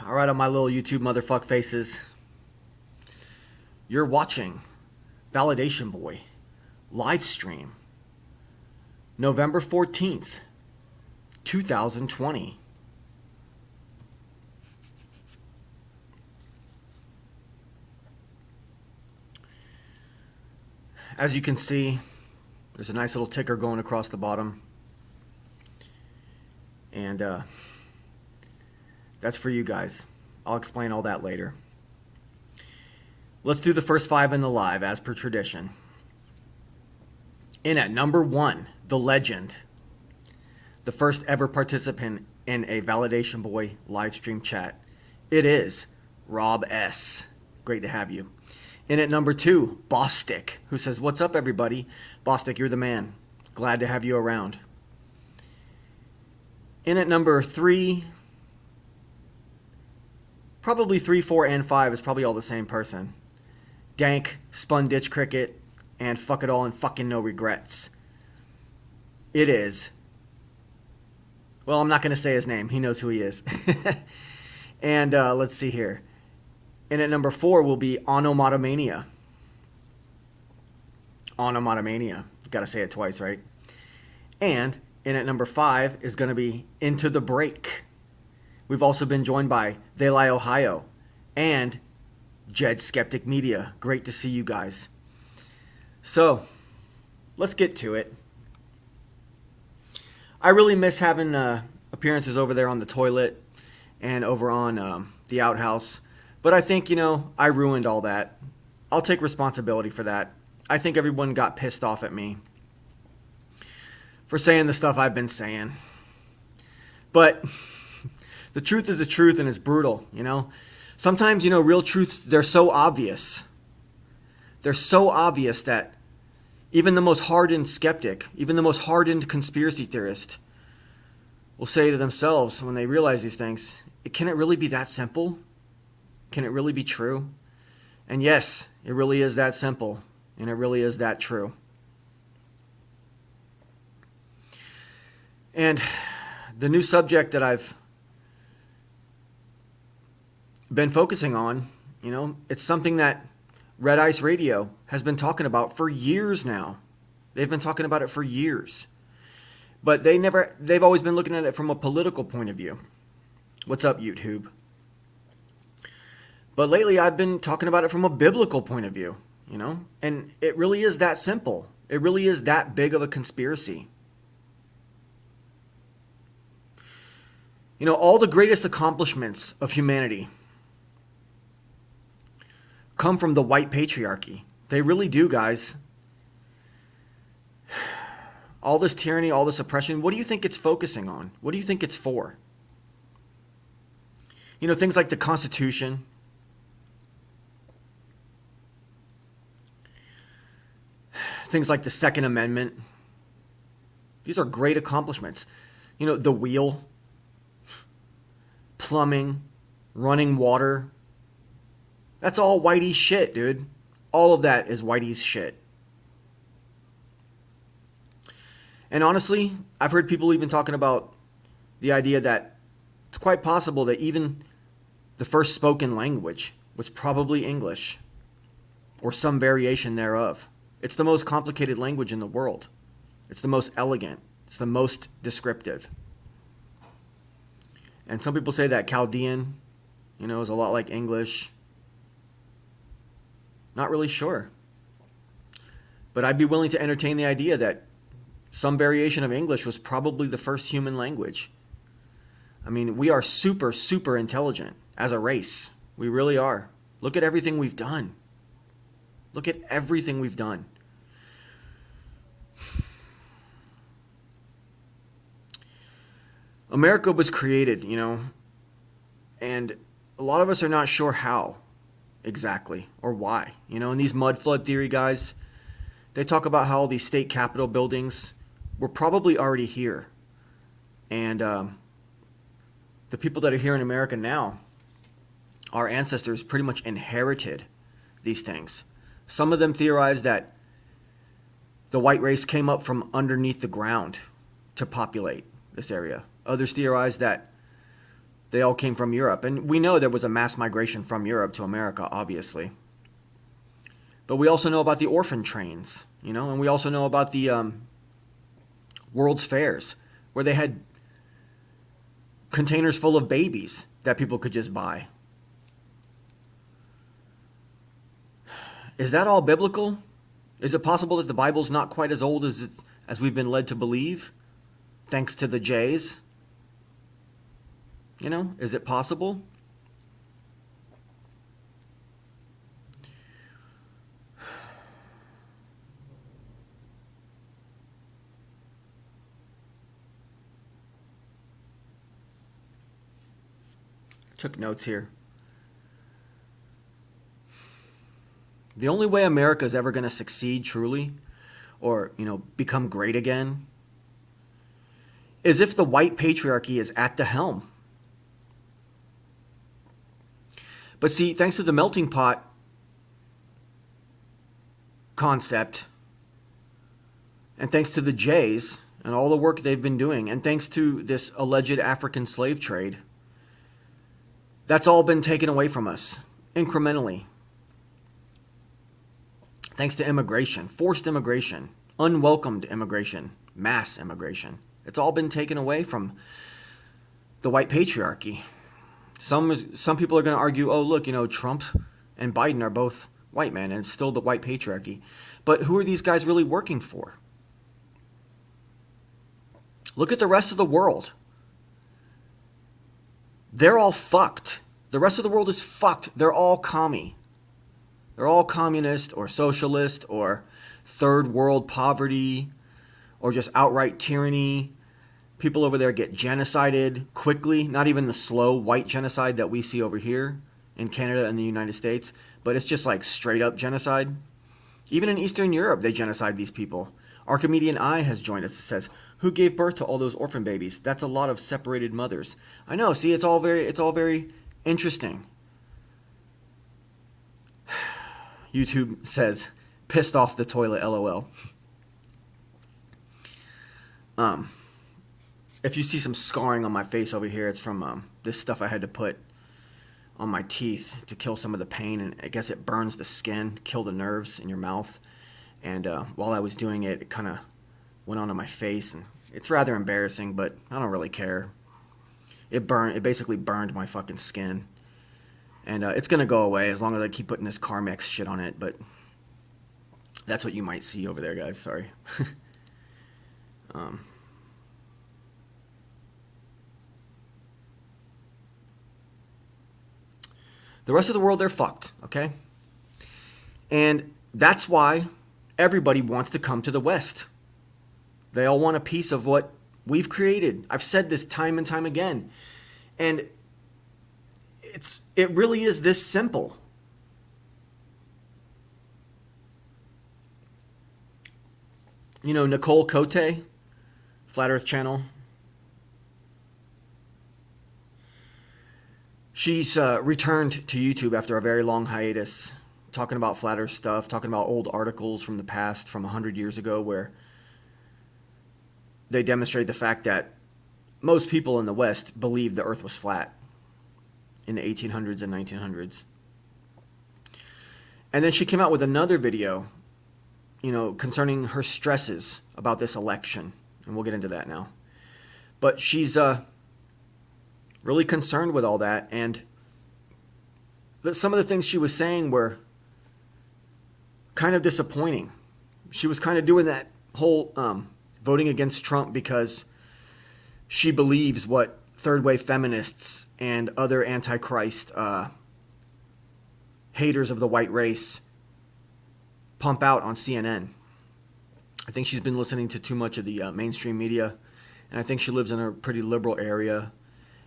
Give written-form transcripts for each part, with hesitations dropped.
All right, on my little YouTube motherfuck faces. You're watching Validation Boy live stream November 14th, 2020. As you can see, there's a nice little ticker going across the bottom. And that's for you guys. I'll explain all that later. Let's do the first five in the live, as per tradition. In at number 1, the legend, the first ever participant in a Validation Boy live stream chat. It is Rob S. Great to have you. In at number 2, Bostic, who says, "What's up, everybody? Bostic, you're the man. Glad to have you around." In at number 3, probably 3, 4, and 5 is probably all the same person. Dank, Spun Ditch Cricket, and Fuck It All and Fucking No Regrets. It is. Well, I'm not going to say his name. He knows who he is. And let's see here. And at number 4 will be Onomatomania. Onomatomania. Got to say it twice, right? And at number 5 is going to be Into the Break. We've also been joined by They Lie Ohio and Jed Skeptic Media. Great to see you guys. So, let's get to it. I really miss having appearances over there on the toilet and over on the outhouse. But I think, I ruined all that. I'll take responsibility for that. I think everyone got pissed off at me for saying the stuff I've been saying. But the truth is the truth, and it's brutal, Sometimes, real truths, they're so obvious. They're so obvious that even the most hardened skeptic, even the most hardened conspiracy theorist will say to themselves when they realize these things, can it really be that simple? Can it really be true? And yes, it really is that simple, and it really is that true. And the new subject that I've been focusing on, it's something that Red Ice Radio has been talking about for years now. They've been talking about it for years. But they've always been looking at it from a political point of view. What's up, YouTube? But lately I've been talking about it from a biblical point of view, And it really is that simple. It really is that big of a conspiracy. All the greatest accomplishments of humanity come from the white patriarchy. They really do, guys. All this tyranny, all this oppression, what do you think it's focusing on? What do you think it's for? Things like the Constitution, things like the Second Amendment. These are great accomplishments. The wheel, plumbing, running water. That's all whitey shit, dude. All of that is whitey's shit. And honestly, I've heard people even talking about the idea that it's quite possible that even the first spoken language was probably English or some variation thereof. It's the most complicated language in the world. It's the most elegant. It's the most descriptive. And some people say that Chaldean, is a lot like English. Not really sure. But I'd be willing to entertain the idea that some variation of English was probably the first human language. I mean, we are super, super intelligent as a race. We really are. Look at everything we've done. Look at everything we've done. America was created, and a lot of us are not sure how exactly or why. And these mud flood theory guys, they talk about how these state capitol buildings were probably already here. And the people that are here in America now, our ancestors pretty much inherited these things. Some of them theorize that the white race came up from underneath the ground to populate this area. Others theorize that They all came from Europe. And we know there was a mass migration from Europe to America, obviously. But we also know about the orphan trains, and we also know about the World's Fairs, where they had containers full of babies that people could just buy. Is that all biblical? Is it possible that the Bible's not quite as old as we've been led to believe, thanks to the Jays? Is it possible? Took notes here. The only way America is ever going to succeed truly, or, become great again, is if the white patriarchy is at the helm. But see, thanks to the melting pot concept, and thanks to the Jays and all the work they've been doing, and thanks to this alleged African slave trade, that's all been taken away from us incrementally. Thanks to immigration, forced immigration, unwelcomed immigration, mass immigration. It's all been taken away from the white patriarchy. Some people are going to argue, oh, look, Trump and Biden are both white men, and it's still the white patriarchy. But who are these guys really working for? Look at the rest of the world. They're all fucked. The rest of the world is fucked. They're all commie. They're all communist or socialist or third world poverty or just outright tyranny. People over there get genocided quickly, not even the slow white genocide that we see over here in Canada and the United States, but it's just like straight up genocide. Even in Eastern Europe, they genocide these people. Archimedean Eye has joined us. It says, who gave birth to all those orphan babies? That's a lot of separated mothers. I know. See, it's all very interesting. YouTube says, pissed off the toilet, LOL. If you see some scarring on my face over here, it's from this stuff I had to put on my teeth to kill some of the pain, and I guess it burns the skin, kill the nerves in your mouth. And while I was doing it, it kind of went onto my face, and it's rather embarrassing, but I don't really care. It basically burned my fucking skin. And it's going to go away as long as I keep putting this Carmex shit on it, but that's what you might see over there, guys. Sorry. The rest of the world, they're fucked, okay? And that's why everybody wants to come to the West. They all want a piece of what we've created. I've said this time and time again. And it really is this simple. Nicole Cote, Flat Earth Channel, she's returned to YouTube after a very long hiatus, talking about Flat Earth stuff, talking about old articles from the past, from 100 years ago, where they demonstrate the fact that most people in the West believed the Earth was flat in the 1800s and 1900s. And then she came out with another video, concerning her stresses about this election. And we'll get into that now. But she's really concerned with all that. And some of the things she was saying were kind of disappointing. She was kind of doing that whole voting against Trump because she believes what third wave feminists and other antichrist haters of the white race pump out on CNN. I think she's been listening to too much of the mainstream media, and I think she lives in a pretty liberal area.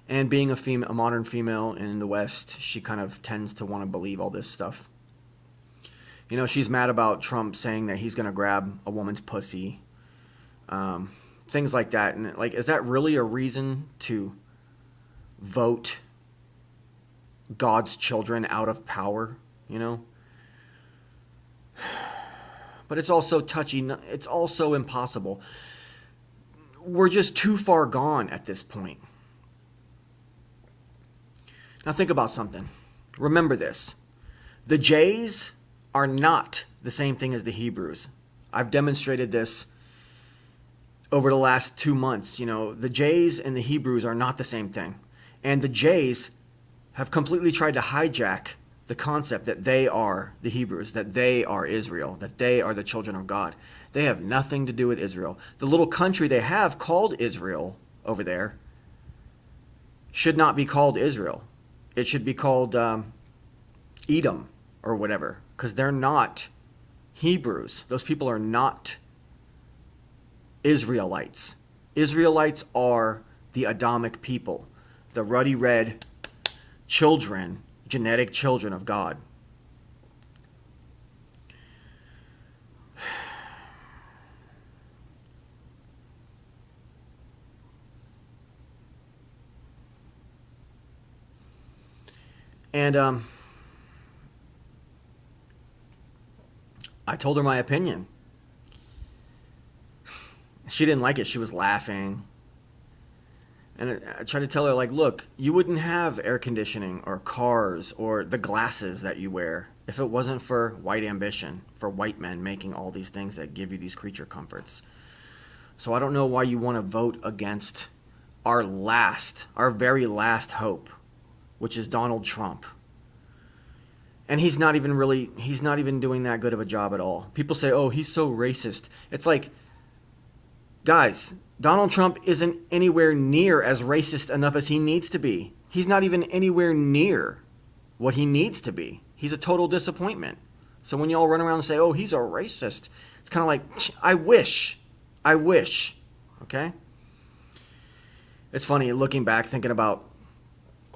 And being a modern female in the West, she kind of tends to want to believe all this stuff. She's mad about Trump saying that he's going to grab a woman's pussy, things like that. And is that really a reason to vote God's children out of power? But it's also touchy. It's also impossible. We're just too far gone at this point. Now think about something. Remember this. The Jays are not the same thing as the Hebrews. I've demonstrated this over the last 2 months. The Jays and the Hebrews are not the same thing. And the Jays have completely tried to hijack the concept that they are the Hebrews, that they are Israel, that they are the children of God. They have nothing to do with Israel. The little country they have called Israel over there should not be called Israel. It should be called Edom or whatever, because they're not Hebrews. Those people are not Israelites. Israelites are the Adamic people, the ruddy red children, genetic children of God. And I told her my opinion. She didn't like it. She was laughing. And I tried to tell her, like, look, you wouldn't have air conditioning or cars or the glasses that you wear if it wasn't for white ambition, for white men making all these things that give you these creature comforts. So I don't know why you want to vote against our very last hope, which is Donald Trump. And he's not even doing that good of a job at all. People say, oh, he's so racist. It's like, guys, Donald Trump isn't anywhere near as racist enough as he needs to be. He's not even anywhere near what he needs to be. He's a total disappointment. So when y'all run around and say, oh, he's a racist, it's kind of like, I wish. Okay? It's funny looking back, thinking about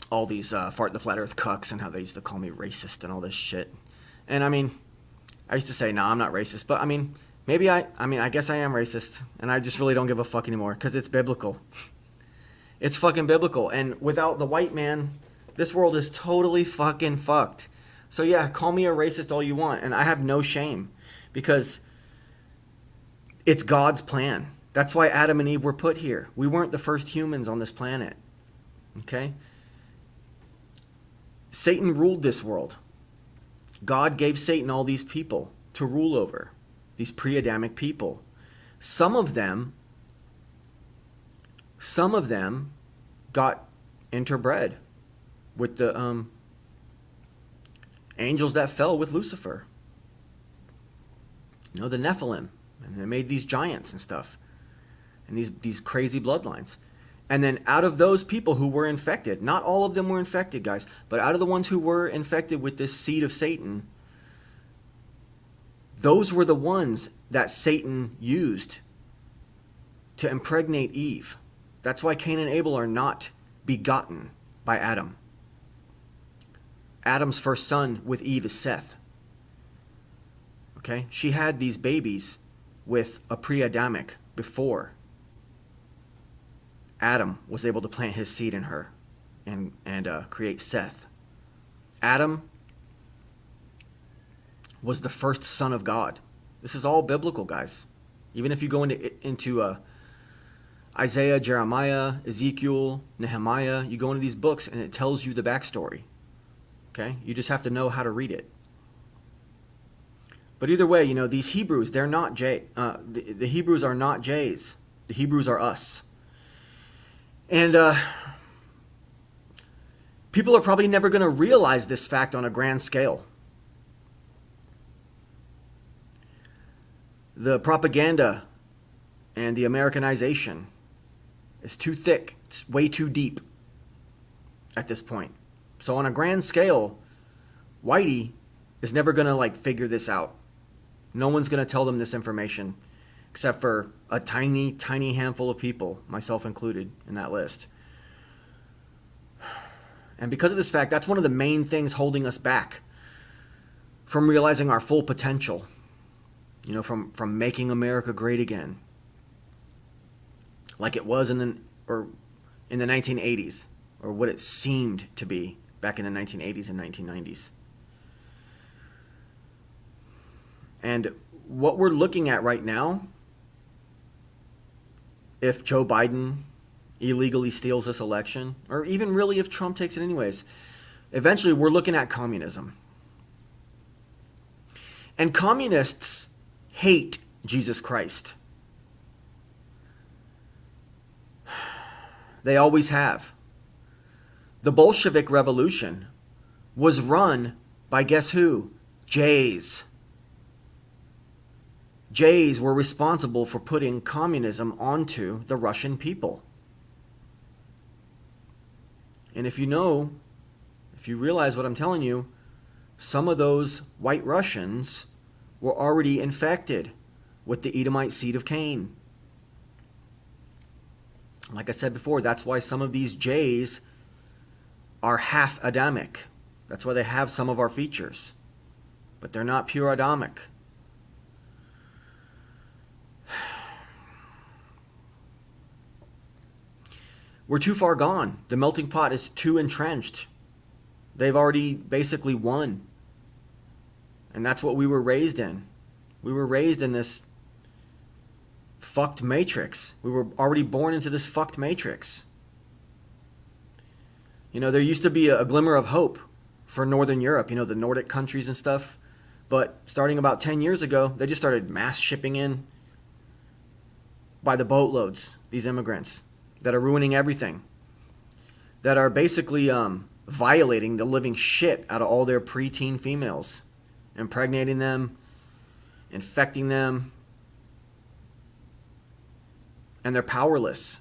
all these fart the flat earth cucks and how they used to call me racist and all this shit. And I mean, I used to say, nah, I'm not racist. But I mean, maybe I guess I am racist. And I just really don't give a fuck anymore because it's biblical. It's fucking biblical. And without the white man, this world is totally fucking fucked. So yeah, call me a racist all you want. And I have no shame because it's God's plan. That's why Adam and Eve were put here. We weren't the first humans on this planet. Okay? Satan ruled this world. God gave Satan all these people to rule over, these pre-Adamic people. Some of them got interbred with the angels that fell with Lucifer. The Nephilim. And they made these giants and stuff. And these crazy bloodlines. And then out of those people who were infected, not all of them were infected, guys, but out of the ones who were infected with this seed of Satan, those were the ones that Satan used to impregnate Eve. That's why Cain and Abel are not begotten by Adam. Adam's first son with Eve is Seth. Okay? She had these babies with a pre-Adamic before Adam was able to plant his seed in her and create Seth. Adam was the first son of God. This is all biblical, guys. Even if you go into Isaiah, Jeremiah, Ezekiel, Nehemiah, you go into these books and it tells you the backstory. Okay? You just have to know how to read it. But either way, these Hebrews, they're not the Hebrews are not Jays. The Hebrews are us. And people are probably never going to realize this fact on a grand scale. The propaganda and the Americanization is too thick. It's way too deep at this point. So on a grand scale, Whitey is never going to figure this out. No one's going to tell them this information except for a tiny, tiny handful of people, myself included, in that list. And because of this fact, that's one of the main things holding us back from realizing our full potential, from making America great again, like it was in the 1980s, or what it seemed to be back in the 1980s and 1990s. And what we're looking at right now, if Joe Biden illegally steals this election, or even really if Trump takes it anyways, Eventually, we're looking at communism. And communists hate Jesus Christ. They always have. The Bolshevik Revolution was run by guess who? Jays. Jays were responsible for putting communism onto the Russian people. And if you realize what I'm telling you, some of those white Russians were already infected with the Edomite seed of Cain. Like I said before, that's why some of these Jays are half Adamic. That's why they have some of our features. But they're not pure Adamic. We're too far gone. The melting pot is too entrenched. They've already basically won. And that's what we were raised in. We were raised in this fucked matrix. We were already born into this fucked matrix. You know, there used to be a glimmer of hope for Northern Europe, the Nordic countries and stuff. But starting about 10 years ago, they just started mass shipping in by the boatloads, these immigrants that are ruining everything. That are basically violating the living shit out of all their preteen females. Impregnating them, infecting them, and they're powerless.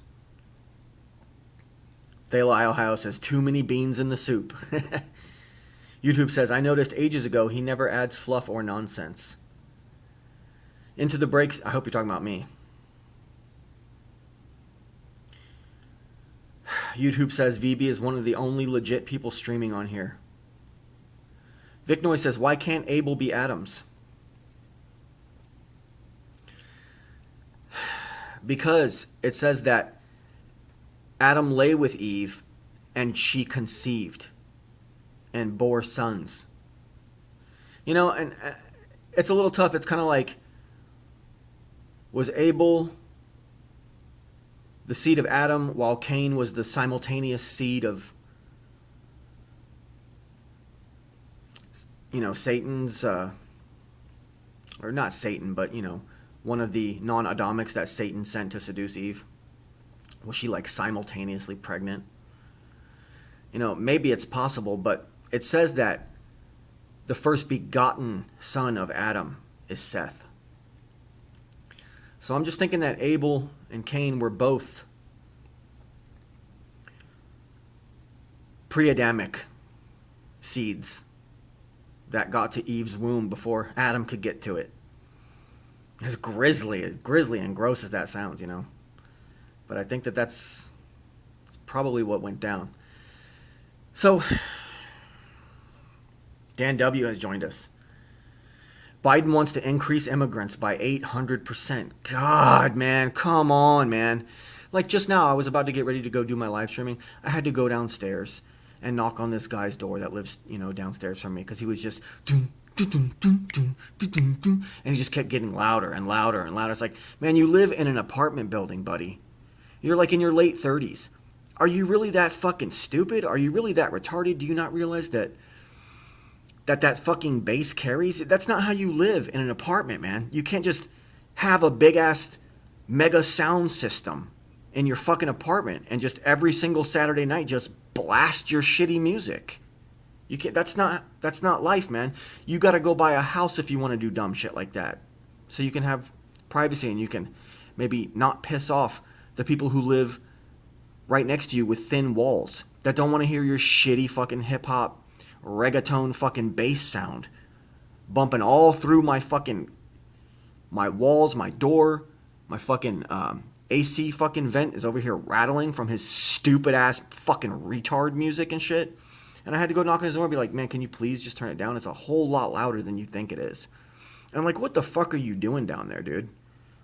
Thela Ohio says, too many beans in the soup. YouTube says, I noticed ages ago he never adds fluff or nonsense. Into the breaks, I hope you're talking about me. YouTube says, VB is one of the only legit people streaming on here. Vic Noy says, why can't Abel be Adams? Because it says that Adam lay with Eve and she conceived and bore sons. And it's a little tough. It's kind of like, was Abel the seed of Adam while Cain was the simultaneous seed of Satan's, or not Satan, but, one of the non-Adamics that Satan sent to seduce Eve? Was she like simultaneously pregnant? Maybe it's possible, but it says that the first begotten son of Adam is Seth. So I'm just thinking that Abel and Cain were both pre-Adamic seeds that got to Eve's womb before Adam could get to it. As grisly and gross as that sounds, But I think that's probably what went down. So, Dan W. has joined us. Biden wants to increase immigrants by 800%. God, man, come on, man. Like just now, I was about to get ready to go do my live streaming. I had to go downstairs and knock on this guy's door that lives, downstairs from me, because he was just and he just kept getting louder and louder and louder. It's like, man, you live in an apartment building, buddy. You're like in your late 30s. Are you really that fucking stupid? Are you really that retarded? Do you not realize that fucking bass carries? That's not how you live in an apartment, man. You can't just have a big ass mega sound system in your fucking apartment and just every single Saturday night just blast your shitty music. You can't. That's not life, man. You got to go buy a house if you want to do dumb shit like that, so you can have privacy and you can maybe not piss off the people who live right next to you with thin walls that don't want to hear your shitty fucking hip hop, reggaeton fucking bass sound bumping all through my walls, my door, my fucking AC fucking vent is over here rattling from his stupid ass fucking retard music and shit. And I had to go knock on his door and be like, man, can you please just turn it down? It's a whole lot louder than you think it is. And I'm like, what the fuck are you doing down there, dude?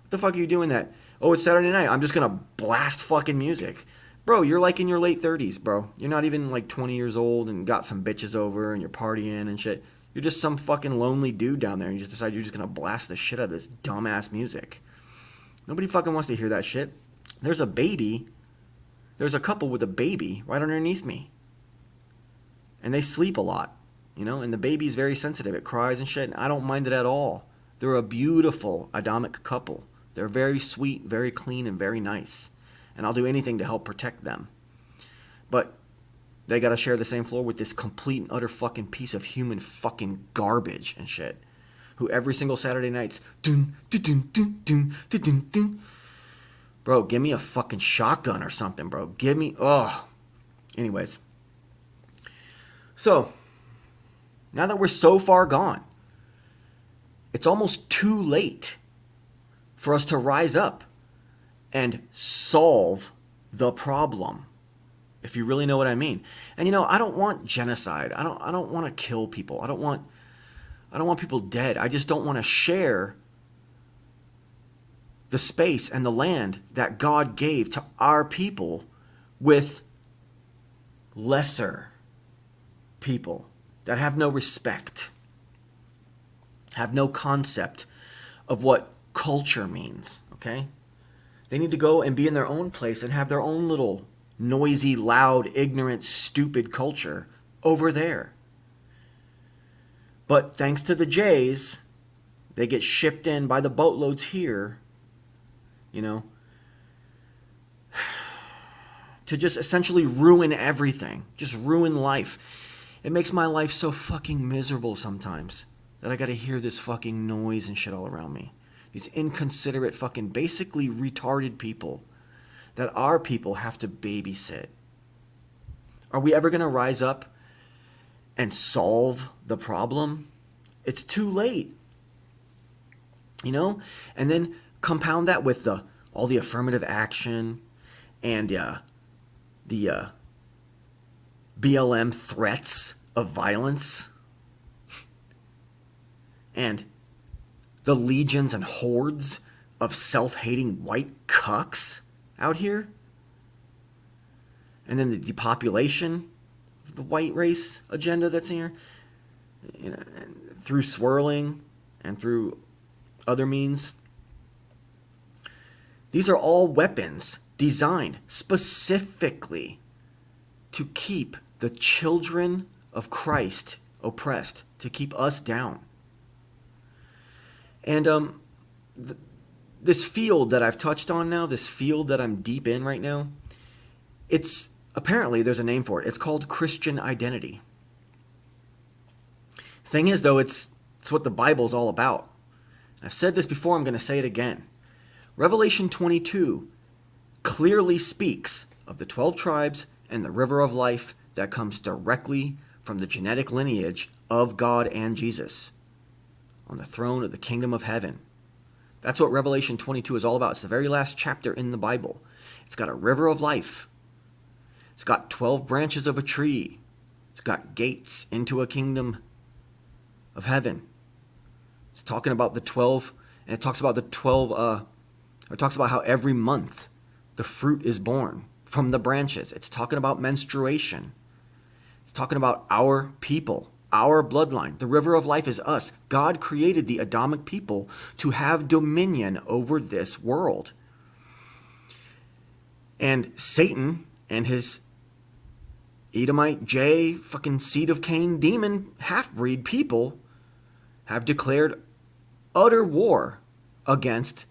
What the fuck are you doing that? Oh, it's Saturday night. I'm just going to blast fucking music. Bro, you're like in your late 30s, bro. You're not even like 20 years old and got some bitches over and you're partying and shit. You're just some fucking lonely dude down there and you just decide you're just going to blast the shit out of this dumbass music. Nobody fucking wants to hear that shit. There's a couple with a baby right underneath me. and they sleep a lot, and the baby's very sensitive. It cries and shit, and I don't mind it at all. They're a beautiful Adamic couple. They're very sweet, very clean, and very nice. And I'll do anything to help protect them. But they gotta share the same floor with this complete and utter fucking piece of human fucking garbage and shit. Who every single Saturday night's dun dun dun dun dun dun dun dun. Bro, give me a fucking shotgun or something, bro. Give me Anyways. So, now that we're so far gone, it's almost too late for us to rise up and solve the problem. If you really know what I mean. And I don't want genocide. I don't want to kill people. I don't want people dead. I just don't want to share the space and the land that God gave to our people with lesser people that have no respect, have no concept of what culture means, okay? They need to go and be in their own place and have their own little noisy, loud, ignorant, stupid culture over there. But thanks to the Jays, they get shipped in by the boatloads here, to just essentially ruin everything, just ruin life. It makes my life so fucking miserable sometimes that I gotta hear this fucking noise and shit all around me. These inconsiderate fucking basically retarded people that our people have to babysit. Are we ever gonna rise up and solve the problem? It's too late. And then compound that with all the affirmative action and the BLM threats of violence and the legions and hordes of self-hating white cucks out here, and then the depopulation of the white race agenda that's here, and through swirling and through other means. These are all weapons designed specifically to keep the children of Christ oppressed, to keep us down. And this field that I've touched on now, this field that I'm deep in right now, it's apparently there's a name for it. It's called Christian identity. Thing is, though, it's what the Bible's all about. I've said this before, I'm going to say it again. Revelation 22 clearly speaks of the 12 tribes and the river of life that comes directly from the genetic lineage of God and Jesus on the throne of the kingdom of heaven. That's what Revelation 22 is all about. It's the very last chapter in the Bible. It's got a river of life. It's got 12 branches of a tree. It's got gates into a kingdom of heaven. It's talking about the 12, and it talks about the 12, it talks about how every month the fruit is born from the branches. It's talking about menstruation. It's talking about our people, our bloodline. The river of life is us. God created the Adamic people to have dominion over this world. And Satan and his Edomite, fucking seed of Cain, demon, half-breed people have declared utter war against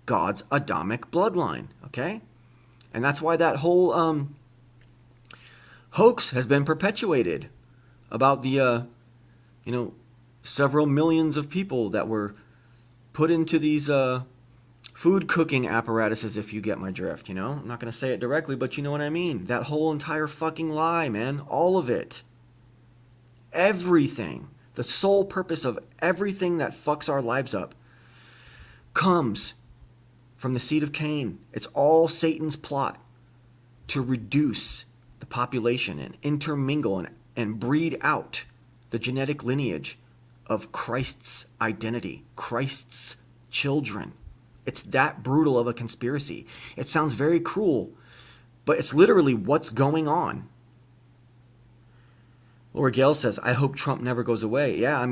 God's Adamic bloodline, okay? And that's why that whole hoax has been perpetuated about the, several millions of people that were put into these food cooking apparatuses, if you get my drift, I'm not going to say it directly, but you know what I mean. That whole entire fucking lie, man. All of it. Everything. The sole purpose of everything that fucks our lives up comes from the seed of Cain. It's all Satan's plot to reduce the population and intermingle and breed out the genetic lineage of Christ's identity, Christ's children. It's that brutal of a conspiracy. It sounds very cruel, but it's literally what's going on. Laura Gale says, I hope Trump never goes away. Yeah,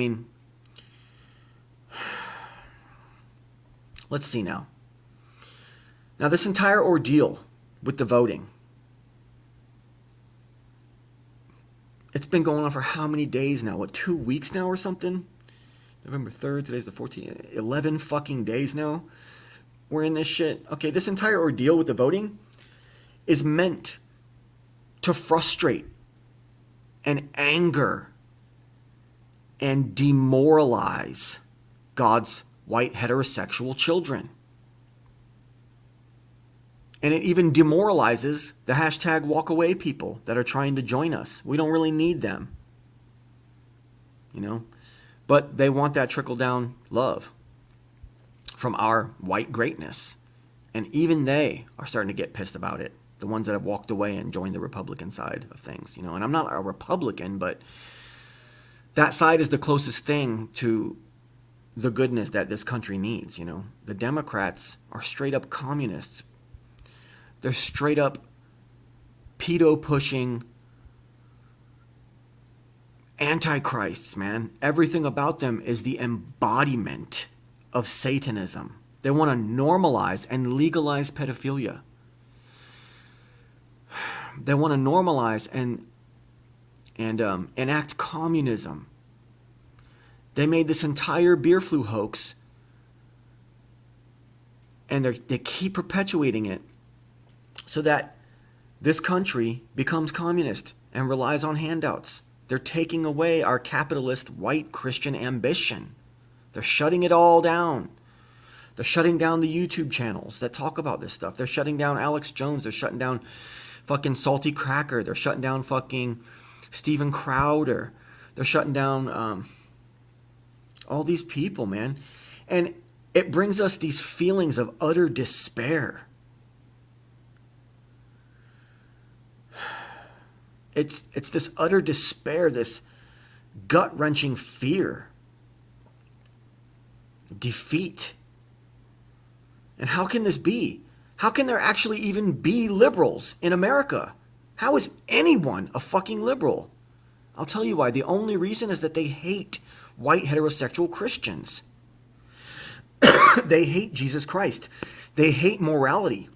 let's see now. Now, this entire ordeal with the voting, It's been going on for how many days now? What, 2 weeks now or something? November 3rd, today's the 14th. 11 fucking days now we're in this shit. Okay, this entire ordeal with the voting is meant to frustrate and anger and demoralize God's white heterosexual children. And it even demoralizes the hashtag walkaway people that are trying to join us. We don't really need them. You know? But they want that trickle down love from our white greatness. And even they are starting to get pissed about it. The ones that have walked away and joined the Republican side of things. You know, and I'm not a Republican, but that side is the closest thing to the goodness that this country needs, you know. The Democrats are straight up communists. They're straight up pedo-pushing antichrists, man. Everything about them is the embodiment of Satanism. They want to normalize and legalize pedophilia. They want to normalize and enact communism. They made this entire beer flu hoax, and they keep perpetuating it so that this country becomes communist and relies on handouts. They're taking away our capitalist white Christian ambition. They're shutting it all down. They're shutting down the YouTube channels that talk about this stuff. They're shutting down Alex Jones. They're shutting down fucking Salty Cracker. They're shutting down fucking Steven Crowder. They're shutting down all these people, man. And it brings us these feelings of utter despair. It's this utter despair, this gut-wrenching fear, defeat. And how can this be? How can there actually even be liberals in America? How is anyone a fucking liberal? I'll tell you why. The only reason is that they hate white heterosexual Christians. They hate Jesus Christ. They hate morality.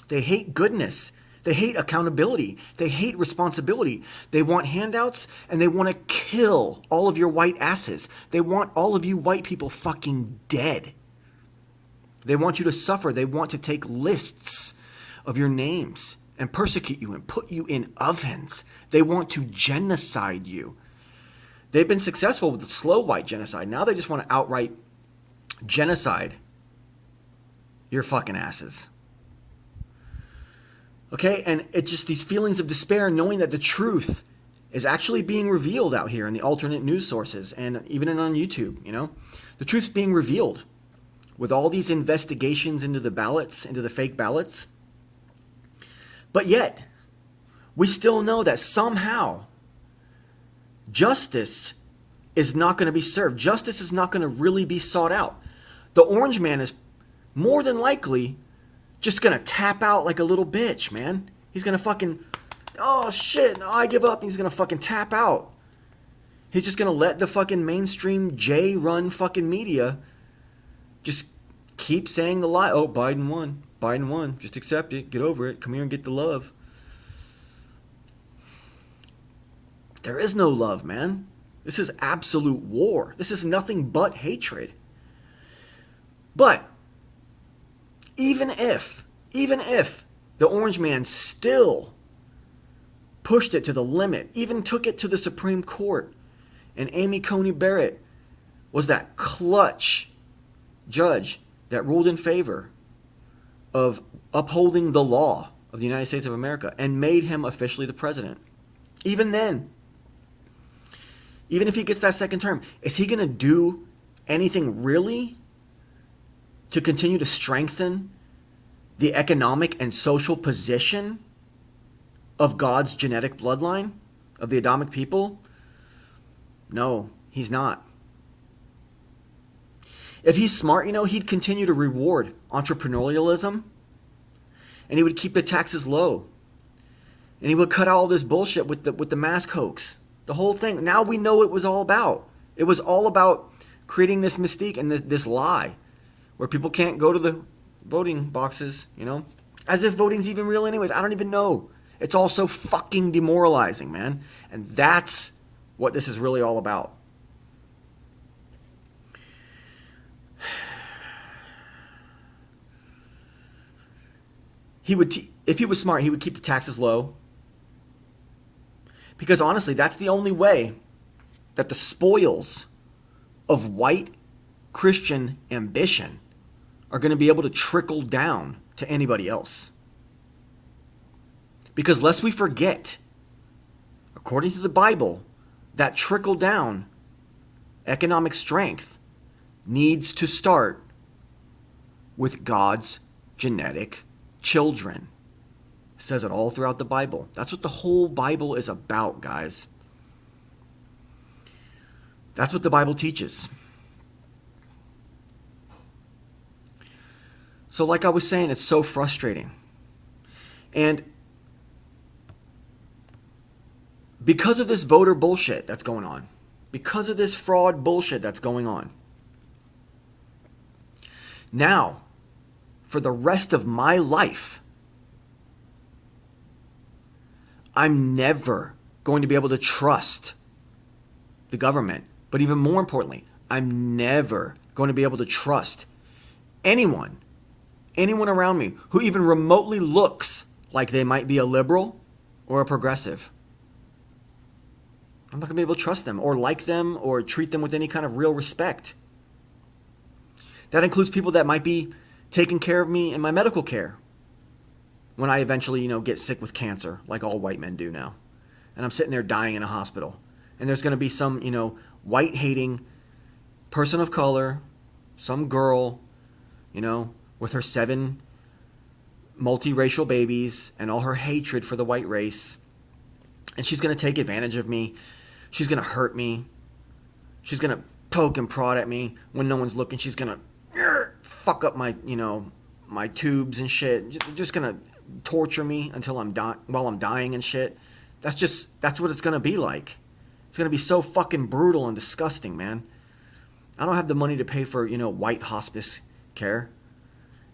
They hate goodness. They hate accountability. They hate responsibility. They want handouts, and they want to kill all of your white asses. They want all of you white people fucking dead. They want you to suffer. They want to take lists of your names and persecute you and put you in ovens. They want to genocide you. They've been successful with the slow white genocide. Now they just want to outright genocide your fucking asses. Okay, and it's just these feelings of despair, knowing that the truth is actually being revealed out here in the alternate news sources and even on YouTube, you know? The truth's being revealed with all these investigations into the ballots, into the fake ballots. But yet, we still know that somehow justice is not going to be served. Justice is not going to really be sought out. The orange man is more than likely just going to tap out like a little bitch, man. He's going to fucking, oh shit, no, I give up. He's going to fucking tap out. He's just going to let the fucking mainstream J-run fucking media just keep saying the lie. Oh, Biden won. Biden won. Just accept it. Get over it. Come here and get the love. There is no love, man. This is absolute war. This is nothing but hatred. But even if the orange man still pushed it to the limit, even took it to the Supreme Court, and Amy Coney Barrett was that clutch judge that ruled in favor of upholding the law of the United States of America and made him officially the president. Even then, even if he gets that second term, is he going to do anything really to continue to strengthen the economic and social position of God's genetic bloodline, of the Adamic people? No, he's not. If he's smart, he'd continue to reward entrepreneurialism, and he would keep the taxes low, and he would cut out all this bullshit with the mask hoax, the whole thing. Now we know it was all about. It was all about creating this mystique and this lie, where people can't go to the voting boxes, as if voting's even real anyways. I don't even know. It's all so fucking demoralizing, man. And that's what this is really all about. If he was smart, he would keep the taxes low. Because honestly, that's the only way that the spoils of white Christian ambition are going to be able to trickle down to anybody else. Because lest we forget, according to the Bible, that trickle down economic strength needs to start with God's genetic children. It says it all throughout the Bible. That's what the whole Bible is about, guys. That's what the Bible teaches. So like I was saying, it's so frustrating. And because of this voter bullshit that's going on, because of this fraud bullshit that's going on, now, for the rest of my life, I'm never going to be able to trust the government. But even more importantly, I'm never going to be able to trust anyone around me who even remotely looks like they might be a liberal or a progressive. I'm not going to be able to trust them or like them or treat them with any kind of real respect. That includes people that might be taking care of me in my medical care when I eventually, get sick with cancer, like all white men do now. And I'm sitting there dying in a hospital. And there's going to be some, white-hating person of color, some girl, with her 7 multiracial babies and all her hatred for the white race. And she's going to take advantage of me. She's going to hurt me. She's going to poke and prod at me when no one's looking. She's going to fuck up my, my tubes and shit. Just going to torture me until while I'm dying and shit. That's what it's going to be like. It's going to be so fucking brutal and disgusting, man. I don't have the money to pay for, white hospice care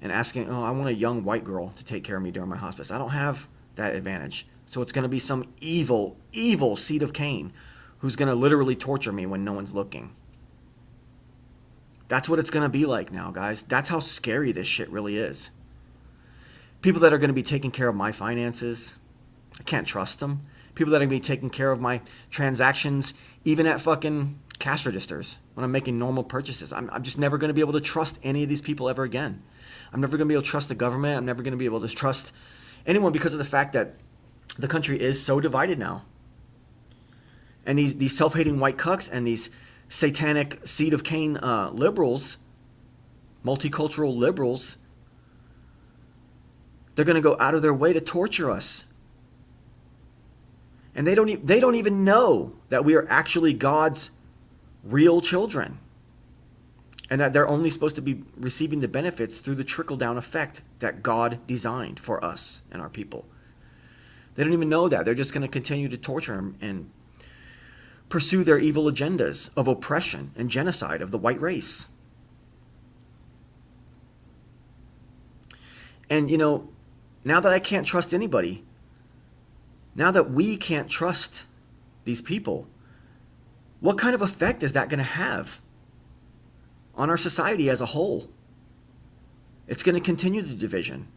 and asking, I want a young white girl to take care of me during my hospice. I don't have that advantage. So it's going to be some evil, evil seed of Cain who's going to literally torture me when no one's looking. That's what it's going to be like now, guys. That's how scary this shit really is. People that are going to be taking care of my finances, I can't trust them. People that are going to be taking care of my transactions, even at fucking cash registers when I'm making normal purchases. I'm just never going to be able to trust any of these people ever again. I'm never going to be able to trust the government. I'm never going to be able to trust anyone because of the fact that the country is so divided now. And these self-hating white cucks and these satanic seed of Cain liberals, multicultural liberals, they're going to go out of their way to torture us. And they don't even know that we are actually God's real children. And that they're only supposed to be receiving the benefits through the trickle-down effect that God designed for us and our people. They don't even know that. They're just going to continue to torture them and pursue their evil agendas of oppression and genocide of the white race. And, now that I can't trust anybody, now that we can't trust these people, what kind of effect is that going to have on our society as a whole? It's going to continue the division.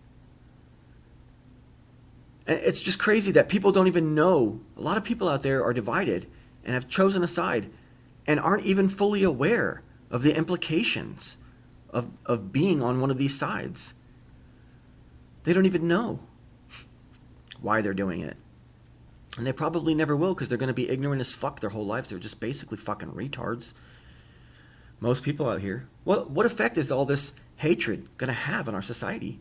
And it's just crazy that people don't even know. A lot of people out there are divided and have chosen a side and aren't even fully aware of the implications of being on one of these sides. They don't even know why they're doing it. And they probably never will because they're going to be ignorant as fuck their whole lives. They're just basically fucking retards. Most people out here. What effect is all this hatred going to have on our society?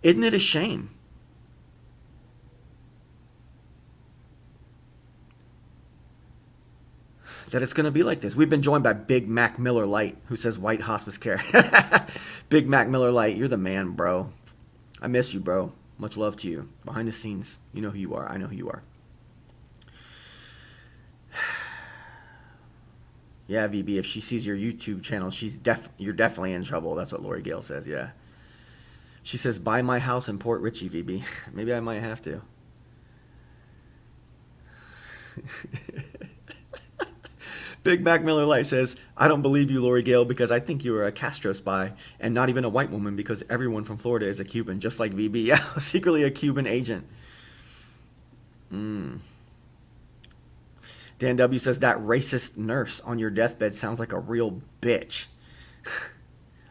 Isn't it a shame? That it's going to be like this. We've been joined by Big Mac Miller Light, who says white hospice care. Big Mac Miller Light, you're the man, bro. I miss you, bro. Much love to you. Behind the scenes, you know who you are. I know who you are. Yeah, VB, if she sees your YouTube channel, you're definitely in trouble. That's what Lori Gale says, yeah. She says, buy my house in Port Richey, VB. Maybe I might have to. Big Mac Miller Light says, I don't believe you, Lori Gale, because I think you are a Castro spy and not even a white woman because everyone from Florida is a Cuban, just like VB. Yeah, secretly a Cuban agent. Dan W says, that racist nurse on your deathbed sounds like a real bitch.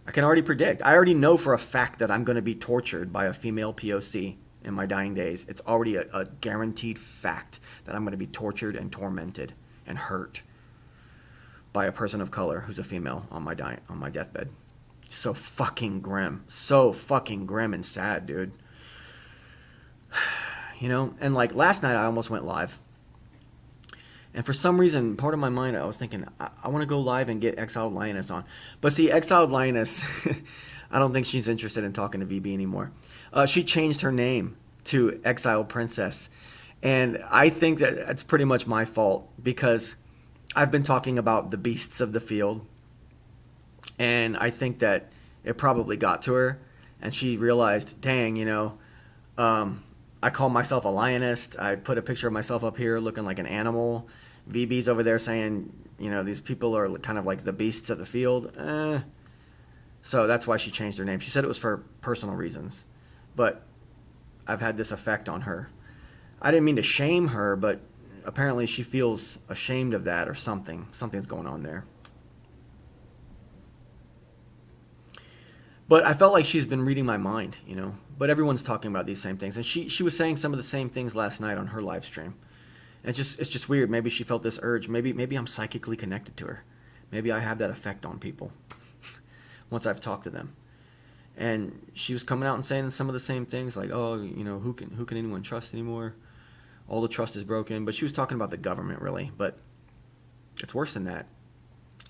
I can already predict. I already know for a fact that I'm going to be tortured by a female POC in my dying days. It's already a guaranteed fact that I'm going to be tortured and tormented and hurt by a person of color who's a female on my deathbed. So fucking grim. So fucking grim and sad, dude. You know, and like last night I almost went live. And for some reason, part of my mind, I was thinking, I want to go live and get Exiled Lioness on. But see, Exiled Lioness, I don't think she's interested in talking to VB anymore. She changed her name to Exiled Princess. And I think that that's pretty much my fault because I've been talking about the beasts of the field. And I think that it probably got to her. And she realized, dang, you know, I call myself a lioness. I put a picture of myself up here looking like an animal. VB's over there saying, you know, these people are kind of like the beasts of the field. So that's why she changed her name. She said it was for personal reasons. But I've had this effect on her. I didn't mean to shame her, but apparently she feels ashamed of that or something. Something's going on there. But I felt like she's been reading my mind, you know. But everyone's talking about these same things. And she was saying some of the same things last night on her live stream. And it's just weird. Maybe she felt this urge. Maybe I'm psychically connected to her. Maybe I have that effect on people once I've talked to them. And she was coming out and saying some of the same things like, oh, you know, who can anyone trust anymore? All the trust is broken. But she was talking about the government, really. But it's worse than that.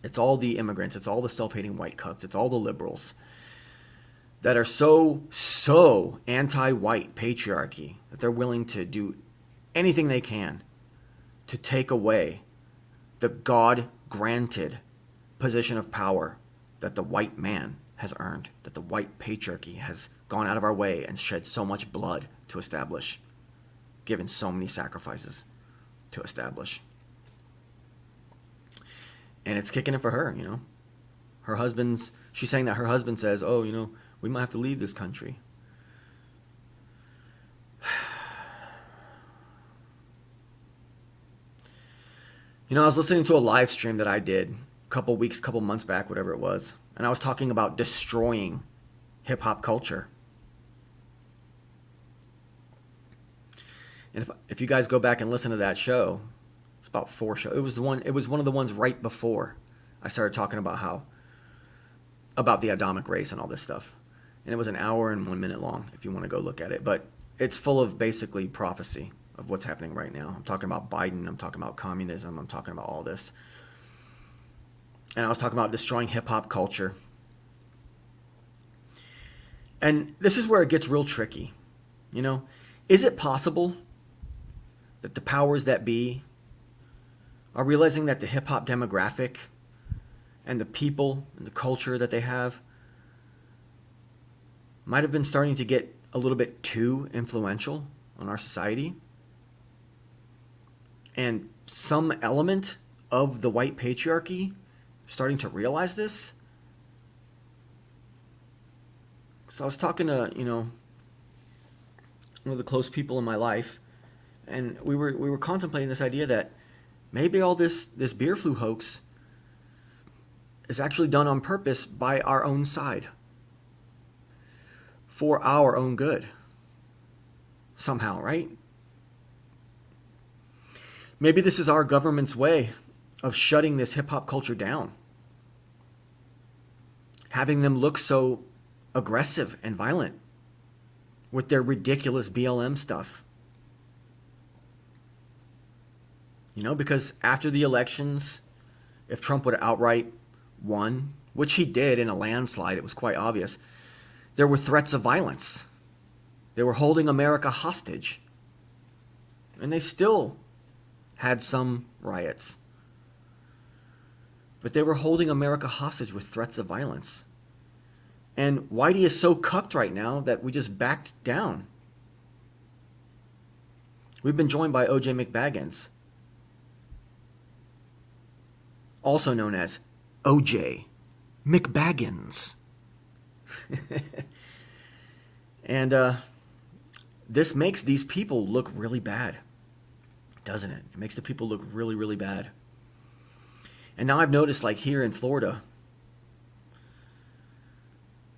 It's all the immigrants. It's all the self-hating white cucks. It's all the liberals that are so anti-white patriarchy that they're willing to do anything they can to take away the God-granted position of power that the white man has earned, that the white patriarchy has gone out of our way and shed so much blood to establish, given so many sacrifices to establish. And it's kicking it for her, you know. She's saying that her husband says, oh, you know, we might have to leave this country. You know, I was listening to a live stream that I did a couple months back, whatever it was. And I was talking about destroying hip-hop culture. And if you guys go back and listen to that show, it's about 4 shows. It was one of the ones right before I started talking about the Adamic race and all this stuff. And it was an hour and 1 minute long if you want to go look at it. But it's full of basically prophecy of what's happening right now. I'm talking about Biden. I'm talking about communism. I'm talking about all this. And I was talking about destroying hip-hop culture. And this is where it gets real tricky. You know, is it possible that the powers that be are realizing that the hip-hop demographic and the people and the culture that they have might have been starting to get a little bit too influential on our society? And some element of the white patriarchy starting to realize this? So I was talking to, you know, one of the close people in my life, and we were contemplating this idea that maybe all this beer flu hoax is actually done on purpose by our own side for our own good somehow, right? Maybe this is our government's way of shutting this hip-hop culture down, having them look so aggressive and violent with their ridiculous BLM stuff. You know, because after the elections, if Trump would have outright won, which he did in a landslide, it was quite obvious, there were threats of violence. They were holding America hostage. And they still had some riots. But they were holding America hostage with threats of violence. And Whitey is so cucked right now that we just backed down. We've been joined by OJ McBaggins, also known as OJ McBaggins. And this makes these people look really bad, doesn't it? It makes the people look really, really bad. And now I've noticed, like here in Florida,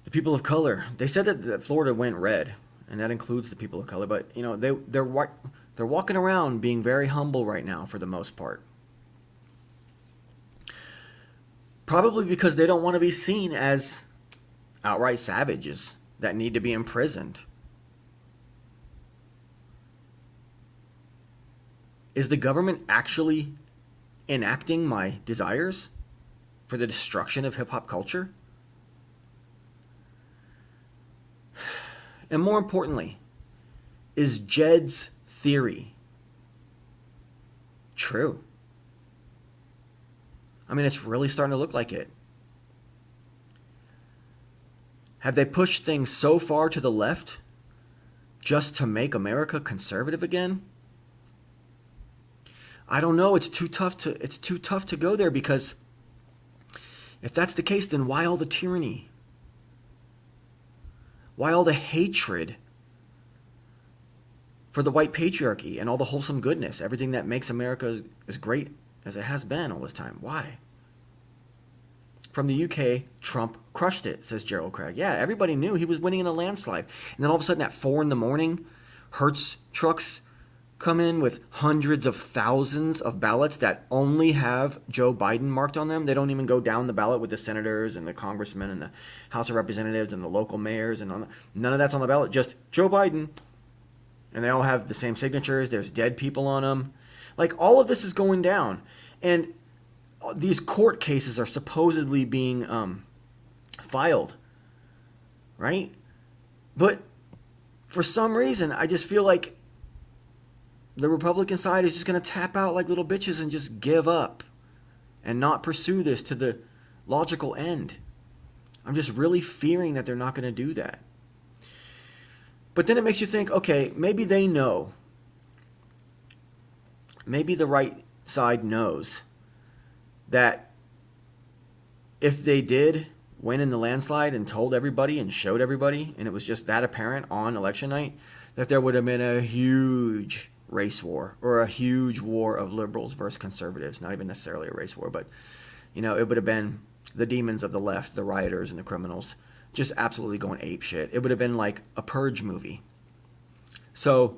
the people of color, they said that Florida went red, and that includes the people of color, but you know, they're walking around being very humble right now for the most part. Probably because they don't want to be seen as outright savages that need to be imprisoned. Is the government actually enacting my desires for the destruction of hip hop culture? And more importantly, is Jed's theory true? I mean, it's really starting to look like it. Have they pushed things so far to the left just to make America conservative again? I don't know. It's too tough to go there, because if that's the case, then why all the tyranny? Why all the hatred for the white patriarchy and all the wholesome goodness, everything that makes America as great as it has been all this time? Why? From the UK, Trump crushed it, says Gerald Craig. Yeah, everybody knew he was winning in a landslide. And then all of a sudden at 4 a.m, Hertz trucks come in with hundreds of thousands of ballots that only have Joe Biden marked on them. They don't even go down the ballot with the senators and the congressmen and the House of Representatives and the local mayors, and none of that's on the ballot, just Joe Biden. And they all have the same signatures. There's dead people on them. Like, all of this is going down. And these court cases are supposedly being filed, right? But for some reason, I just feel like the Republican side is just going to tap out like little bitches and just give up and not pursue this to the logical end. I'm just really fearing that they're not going to do that. But then it makes you think, okay, maybe they know. Maybe the right side knows that if they did win in the landslide and told everybody and showed everybody, and it was just that apparent on election night, that there would have been a huge race war, or a huge war of liberals versus conservatives. Not even necessarily a race war, but you know, it would have been the demons of the left, the rioters and the criminals, just absolutely going ape shit. It would have been like a Purge movie. So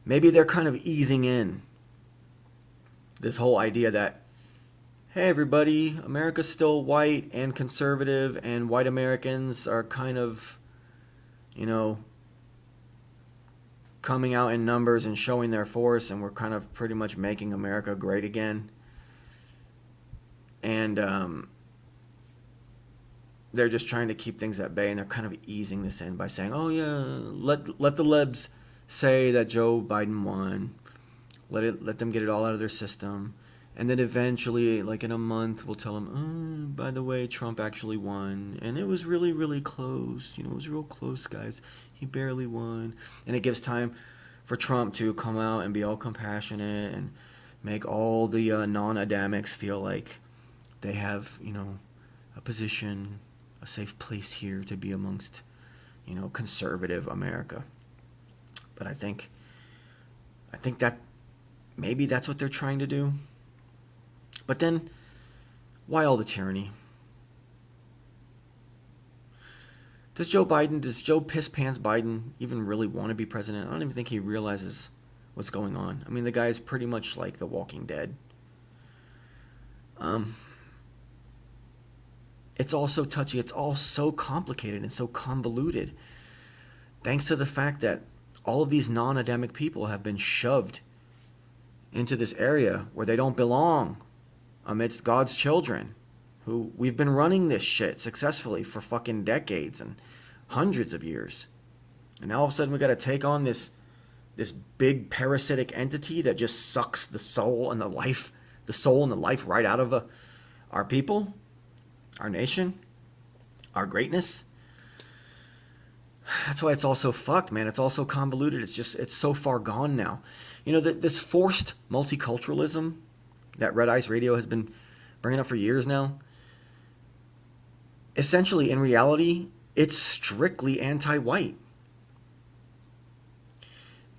maybe they're kind of easing in this whole idea that, hey everybody, America's still white and conservative, and white Americans are kind of, you know, coming out in numbers and showing their force, and we're kind of pretty much making America great again. And they're just trying to keep things at bay, and they're kind of easing this in by saying, oh yeah, let the libs say that Joe Biden won. Let them get it all out of their system. And then eventually, like in a month, we'll tell them, oh, by the way, Trump actually won. And it was really, really close. You know, it was real close, guys. He barely won. And it gives time for Trump to come out and be all compassionate and make all the non-Adamics feel like they have, you know, a position, a safe place here to be amongst, you know, conservative America. But I think that maybe that's what they're trying to do. But then, why all the tyranny? Does Joe Piss Pants Biden even really want to be president? I don't even think he realizes what's going on. I mean, the guy is pretty much like The Walking Dead. It's all so touchy. It's all so complicated and so convoluted. Thanks to the fact that all of these non-Adamic people have been shoved into this area where they don't belong, amidst God's children, who we've been running this shit successfully for fucking decades and hundreds of years. And now all of a sudden we got to take on this big parasitic entity that just sucks the soul and the life right out of our people, our nation. our greatness. That's why it's all so fucked, man. It's all so convoluted. It's so far gone now. This forced multiculturalism that Red Ice Radio has been bringing up for years now, essentially, in reality, it's strictly anti-white.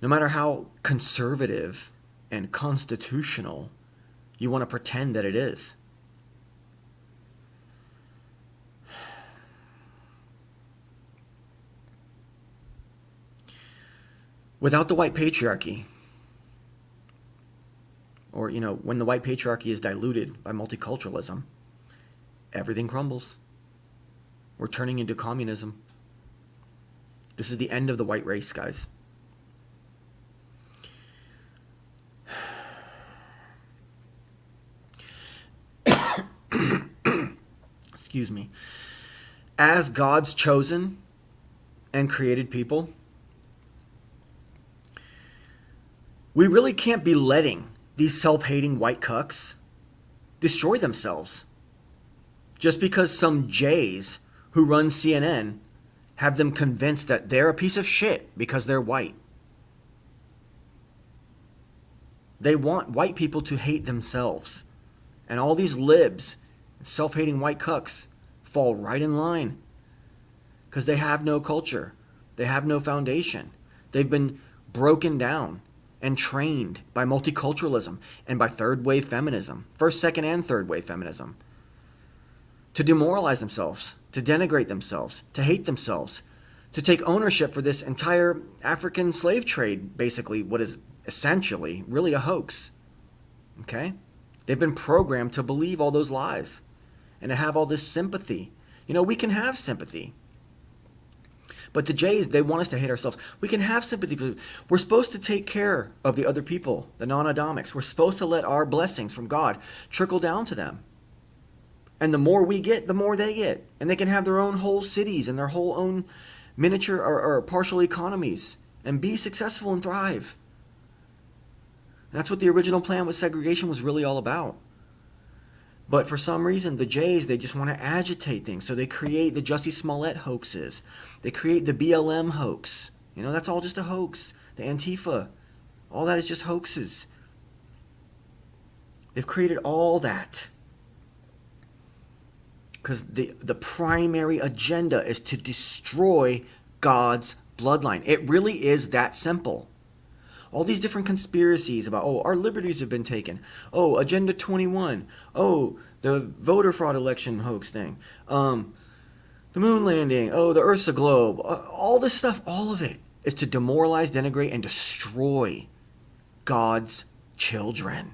No matter how conservative and constitutional you want to pretend that it is. Without the white patriarchy, or, when the white patriarchy is diluted by multiculturalism, everything crumbles. We're turning into communism. This is the end of the white race, guys. Excuse me. As God's chosen and created people, we really can't be letting these self-hating white cucks destroy themselves just because some Jays who run CNN have them convinced that they're a piece of shit because they're white. They want white people to hate themselves. And all these libs, self-hating white cucks, fall right in line because they have no culture. They have no foundation. They've been broken down and trained by multiculturalism and by third wave feminism, first, second, and third wave feminism, to demoralize themselves, to denigrate themselves, to hate themselves, to take ownership for this entire African slave trade, basically what is essentially really a hoax. Okay? They've been programmed to believe all those lies and to have all this sympathy. We can have sympathy. But the Jays, they want us to hate ourselves. We can have sympathy. We're supposed to take care of the other people, the non-Adamics. We're supposed to let our blessings from God trickle down to them. And the more we get, the more they get. And they can have their own whole cities and their whole own miniature or partial economies and be successful and thrive. And that's what the original plan with segregation was really all about. But for some reason, the Jays, they just want to agitate things. So they create the Jussie Smollett hoaxes. They create the BLM hoax. That's all just a hoax. The Antifa. All that is just hoaxes. They've created all that. Because the primary agenda is to destroy God's bloodline. It really is that simple. All these different conspiracies about, our liberties have been taken. Agenda 21. The voter fraud election hoax thing. The moon landing. The Earth's a globe. All this stuff, all of it is to demoralize, denigrate, and destroy God's children.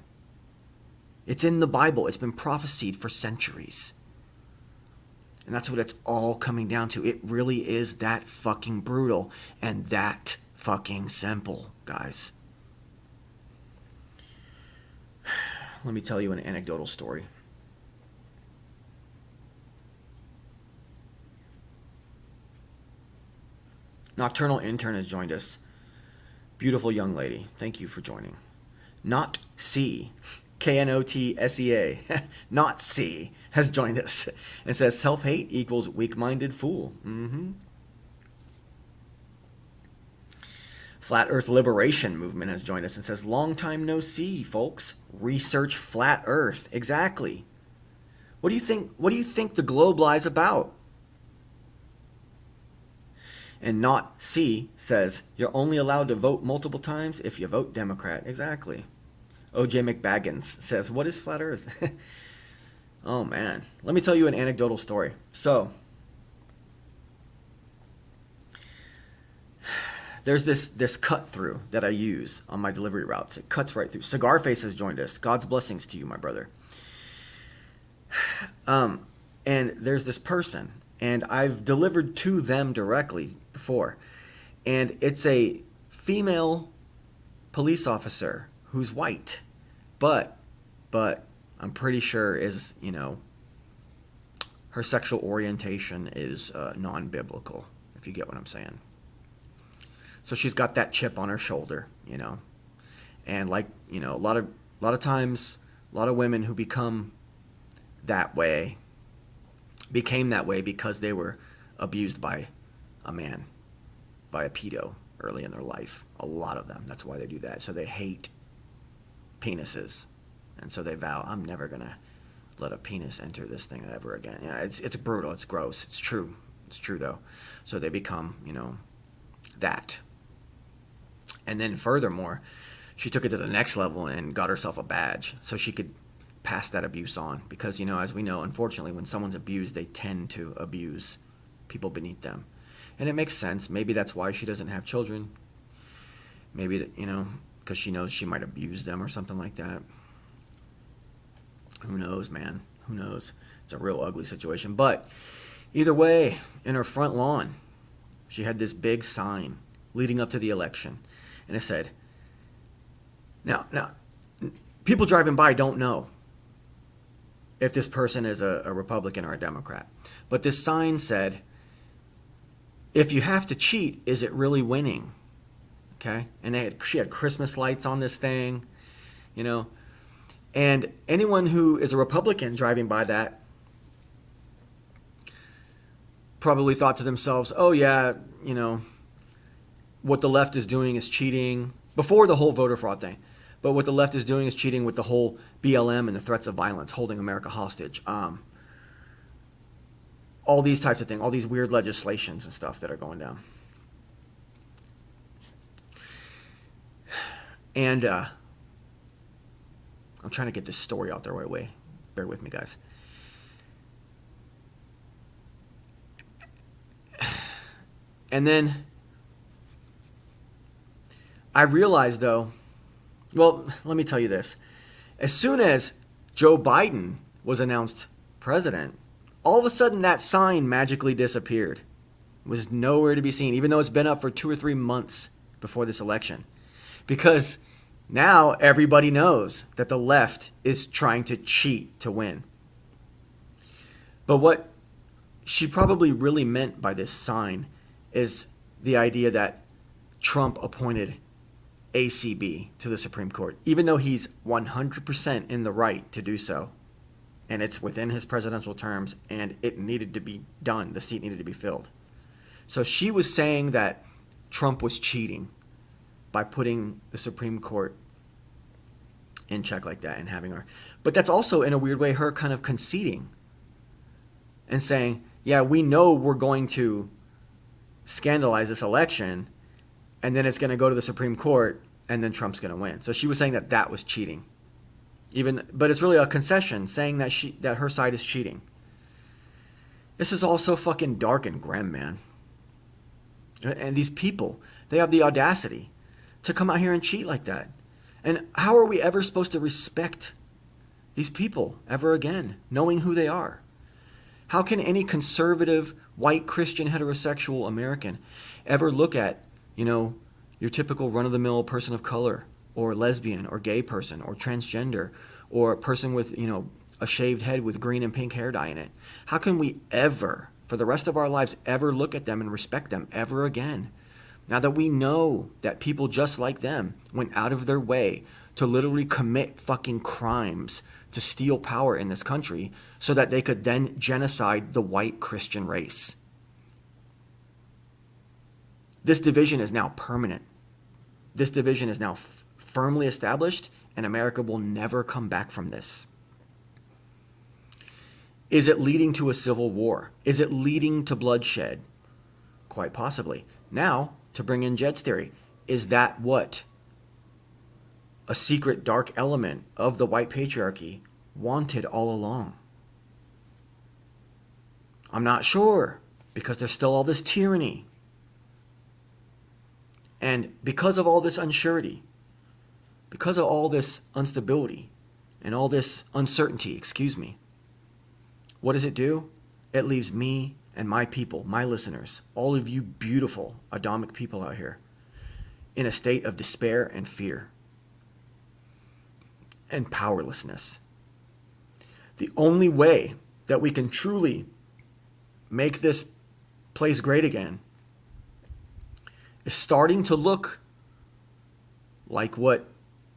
It's in the Bible. It's been prophesied for centuries. And that's what it's all coming down to. It really is that fucking brutal and that fucking simple, guys. Let me tell you an anecdotal story. Nocturnal Intern has joined us. Beautiful young lady. Thank you for joining. Not C. Knotsea. Not C has joined us and says self-hate equals weak-minded fool. Flat Earth Liberation Movement has joined us and says long time no see, folks. Research flat Earth. Exactly. What do you think the globe lies about? And Not C says you're only allowed to vote multiple times if you vote Democrat. Exactly. OJ McBaggins says, what is flat Earth? Oh, man. Let me tell you an anecdotal story. So, there's this cut through that I use on my delivery routes. It cuts right through. Cigarface has joined us. God's blessings to you, my brother. And there's this person, and I've delivered to them directly before. And it's a female police officer who's white, but I'm pretty sure is, her sexual orientation is non-biblical, if you get what I'm saying. So she's got that chip on her shoulder, and a lot of times, a lot of women who become that way, became that way because they were abused by a man, by a pedo early in their life. A lot of them. That's why they do that. So they hate penises. And so they vow, I'm never going to let a penis enter this thing ever again. Yeah, it's brutal. It's gross. It's true. It's true, though. So they become, that. And then furthermore, she took it to the next level and got herself a badge so she could pass that abuse on. Because, as we know, unfortunately, when someone's abused, they tend to abuse people beneath them. And it makes sense. Maybe that's why she doesn't have children. Maybe, because she knows she might abuse them or something like that. Who knows, man? Who knows? It's a real ugly situation. But either way, in her front lawn, she had this big sign leading up to the election. And it said, now, people driving by don't know if this person is a Republican or a Democrat. But this sign said, if you have to cheat, is it really winning? Okay? And she had Christmas lights on this thing, And anyone who is a Republican driving by that probably thought to themselves, oh yeah, what the left is doing is cheating, before the whole voter fraud thing. But what the left is doing is cheating with the whole BLM and the threats of violence, holding America hostage. All these types of things, all these weird legislations and stuff that are going down. And I'm trying to get this story out the right way. Bear with me, guys. And then I realized, though, well, let me tell you this. As soon as Joe Biden was announced president, all of a sudden that sign magically disappeared. It was nowhere to be seen, even though it's been up for 2 or 3 months before this election. Because now everybody knows that the left is trying to cheat to win. But what she probably really meant by this sign is the idea that Trump appointed ACB to the Supreme Court, even though he's 100% in the right to do so. And it's within his presidential terms, and it needed to be done. The seat needed to be filled. So she was saying that Trump was cheating by putting the Supreme Court in check like that and having her. But that's also, in a weird way, her kind of conceding and saying, yeah, we know we're going to scandalize this election, and then it's going to go to the Supreme Court, and then Trump's going to win. So she was saying that that was cheating. But it's really a concession saying that her side is cheating. This is all so fucking dark and grim, man. And these people, they have the audacity to come out here and cheat like that. And how are we ever supposed to respect these people ever again, knowing who they are? How can any conservative, white, Christian, heterosexual American ever look at, your typical run-of-the-mill person of color, or lesbian, or gay person, or transgender, or a person with, a shaved head with green and pink hair dye in it? How can we ever, for the rest of our lives, ever look at them and respect them ever again? Now that we know that people just like them went out of their way to literally commit fucking crimes to steal power in this country so that they could then genocide the white Christian race. This division is now permanent. This division is now firmly established, and America will never come back from this. Is it leading to a civil war? Is it leading to bloodshed? Quite possibly. Now, to bring in Jed's theory, is that what a secret dark element of the white patriarchy wanted all along? I'm not sure, because there's still all this tyranny. And because of all this unsurety, because of all this instability and all this uncertainty, what does it do? It leaves me and my people, my listeners, all of you beautiful Adamic people out here, in a state of despair and fear and powerlessness. The only way that we can truly make this place great again is starting to look like what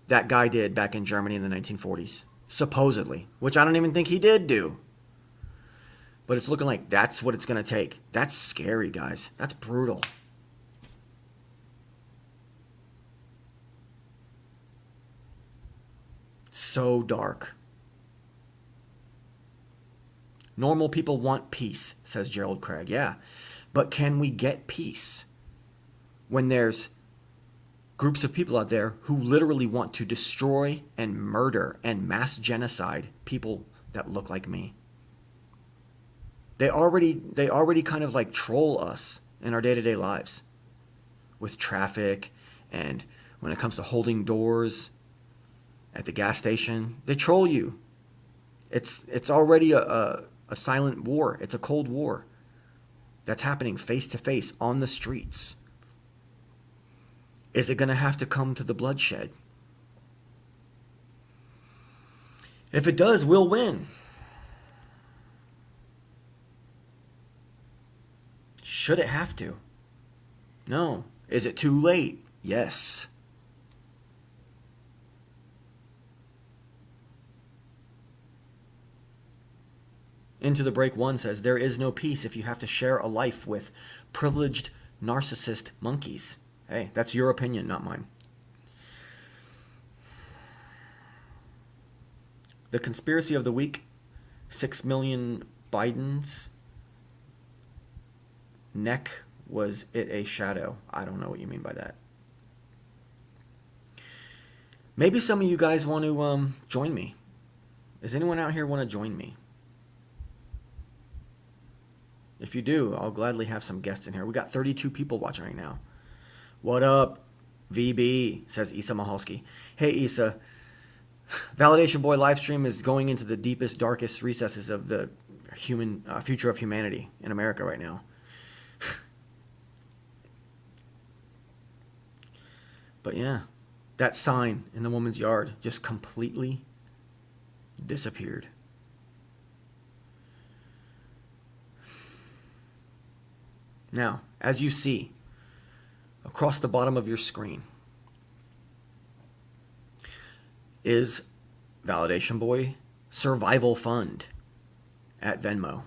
that guy did back in Germany in the 1940s, supposedly, which I don't even think he did do. But it's looking like that's what it's going to take. That's scary, guys. That's brutal. So dark. Normal people want peace, says Gerald Craig. Yeah. But can we get peace when there's groups of people out there who literally want to destroy and murder and mass genocide people that look like me? They already kind of like troll us in our day-to-day lives with traffic, and when it comes to holding doors at the gas station, they troll you. It's already a silent war. It's a cold war that's happening face to face on the streets. Is it going to have to come to the bloodshed? If it does, we'll win. Should it have to? No. Is it too late? Yes. Into the Break One says, there is no peace if you have to share a life with privileged narcissist monkeys. Hey, that's your opinion, not mine. The conspiracy of the week, 6 million Bidens. Neck, was it a shadow? I don't know what you mean by that. Maybe some of you guys want to join me. Does anyone out here want to join me? If you do, I'll gladly have some guests in here. We got 32 people watching right now. What up, VB, says Isa Mahalski. Hey, Isa. Validation Boy live stream is going into the deepest, darkest recesses of the human future of humanity in America right now. But yeah, that sign in the woman's yard just completely disappeared. Now, as you see across the bottom of your screen is Validation Boy Survival Fund at Venmo.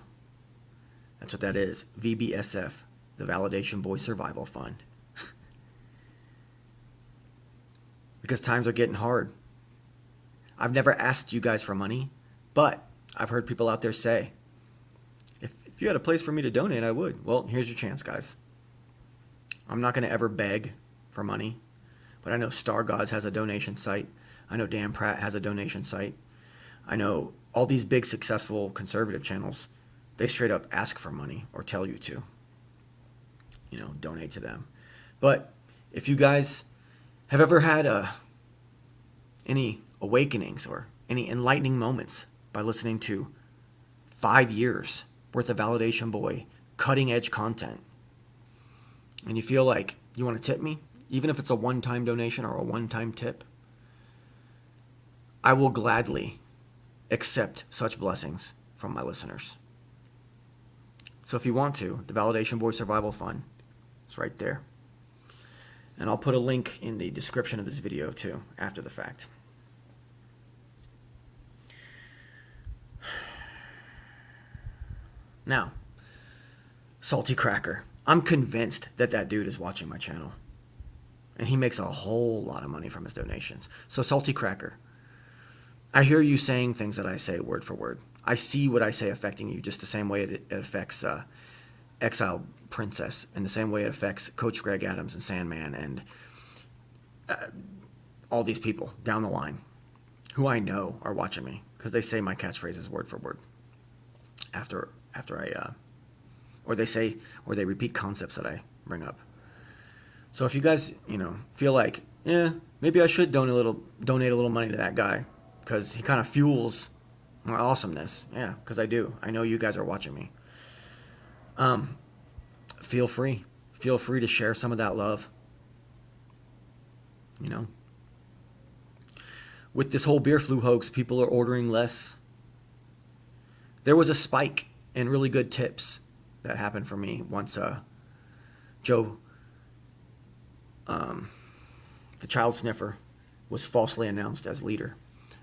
That's what that is. VBSF, the Validation Boy Survival Fund. Because times are getting hard. I've never asked you guys for money, but I've heard people out there say, if you had a place for me to donate, I would. Well, here's your chance, guys. I'm not going to ever beg for money, but I know Star Gods has a donation site. I know Dan Pratt has a donation site. I know all these big successful conservative channels, they straight up ask for money or tell you to, donate to them. But if you guys have ever had any awakenings or any enlightening moments by listening to 5 years worth of Validation Boy cutting edge content, and you feel like you want to tip me, even if it's a one-time donation or a one-time tip, I will gladly accept such blessings from my listeners. So if you want to, the Validation Boy Survival Fund is right there. And I'll put a link in the description of this video too, after the fact. Now, Salty Cracker. I'm convinced that dude is watching my channel. And he makes a whole lot of money from his donations. So Salty Cracker, I hear you saying things that I say word for word. I see what I say affecting you just the same way it affects Exile Princess, in the same way it affects Coach Greg Adams and Sandman and all these people down the line who I know are watching me because they say my catchphrases word for word after I or they repeat concepts that I bring up. So if you guys feel like maybe I should donate a little money to that guy because he kind of fuels my awesomeness, because I do. I know you guys are watching me. Feel free to share some of that love. With this whole beer flu hoax, people are ordering less. There was a spike in really good tips that happened for me once Joe, the child sniffer, was falsely announced as leader.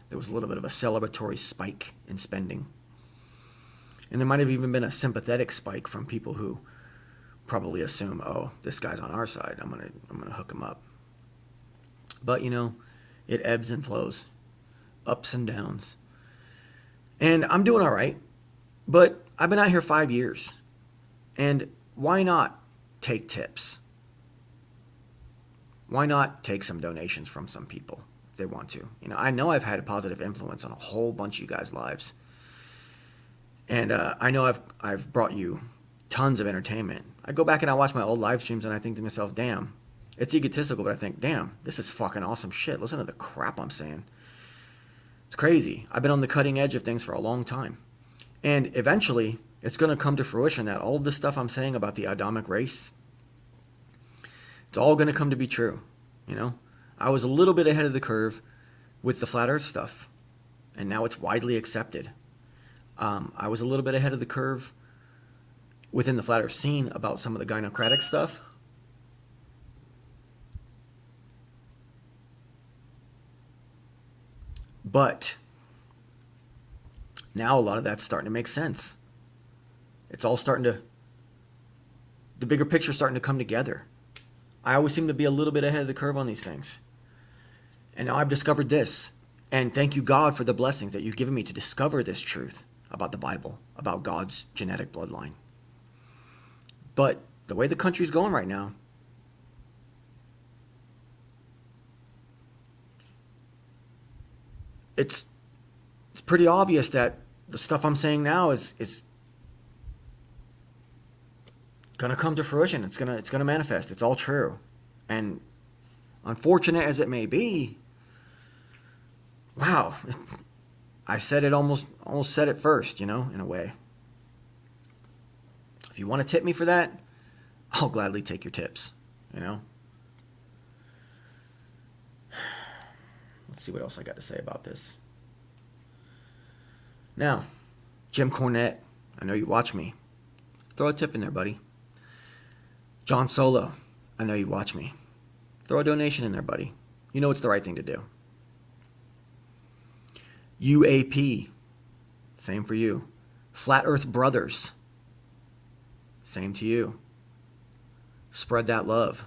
There was a little bit of a celebratory spike in spending. And there might have even been a sympathetic spike from people who probably assume, oh, this guy's on our side. I'm gonna hook him up. But it ebbs and flows, ups and downs. And I'm doing all right. But I've been out here 5 years. And why not take tips? Why not take some donations from some people if they want to? I know I've had a positive influence on a whole bunch of you guys' lives. And I know I've brought you tons of entertainment. I go back and I watch my old live streams and I think to myself, damn, it's egotistical, but I think, damn, this is fucking awesome shit. Listen to the crap I'm saying. It's crazy. I've been on the cutting edge of things for a long time. And eventually, it's going to come to fruition that all of this stuff I'm saying about the Adamic race, it's all going to come to be true. I was a little bit ahead of the curve with the flat earth stuff, and now it's widely accepted. I was a little bit ahead of the curve within the flat earth scene about some of the gynocratic stuff. But now a lot of that's starting to make sense. It's all the bigger picture's starting to come together. I always seem to be a little bit ahead of the curve on these things. And now I've discovered this. And thank you, God, for the blessings that you've given me to discover this truth about the Bible, about God's genetic bloodline. But the way the country's going right now, it's pretty obvious that the stuff I'm saying now is gonna come to fruition. It's gonna manifest. It's all true. And unfortunate as it may be, wow, I said it almost said it first, in a way. If you want to tip me for that, I'll gladly take your tips, Let's see what else I got to say about this. Now, Jim Cornette, I know you watch me. Throw a tip in there, buddy. John Solo, I know you watch me. Throw a donation in there, buddy. You know it's the right thing to do. UAP, same for you. Flat Earth Brothers, same to you. Spread that love.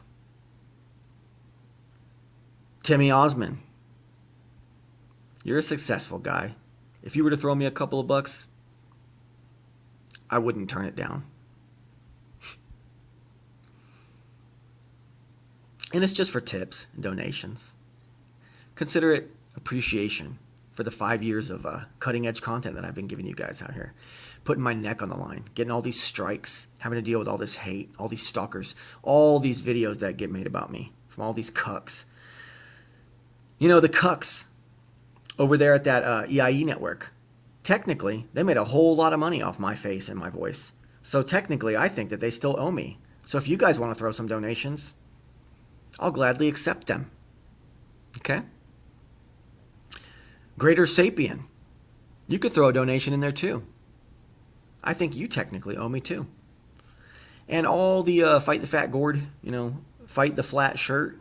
Timmy Osmond, you're a successful guy. If you were to throw me a couple of bucks, I wouldn't turn it down. And it's just for tips and donations. Consider it appreciation for the 5 years of cutting edge content that I've been giving you guys out here. Putting my neck on the line, getting all these strikes, having to deal with all this hate, all these stalkers, all these videos that get made about me from all these cucks. The cucks over there at that EIE network, technically, they made a whole lot of money off my face and my voice. So technically, I think that they still owe me. So if you guys want to throw some donations, I'll gladly accept them. Okay? Greater Sapien, you could throw a donation in there too. I think you technically owe me too. And all the Fight the Fat Gourd, Fight the Flat Shirt,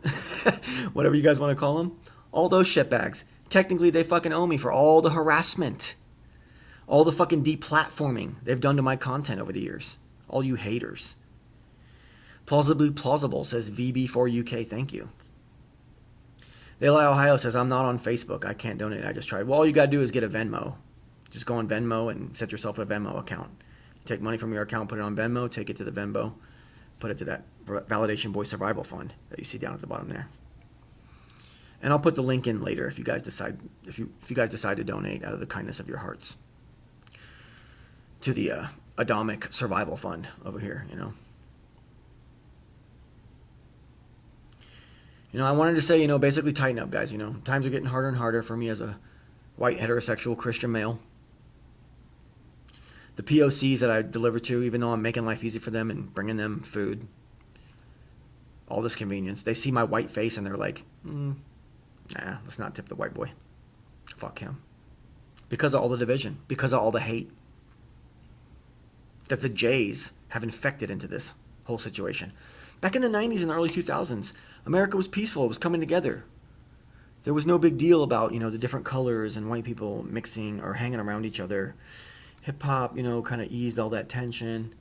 whatever you guys want to call them, all those shitbags. Technically, they fucking owe me for all the harassment, all the fucking deplatforming they've done to my content over the years. All you haters. Plausibly Plausible says VB4UK, thank you. Eli Ohio says, I'm not on Facebook. I can't donate. I just tried. Well, all you got to do is get a Venmo. Just go on Venmo and set yourself a Venmo account. Take money from your account, put it on Venmo, take it to the Venmo, put it to that Validation Boy Survival Fund that you see down at the bottom there. And I'll put the link in later if you guys decide to donate out of the kindness of your hearts to the Adamic Survival Fund over here, I wanted to say, basically tighten up, guys. Times are getting harder and harder for me as a white heterosexual Christian male. The POCs that I deliver to, even though I'm making life easy for them and bringing them food, all this convenience, they see my white face and they're like, nah, let's not tip the white boy. Fuck him. Because of all the division, because of all the hate that the Jays have infected into this whole situation. Back in the 90s and early 2000s, America was peaceful. It was coming together. There was no big deal about, the different colors and white people mixing or hanging around each other hip hop, kind of eased all that tension.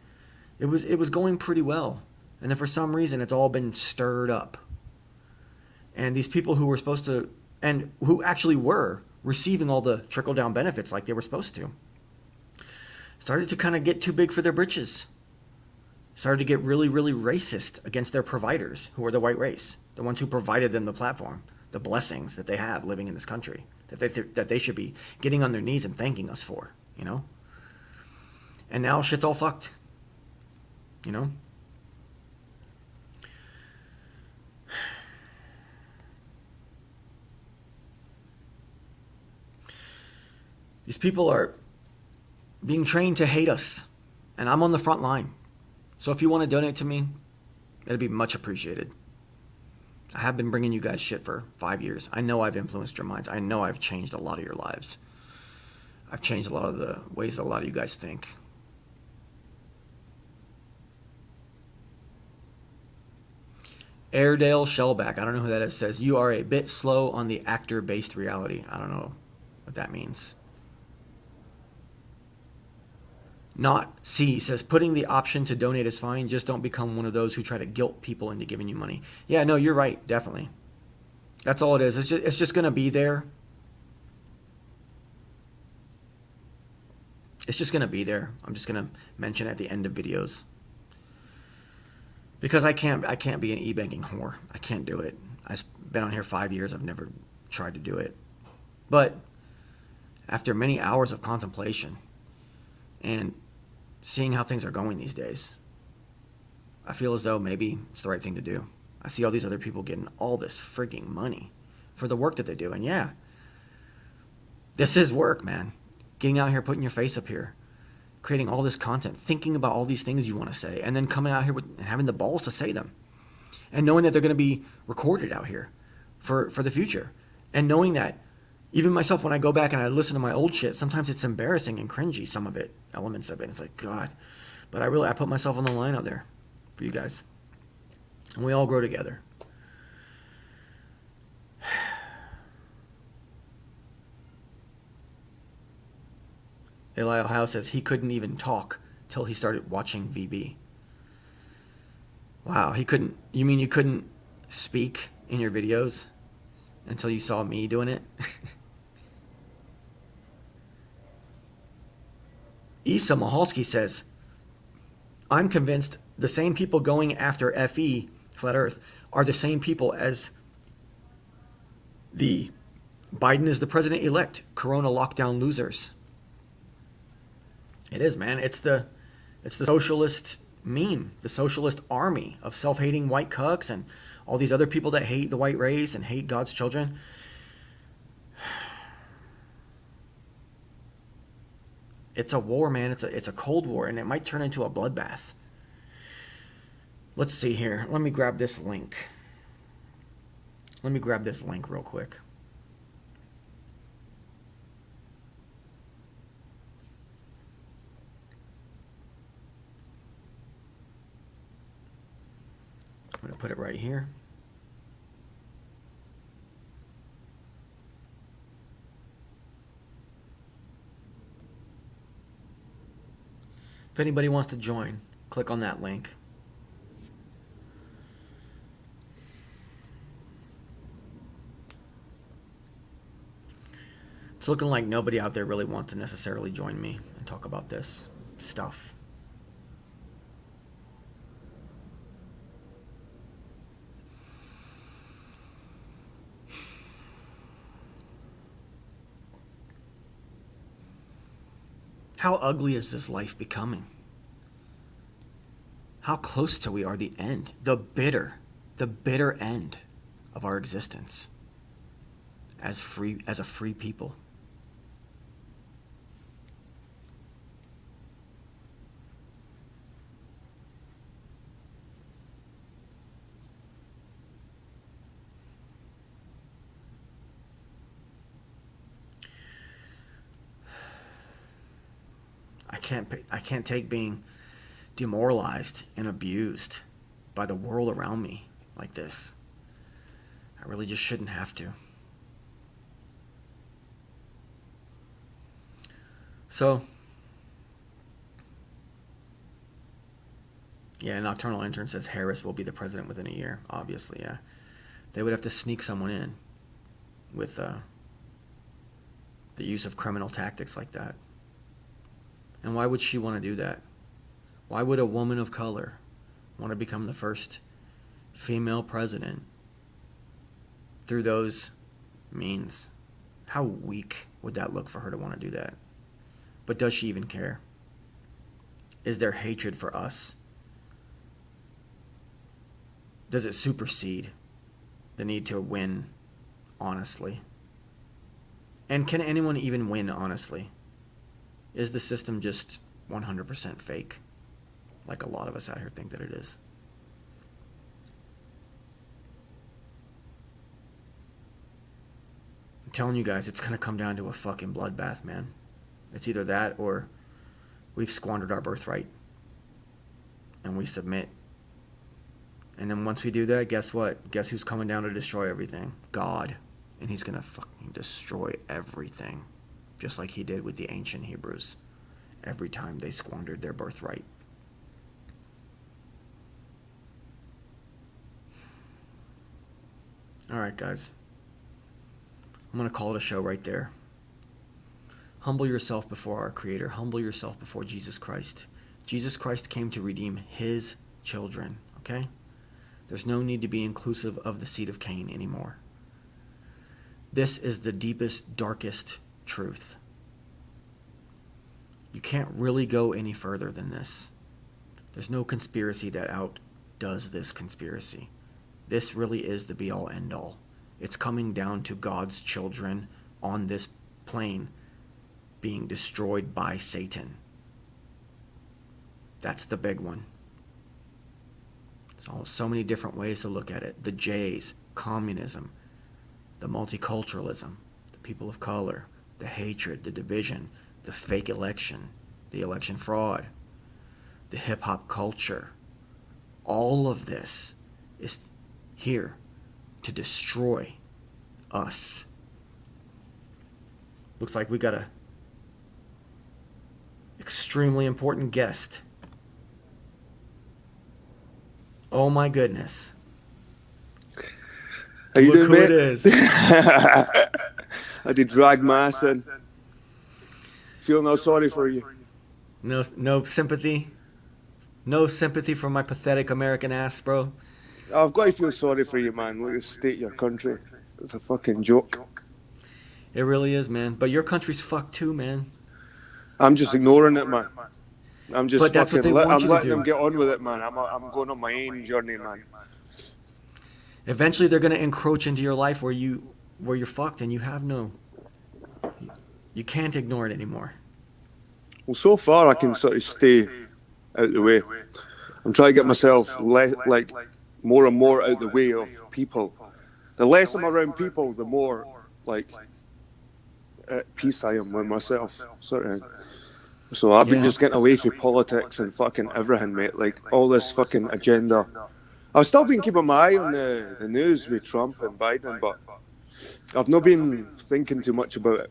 It was going pretty well. And then for some reason it's all been stirred up. And these people who were supposed to, and who actually were receiving all the trickle down benefits like they were supposed to, started to kind of get too big for their britches. Started to get really, really racist against their providers, who are the white race, the ones who provided them the platform, the blessings that they have living in this country, that they should be getting on their knees and thanking us for, And now shit's all fucked, These people are being trained to hate us, and I'm on the front line. So if you want to donate to me, it'd be much appreciated. I have been bringing you guys shit for 5 years. I know I've influenced your minds. I know I've changed a lot of your lives. I've changed a lot of the ways that a lot of you guys think. Airedale Shellback, I don't know who that is, says, you are a bit slow on the actor-based reality. I don't know what that means. Not C says, putting the option to donate is fine. Just don't become one of those who try to guilt people into giving you money. Yeah, no, you're right. Definitely. That's all it is. It's just going to be there. It's just going to be there. I'm just going to mention it at the end of videos. Because I can't be an e-banking whore. I can't do it. I've been on here 5 years. I've never tried to do it. But after many hours of contemplation and seeing how things are going these days, I feel as though maybe it's the right thing to do. I see all these other people getting all this frigging money for the work that they do. And yeah, this is work, man. Getting out here, putting your face up here, creating all this content, thinking about all these things you want to say, and then coming out here and having the balls to say them. And knowing that they're going to be recorded out here for the future. And knowing that even myself, when I go back and I listen to my old shit, sometimes it's embarrassing and cringy, some of it, elements of it. It's like, God. But I put myself on the line out there for you guys. And we all grow together. Eli Ohio says he couldn't even talk till he started watching VB. Wow, he couldn't. You mean you couldn't speak in your videos until you saw me doing it? Isa Mahalski says, I'm convinced the same people going after FE, Flat Earth, are the same people as the Biden is the president-elect, Corona lockdown losers. It is, man. It's the socialist meme, the socialist army of self-hating white cucks and all these other people that hate the white race and hate God's children. It's a war, man. It's a cold war, and it might turn into a bloodbath. Let's see here. Let me grab this link. Let me grab this link real quick. I'm going to put it right here. If anybody wants to join, click on that link. It's looking like nobody out there really wants to necessarily join me and talk about this stuff. How ugly is this life becoming? How close to we are the end, the bitter end of our existence as a free people. I can't take being demoralized and abused by the world around me like this. I really just shouldn't have to. So, Yeah, Nocturnal Intern says Harris will be the president within a year. Obviously, yeah. They would have to sneak someone in with the use of criminal tactics like that. And why would she want to do that? Why would a woman of color want to become the first female president through those means? How weak would that look for her to want to do that? But does she even care? Is there hatred for us? Does it supersede the need to win honestly? And can anyone even win honestly? Is the system just 100% fake, like a lot of us out here think that it is? I'm telling you guys, it's going to come down to a fucking bloodbath, man. It's either that or we've squandered our birthright and we submit. And then once we do that, guess what? Guess who's coming down to destroy everything? God. And he's going to fucking destroy everything. Just like he did with the ancient Hebrews. Every time they squandered their birthright. Alright, guys. I'm going to call it a show right there. Humble yourself before our Creator. Humble yourself before Jesus Christ. Jesus Christ came to redeem his children. Okay? There's no need to be inclusive of the seed of Cain anymore. This is the deepest, darkest truth. You can't really go any further than this. There's no conspiracy that outdoes this conspiracy. This really is the be-all, end-all. It's coming down to God's children on this plane being destroyed by Satan. That's the big one. So many different ways to look at it. The J's, communism, the multiculturalism, the people of color, the hatred, the division, the fake election, the election fraud, the hip-hop culture. All of this is here to destroy us. Looks like we got a extremely important guest. Oh my goodness. How you doing, who mate? It is. I did drag my ass in. Feel no sorry for you. No sympathy. No sympathy for my pathetic American ass, bro. I've got to feel sorry for you, man. Look at the state of your country. It's a fucking joke. It really is, man. But your country's fucked too, man. I'm just ignoring it, man. I'm just But that's what fucking they want I'm you to letting do. them get on with it, man. I'm going on my own journey, man. Eventually they're going to encroach into your life where you're fucked and you have you can't ignore it anymore. Well, so far I can sort of stay out the way. I'm trying to get myself more and more out the way of people. The less I'm around people, the more at peace I am with myself, sort of. So I've been just getting away from politics and fucking everything, mate. Like all this fucking agenda. I've still been keeping my eye on the news with Trump and Biden, but I've not been thinking too much about it.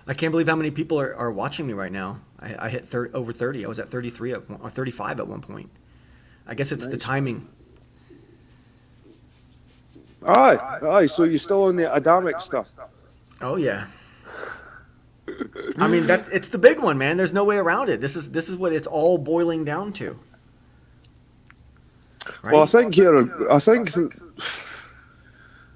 I can't believe how many people are watching me right now. I hit over 30. I was at 33 or 35 at one point. I guess it's the timing. Aye. So you're still on the Adamic stuff? Oh yeah. I mean it's the big one, man. There's no way around it. This is what it's all boiling down to. Right? Well,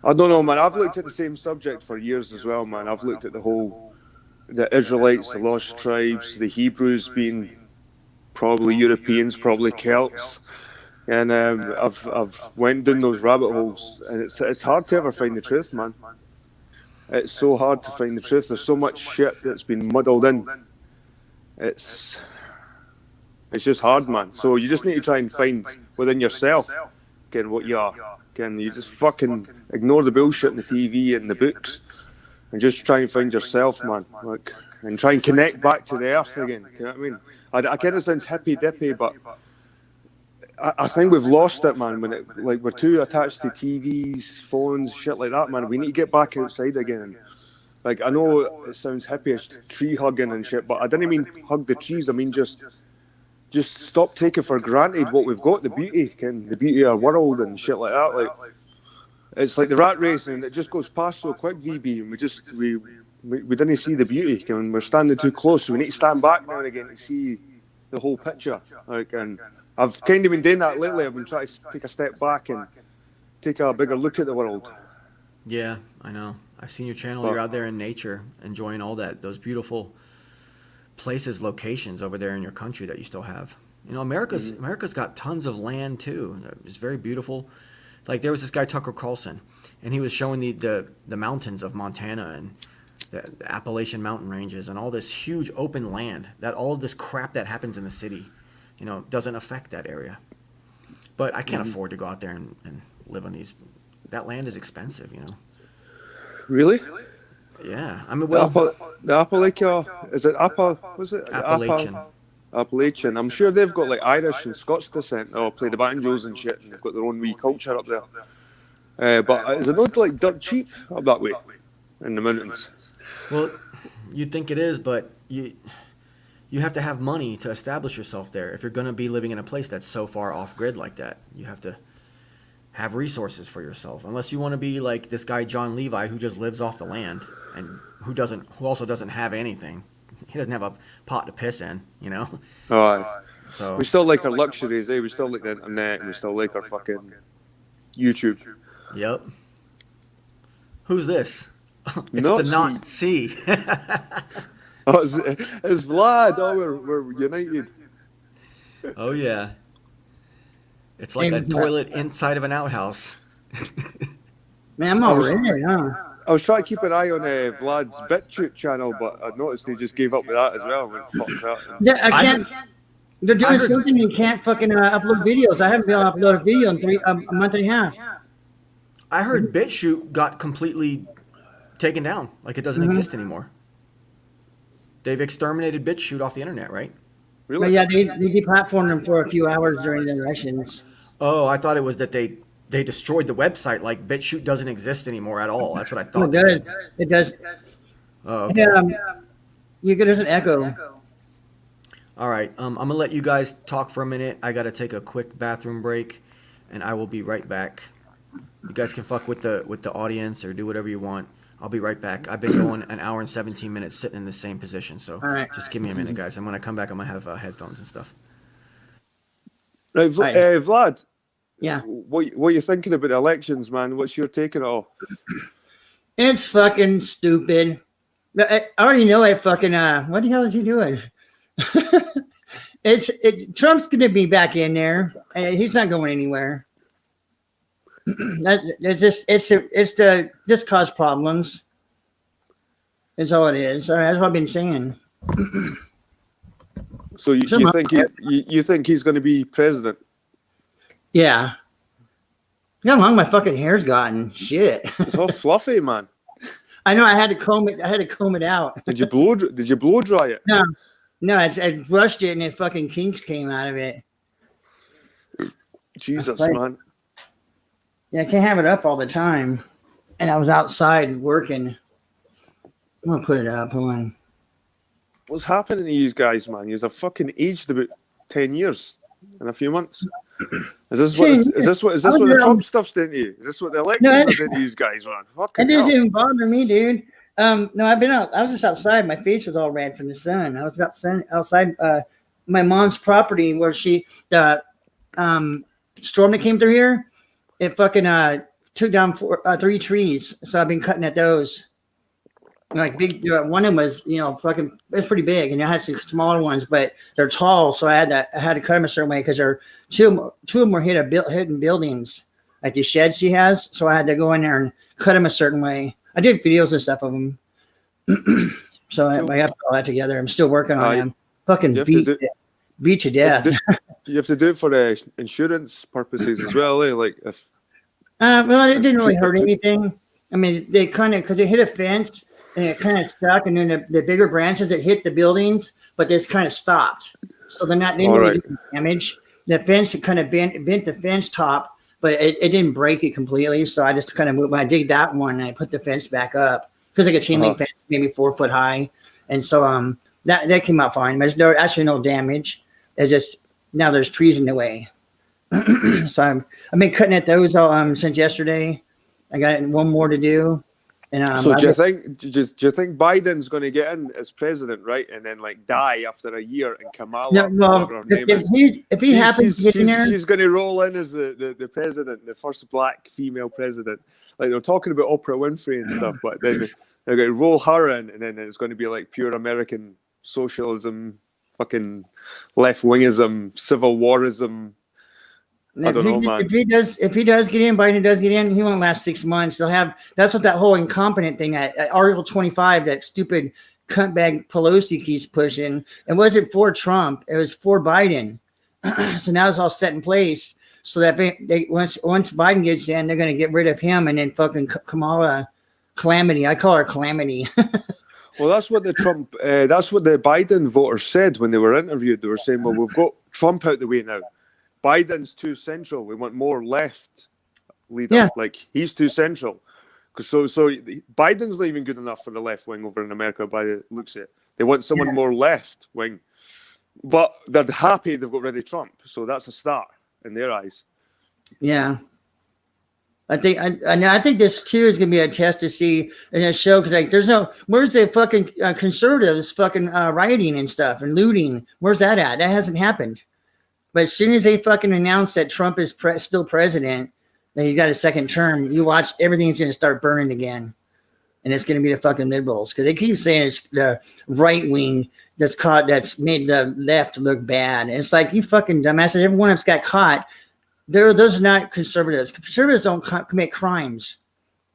I don't know, man. I've looked at the same subject for years as well, man. I've looked at the Israelites, the lost tribes, the Hebrews being probably Europeans, probably Celts, and I've went down those rabbit holes, and it's hard to ever find the truth, man. It's so hard to find the truth. There's so much shit that's been muddled in. It's just hard, man. So you just need to try and find within yourself, again, what you are. Again, you just fucking ignore the bullshit in the TV and the books, and just try and find yourself, man. Like, and try and connect back to the earth again. You know what I mean? I kind of sounds hippy dippy, but I think we've lost it, man. When we're too attached to TVs, phones, shit like that, man. We need to get back outside again. Like, I know it sounds hippyish, tree hugging and shit, but I didn't mean hug the trees. I mean just just stop taking for granted what we've got, the beauty of our world and shit like that. Like, it's like the rat race, and it just goes past so quick, VB, and we didn't see the beauty. And we're standing too close, so we need to stand back now and again to see the whole picture. Like, and I've kind of been doing that lately. I've been trying to take a step back and take a bigger look at the world. Yeah, I know. I've seen your channel. Well- You're out there in nature, enjoying all those beautiful places, locations over there in your country that you still have. You know, America's got tons of land too. It's very beautiful. Like there was this guy Tucker Carlson, and he was showing the mountains of Montana and the Appalachian mountain ranges and all this huge open land. That all of this crap that happens in the city, you know, doesn't affect that area. But I can't afford to go out there and live on these. That land is expensive, you know. Really? Yeah, I mean, The well, Appalachia, is it Appalachian. Appalachian. I'm sure they've got like Irish and Scots descent. They'll play the banjos and shit, and they've got their own wee culture up there. But is it not like dirt cheap up that way in the mountains? Well, you'd think it is, but you have to have money to establish yourself there. If you're going to be living in a place that's so far off grid like that, you have to have resources for yourself. Unless you want to be like this guy John Levi, who just lives off the land and who also doesn't have anything. He doesn't have a pot to piss in, you know. So We still like our luxuries, eh? We still like the internet, and we still like our fucking YouTube. Yep. Who's this? It's Not the not C. C. Oh, it's Vlad. Oh, we're united. Oh yeah. It's like a toilet inside of an outhouse. Man, I'm already, huh? I was trying to keep an eye on Vlad's BitChute channel, but I noticed he just gave up with that as well. Went, fuck that. Yeah, I can't. They're I doing heard- something you can't fucking upload videos. I haven't been able to upload a video in a month and a half. I heard BitChute got completely taken down. Like it doesn't exist anymore. They've exterminated BitChute off the internet, right? Really? But yeah, they deplatformed them for a few hours during the elections. Oh, I thought it was that they destroyed the website. Like BitChute doesn't exist anymore at all. That's what I Oh, thought. it does. It does. Oh, okay. There's an echo. All right. I'm gonna let you guys talk for a minute. I gotta take a quick bathroom break, and I will be right back. You guys can fuck with the audience or do whatever you want. I'll be right back. I've been going an hour and 17 minutes sitting in the same position. So All right. just give me a minute, guys. And when I come back, I'm gonna have headphones and stuff. Right, Right. Vlad. Yeah. What are you thinking about the elections, man? What's your take on it all? It's fucking stupid. I already know it fucking, what the hell is he doing? Trump's going to be back in there. He's not going anywhere. It's to just cause problems. It's all it is. That's what I've been saying. So you think he's going to be president? Yeah. Look how long my fucking hair's gotten. Shit. It's all fluffy, man. I know I had to comb it out. Did you blow dry it? No, I brushed it and it fucking kinks came out of it. Jesus, Right. man. Yeah, I can't have it up all the time. And I was outside working. I'm gonna put it up. Hold on. What's happening to you guys, man? You've fucking aged about 10 years in a few months. Is this what the Trump stuff's doing to you? Is this what the elections are doing to you guys, man? It Fucking doesn't hell. even bother me, dude. No, I've been out. I was just outside. My face was all red from the sun. I was outside my mom's property where the storm that came through here, it fucking took down 3 trees. So I've been cutting at those. Like big, one of them was, fucking, it's pretty big, and I had some smaller ones, but they're tall, so I had to cut them a certain way because two of them were hidden buildings, like the sheds she has. So I had to go in there and cut them a certain way. I did videos and stuff of them, so I have to put all that together. I'm still working on them. Fucking you have to beat to death. You have to do it for insurance purposes as well, eh? Like if Well, it didn't really hurt anything. I mean, they kind of, because it hit a fence. And it kind of stuck, and then the bigger branches that hit the buildings, but this kind of stopped. So they're not really doing damage. The fence kind of bent the fence top, but it didn't break it completely. So I just kind of moved. When I dig that one, I put the fence back up because like a chain link fence, maybe 4 foot high, and so that came out fine. There's actually no damage. It's just now there's trees in the way. So I've been cutting at those all since yesterday. I got one more to do. And So do you think Biden's going to get in as president, right, and then like die after a year, and Kamala, no, well, whatever her name is, if he happens to get in there, she's going to roll in as the president, the first black female president. Like they're talking about Oprah Winfrey and stuff, but then they're going to roll her in, and then it's going to be like pure American socialism, fucking left wingism, civil warism. I don't know, man. If he does get in, Biden does get in, he won't last 6 months. That's what that whole incompetent thing, that Article 25, that stupid cuntbag Pelosi keeps pushing. It wasn't for Trump, it was for Biden. So now it's all set in place so that once Biden gets in, they're going to get rid of him, and then fucking Kamala Calamity. I call her Calamity. Well, that's what the Biden voters said when they were interviewed. They were saying, well, we've got Trump out the way now. Biden's too central. We want more left leader. Yeah. Like he's too central. So Biden's not even good enough for the left wing over in America by the looks of it. They want someone more left wing. But they're happy they've got rid of Trump. So that's a start in their eyes. Yeah. I think this too is going to be a test to see in a show, because like where's the fucking conservatives fucking rioting and stuff and looting? Where's that at? That hasn't happened. But as soon as they fucking announce that Trump is still president, that he's got a second term, you watch, everything's going to start burning again. And it's going to be the fucking liberals, because they keep saying it's the right wing that's made the left look bad. And it's like, you fucking dumbasses, everyone that's got caught, those are not conservatives. Conservatives don't commit crimes.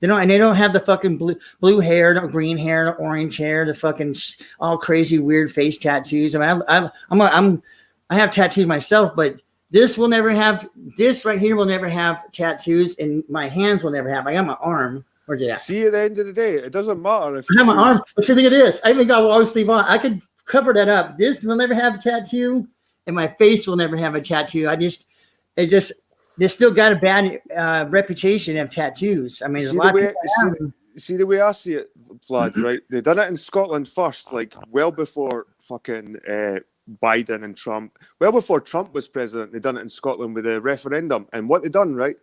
They don't have the fucking blue hair, no green hair, no orange hair, the fucking all crazy weird face tattoos. I mean, I have tattoos myself, but this right here will never have tattoos, and my hands will never have. I got my arm. Where's it at? See, at the end of the day, it doesn't matter if I have my arm. Let's see, look at this. I even got a long sleeve on. I could cover that up. This will never have a tattoo, and my face will never have a tattoo. They still got a bad reputation of tattoos. I mean, see the way I see it, Vlad, right? They done it in Scotland first, like well before fucking Biden and Trump. Well before Trump was president, they done it in Scotland with a referendum. And what they done, right?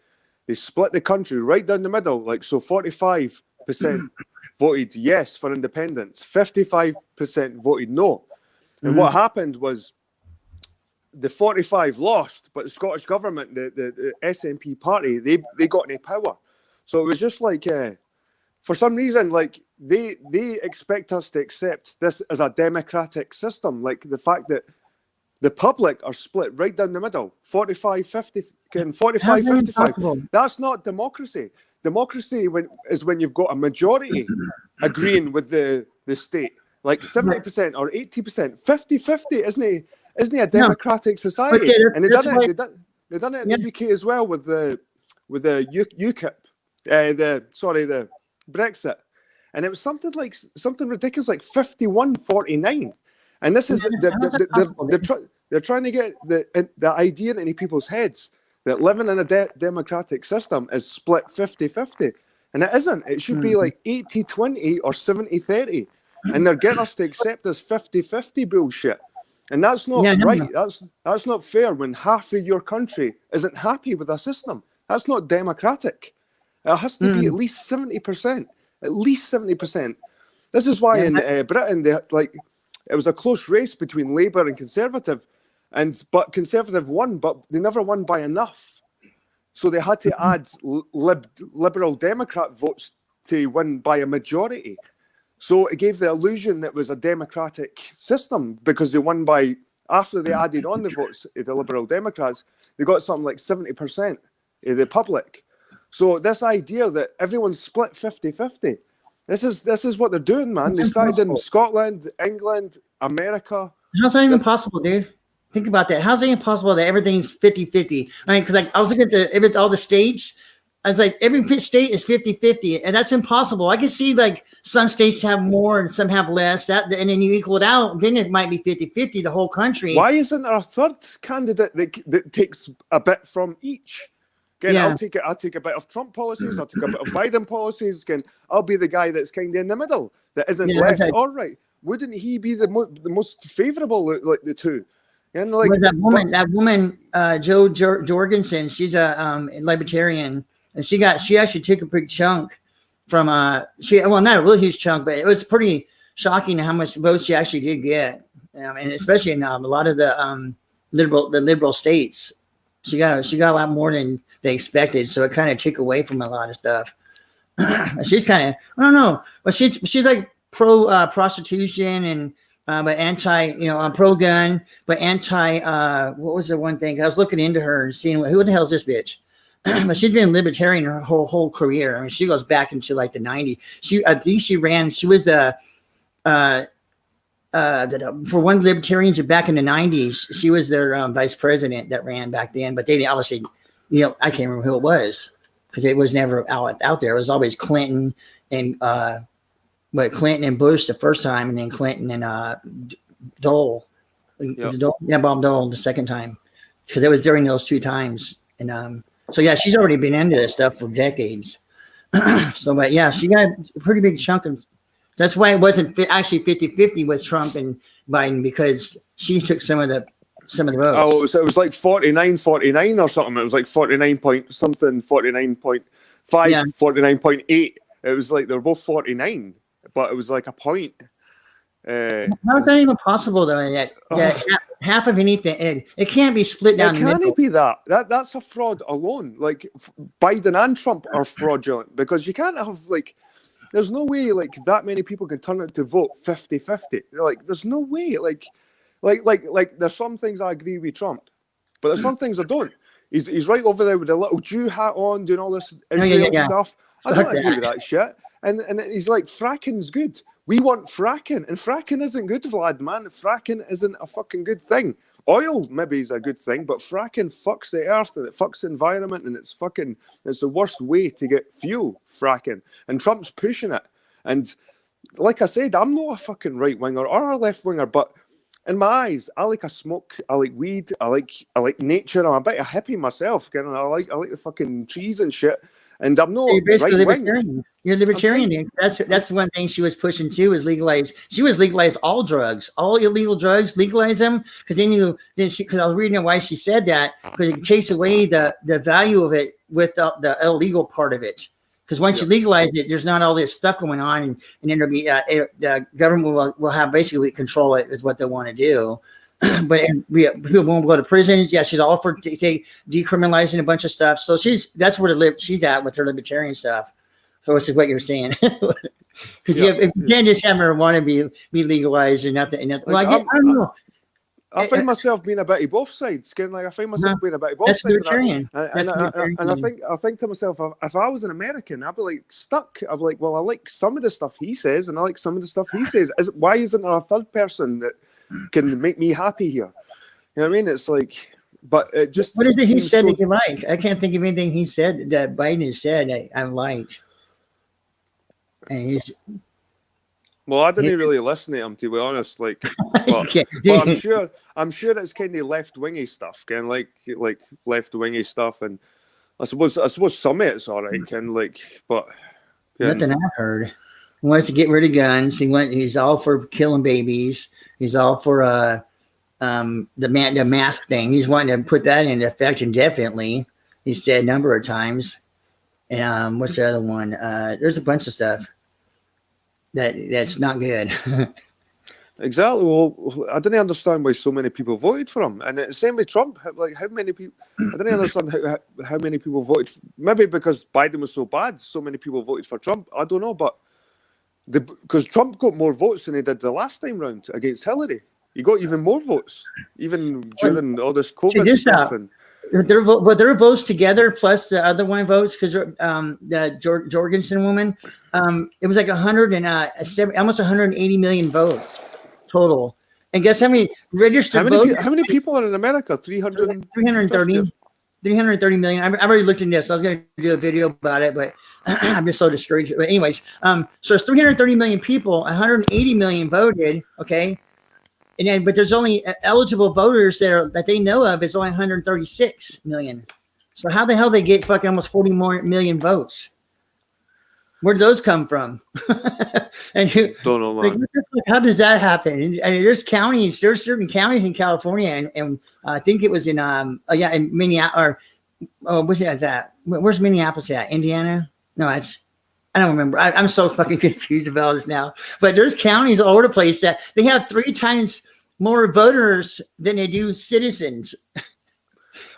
They split the country right down the middle. Like, so 45% voted yes for independence, 55% voted no. And what happened was the 45 lost, but the Scottish government, the SNP party, they got any power. So it was just like, for some reason, like they expect us to accept this as a democratic system. Like the fact that the public are split right down the middle, 45-50, 45-55. That's not democracy. Democracy is when you've got a majority agreeing with the state, like 70% or 80%, 50-50, isn't it a democratic society? And they done it in the UK as well with the UKIP, the Brexit, and it was something ridiculous like 51-49. And this is they're trying to get the idea into people's heads that living in a democratic system is split 50-50, and it isn't. It should be like 80-20 or 70-30, and they're getting us to accept this 50-50 bullshit. And that's not right. That's not fair when half of your country isn't happy with a system. That's not democratic. It has to be at least 70%. At least 70%. This is why in Britain, it was a close race between Labour and Conservative, but Conservative won, but they never won by enough. So they had to add Liberal Democrat votes to win by a majority. So it gave the illusion that it was a democratic system because they won by, after they added on the votes, the Liberal Democrats, they got something like 70% of the public. So this idea that everyone's split 50-50, this is what they're doing, man. They started in Scotland, England, America. How's that even possible, dude? Think about that. How's it even possible that everything's 50-50? I mean, because I was looking at all the states. I was like, every state is 50-50, and that's impossible. I can see like some states have more and some have less, and then you equal it out, then it might be 50-50, the whole country. Why isn't there a third candidate that takes a bit from each? Again, I'll take a bit of Trump policies, I'll take a bit of Biden policies. Again, I'll be the guy that's kind of in the middle, that isn't left or right. Wouldn't he be the most favourable, like the two? And like Well, that woman, Jorgensen, she's a libertarian, and she actually took a big chunk from well, not a really huge chunk, but it was pretty shocking how much votes she actually did get, and especially in a lot of the liberal states, she got a lot more than they expected, so it kind of took away from a lot of stuff. She's kind of, I don't know, but she's like pro prostitution and but anti, pro gun, but anti. What was the one thing? I was looking into her and seeing who the hell is this bitch? But she's been libertarian her whole career. I mean, she goes back into like the '90s. I think she ran. She was for one of the libertarians back in the '90s. She was their vice president that ran back then. But they obviously, I can't remember who it was because it was never out there. It was always Clinton and Clinton and Bush the first time, and then Clinton and Dole. Yep. Bob Dole the second time, because it was during those two times. And so yeah, she's already been into this stuff for decades. So, but yeah, she got a pretty big chunk of. That's why it wasn't actually 50-50 with Trump and Biden, because she took some of the votes. Oh, it was like 49-49 or something. It was like 49 point something, 49.5, Yeah. 49.8. It was like they were both 49, but it was like a point. How is that even possible though? That half of anything, it can't be split down It the middle. can't be that. That's a fraud alone. Like Biden and Trump are fraudulent, because you can't have like. There's no way like that many people can turn out to vote 50-50. Like there's no way. Like there's some things I agree with Trump, but there's some things I don't. He's right over there with a little Jew hat on, doing all this Israel stuff. I don't agree with that shit. And he's like, fracking's good. We want fracking, and fracking isn't good, Vlad, man. Fracking isn't a fucking good thing. Oil maybe is a good thing, but fracking fucks the earth and it fucks the environment, and it's the worst way to get fuel, fracking. And Trump's pushing it. And like I said, I'm not a fucking right winger or a left winger, but in my eyes, I like a smoke, I like weed, I like nature. I'm a bit of a hippie myself, and I like the fucking trees and shit. And I'm not You're basically right libertarian. wing. You're libertarian. That's one thing she was pushing too, is legalize. She was legalize all drugs, all illegal drugs, legalize them. Because because I was reading why she said that, because it takes away the value of it with the illegal part of it. Because once you legalize it, there's not all this stuff going on, and then there'll be the government will have basically control it, is what they want to do. But people won't go to prisons. Yeah, she's all for decriminalizing a bunch of stuff. So that's where she's at with her libertarian stuff. So which is what you're saying. Because if you can't just have marijuana be legalized and nothing. Well, I don't know. I find myself being a bit of both sides. I find myself being a bit of both That's sides. libertarian. And I think to myself, if I was an American, I'd be like stuck. I'd be like, well, I like some of the stuff he says, and I like some of the stuff he says. Why isn't there a third person that can make me happy here? You know what I mean? It's like, but it just. What is it he said that you like? I can't think of anything he said that Biden has said I liked. And he's. Well, I didn't really listen to him, to be honest. Like, but I'm sure it's kind of left wingy stuff, kind of like left wingy stuff, and I suppose some of it's all right, kind of like, but nothing I've heard. He wants to get rid of guns. He's all for killing babies. He's all for the mask thing. He's wanting to put that into effect indefinitely. He said a number of times. And what's the other one? There's a bunch of stuff that's not good. Exactly. Well, I didn't understand why so many people voted for him, and the same with Trump. Like, how many people? I didn't understand how many people voted. Maybe because Biden was so bad, so many people voted for Trump. I don't know, but because Trump got more votes than he did the last time round against Hillary, he got even more votes, even during all this COVID stuff. And their votes together plus the other one votes, because the Jorgensen woman, it was like 170, almost 180 million votes total. And guess how many registered votes? How many people are in America? 330 million. I've already looked into this. I was going to do a video about it, but I'm just so discouraged. But anyways, so it's 330 million people. 180 million voted. Okay. And then, but there's only eligible voters there that they know of is only 136 million. So how the hell they get fucking almost 40 more million votes? Where'd those come from? And you, Don't know, like, man. what the fuck, how does that happen? And there's certain counties in California, and I think it was in in Minneapolis, or what's that? Where's Minneapolis at? Indiana? No, I don't remember. I'm so fucking confused about this now. But there's counties all over the place that they have 3 times more voters than they do citizens.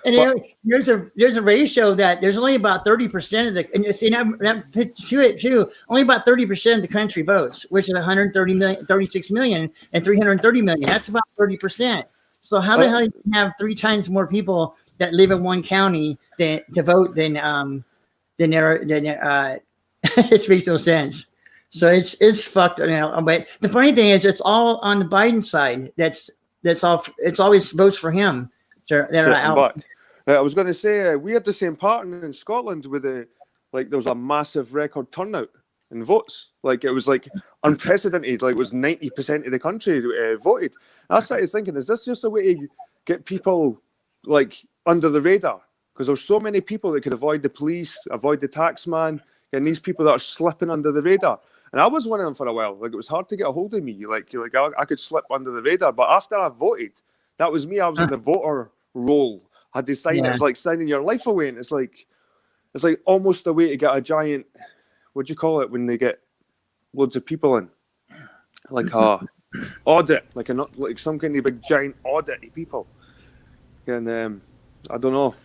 And there's a ratio that there's only about 30% of the, and you see that fits to it too. Only about 30% of the country votes, which is 130 million, 36 million, and 330 million. That's about 30%. So how the hell do you have 3 times more people that live in one county to vote than it makes no sense. So it's fucked. But the funny thing is, it's all on the Biden side. That's all. It's always votes for him. I was going to say we had the same pattern in Scotland with there was a massive record turnout in votes. Like it was like unprecedented. Like it was 90% of the country voted. I started thinking, is this just a way to get people like under the radar? Because there's so many people that could avoid the police, avoid the tax man, and these people that are slipping under the radar. And I was one of them for a while. Like it was hard to get a hold of me. Like I could slip under the radar. But after I voted, that was me. I was in the voter roll. I had to sign. Yeah. It was like signing your life away, and it's like almost a way to get a giant. What do you call it when they get loads of people in? Like a audit, like some kind of big giant audit of people. And I don't know.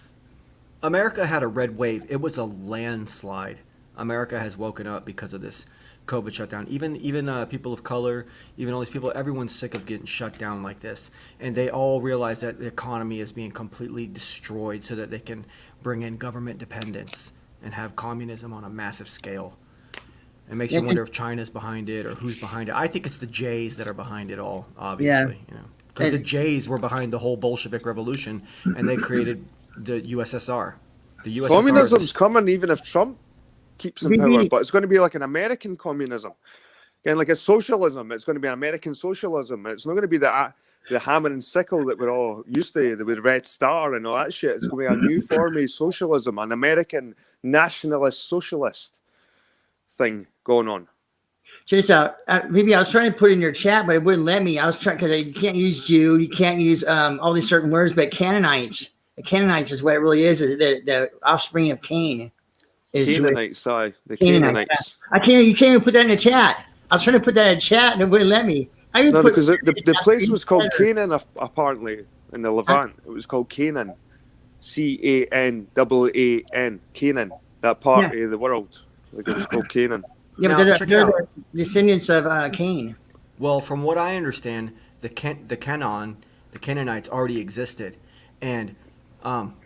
America had a red wave. It was a landslide. America has woken up because of this COVID shutdown. Even people of color, even all these people, everyone's sick of getting shut down like this. And they all realize that the economy is being completely destroyed so that they can bring in government dependence and have communism on a massive scale. It makes you wonder if China's behind it or who's behind it. I think it's the Jays that are behind it all, obviously. Yeah. Because the Jays were behind the whole Bolshevik Revolution, and they created the USSR. The USSR communism's coming even if Trump keeps in power, but it's going to be like an American communism. Again, like a socialism. It's going to be an American socialism. It's not going to be the hammer and sickle that we're all used to, with Red Star and all that shit. It's going to be a new form of socialism, an American nationalist socialist thing going on. Check this out. Maybe I was trying to put in your chat, but it wouldn't let me. I was trying, because you can't use Jude, you can't use all these certain words, but Canaanites. The Canaanites is what it really is the offspring of Cain. Canaanites, sorry. The Canaanites. You can't even put that in the chat. I was trying to put that in chat and it wouldn't let me. No, because the place was called Canaan, apparently, in the Levant. It was called Canaan. Canaan. Canaan. That part of the world. Like it was called Canaan. Yeah, now, but they're the descendants of Cain. Well, from what I understand, the Canaanites already existed. And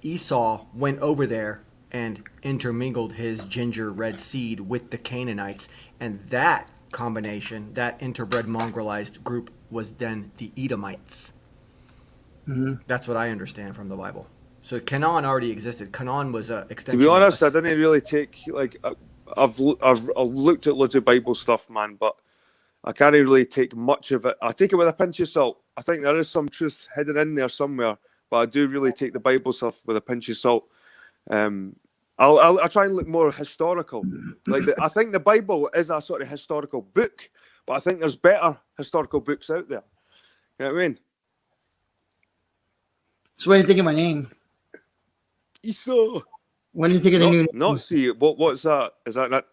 Esau went over there and intermingled his ginger red seed with the Canaanites, and that combination, that interbred mongrelized group, was then the Edomites. Mm-hmm. That's what I understand from the Bible. So Canaan already existed. Canaan was an extension. To be honest, I didn't really take I've looked at loads of Bible stuff, man, but I can't really take much of it. I take it with a pinch of salt. I think there is some truth hidden in there somewhere, but I do really take the Bible stuff with a pinch of salt. I'll try and look more historical. I think the Bible is a sort of historical book, but I think there's better historical books out there. You know what I mean? So what do you think of my name? Esau. What do you think of the new name? Not see. What's that? Is that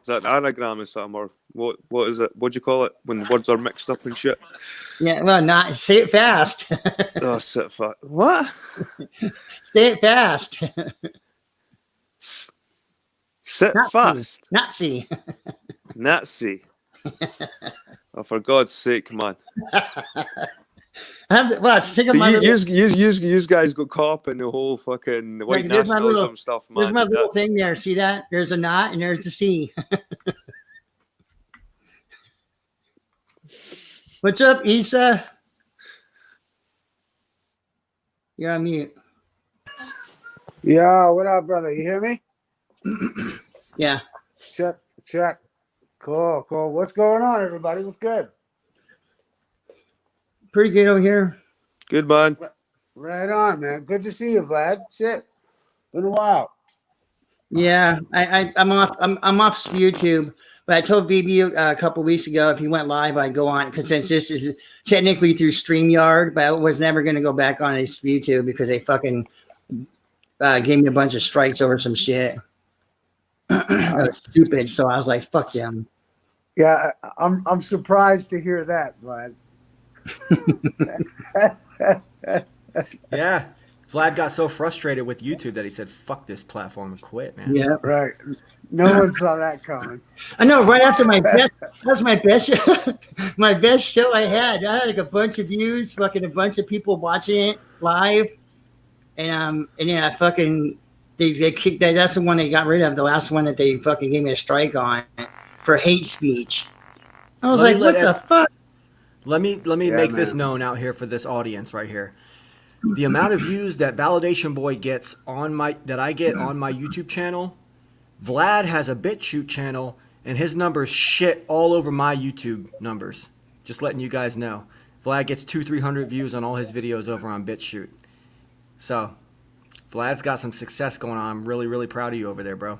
an anagram or something, or what is it? What do you call it when words are mixed up and shit? Yeah, well, not say it fast. Sit fast. What? Say it fast. Sit fast. Nazi. Nazi. Oh, for God's sake, man. You guys got caught up in the whole fucking white nationalism stuff, man. There's my little thing there. See that? There's a knot and there's the C. What's up, Issa? You're on mute. Yeah, what up, brother? You hear me? Yeah. Check. Cool. What's going on, everybody? What's good? Pretty good over here. Good, man. Right on, man. Good to see you, Vlad. Shit. Been a while. Yeah, I'm off. I'm off YouTube. But I told VB a couple weeks ago if he went live, I'd go on because since this is technically through StreamYard, but I was never going to go back on his YouTube because they fucking gave me a bunch of strikes over some shit. That was stupid. So I was like, fuck them. Yeah, I'm surprised to hear that, Vlad. Yeah. Vlad got so frustrated with YouTube that he said, fuck this platform and quit, man. Yeah. Right. No one saw that coming. I know. Right after my best, that was my best show. My best show I had. I had like a bunch of views, fucking a bunch of people watching it live, and yeah, fucking they kicked that. That's the one they got rid of. The last one that they fucking gave me a strike on for hate speech. I was Let me like, let what the fuck? Let me Yeah, make this man. known out here for this audience right here. The amount of views that Validation Boy gets that I get on my YouTube channel, Vlad has a BitChute channel and his numbers shit all over my YouTube numbers. Just letting you guys know. Vlad gets 200-300 views on all his videos over on BitChute. So, Vlad's got some success going on. I'm really, really proud of you over there, bro.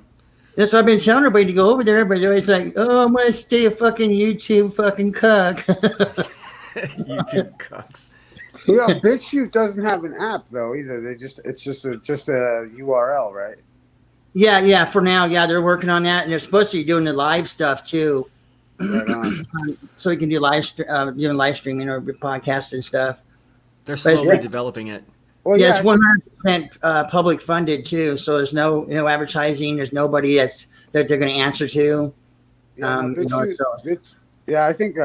That's why I've been telling everybody to go over there, but they're always like, oh, I'm gonna stay a fucking YouTube fucking cuck. YouTube cucks. Yeah, BitChute doesn't have an app though either. It's just a URL, right? Yeah. For now, yeah, they're working on that, and they're supposed to be doing the live stuff too. Right on. So we can do doing live streaming or podcasts and stuff. They're But it's- slowly developing it. Well, Yeah, yeah, it's 100% public funded too. So there's no advertising. There's nobody that they're going to answer to. yeah, no, BitChute, yeah. I think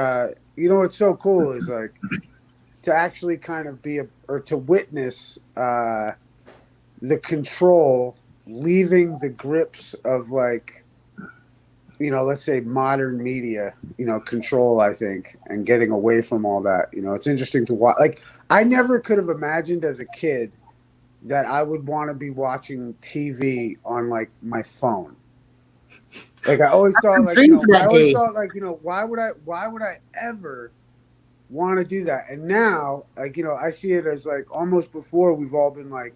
what's so cool is like to actually kind of to witness the control leaving the grips of like let's say modern media control, I think, and getting away from all that. It's interesting to watch. Like I never could have imagined as a kid that I would want to be watching TV on like my phone. Like I always thought like why would I ever want to do that? And now like I see it as like almost before we've all been like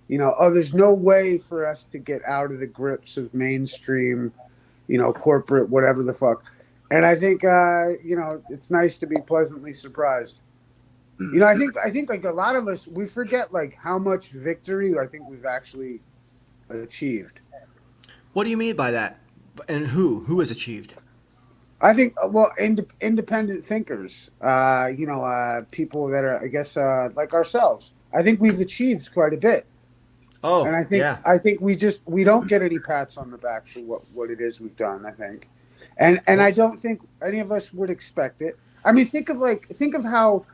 there's no way for us to get out of the grips of mainstream corporate whatever the fuck. And I think it's nice to be pleasantly surprised. I think like a lot of us we forget like how much victory I think we've actually achieved. What do you mean by that? And who has achieved? I think independent thinkers, people that are I guess like ourselves. I think we've achieved quite a bit. Oh, And I think yeah. we don't get any pats on the back for what it is we've done, I think. And I don't think any of us would expect it. I mean, think of how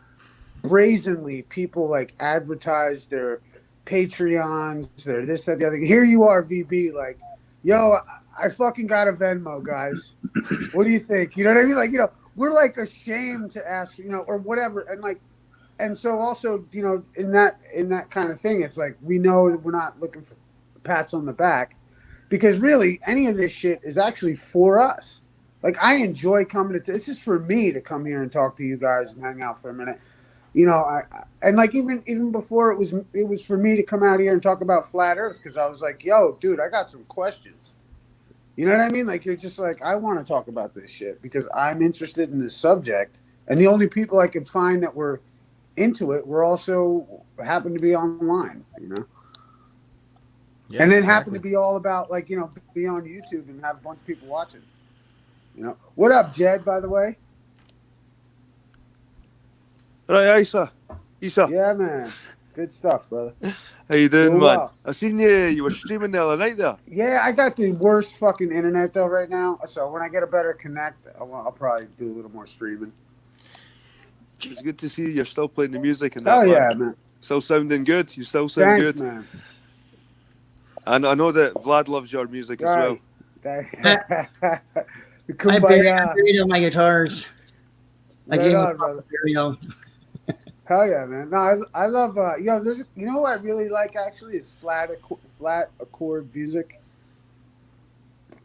brazenly people like advertise their Patreons, their this, that, the other. Here you are, VB, like, yo, I fucking got a Venmo, guys. What do you think? You know what I mean? Like, we're like ashamed to ask, or whatever. And like, and so also, in that kind of thing, it's like we know that we're not looking for pats on the back because really any of this shit is actually for us. Like I enjoy coming to this is for me to come here and talk to you guys and hang out for a minute. And like even before it was for me to come out here and talk about flat Earth because I was like, yo, dude, I got some questions. You know what I mean? Like you're just like I want to talk about this shit because I'm interested in this subject, and the only people I could find that were into it were also happen to be online, Yeah, and then happen exactly. to be all about like be on YouTube and have a bunch of people watching. What up, Jed? By the way, Right, Isa. yeah, man, good stuff, brother. How you doing, Doing man? well. I seen you were streaming the other night there. Yeah, I got the worst fucking internet though right now. So when I get a better connect, I'll probably do a little more streaming. It's good to see you're still playing the music and that. Oh man. yeah, man. Still sounding good. You still sound Thanks, good. man. And I know that Vlad loves your music as well. Right. I buried on my guitars. I Right gave on, them brother. burial. Hell yeah, man. No, I love. There's who I really like actually is flat accord music.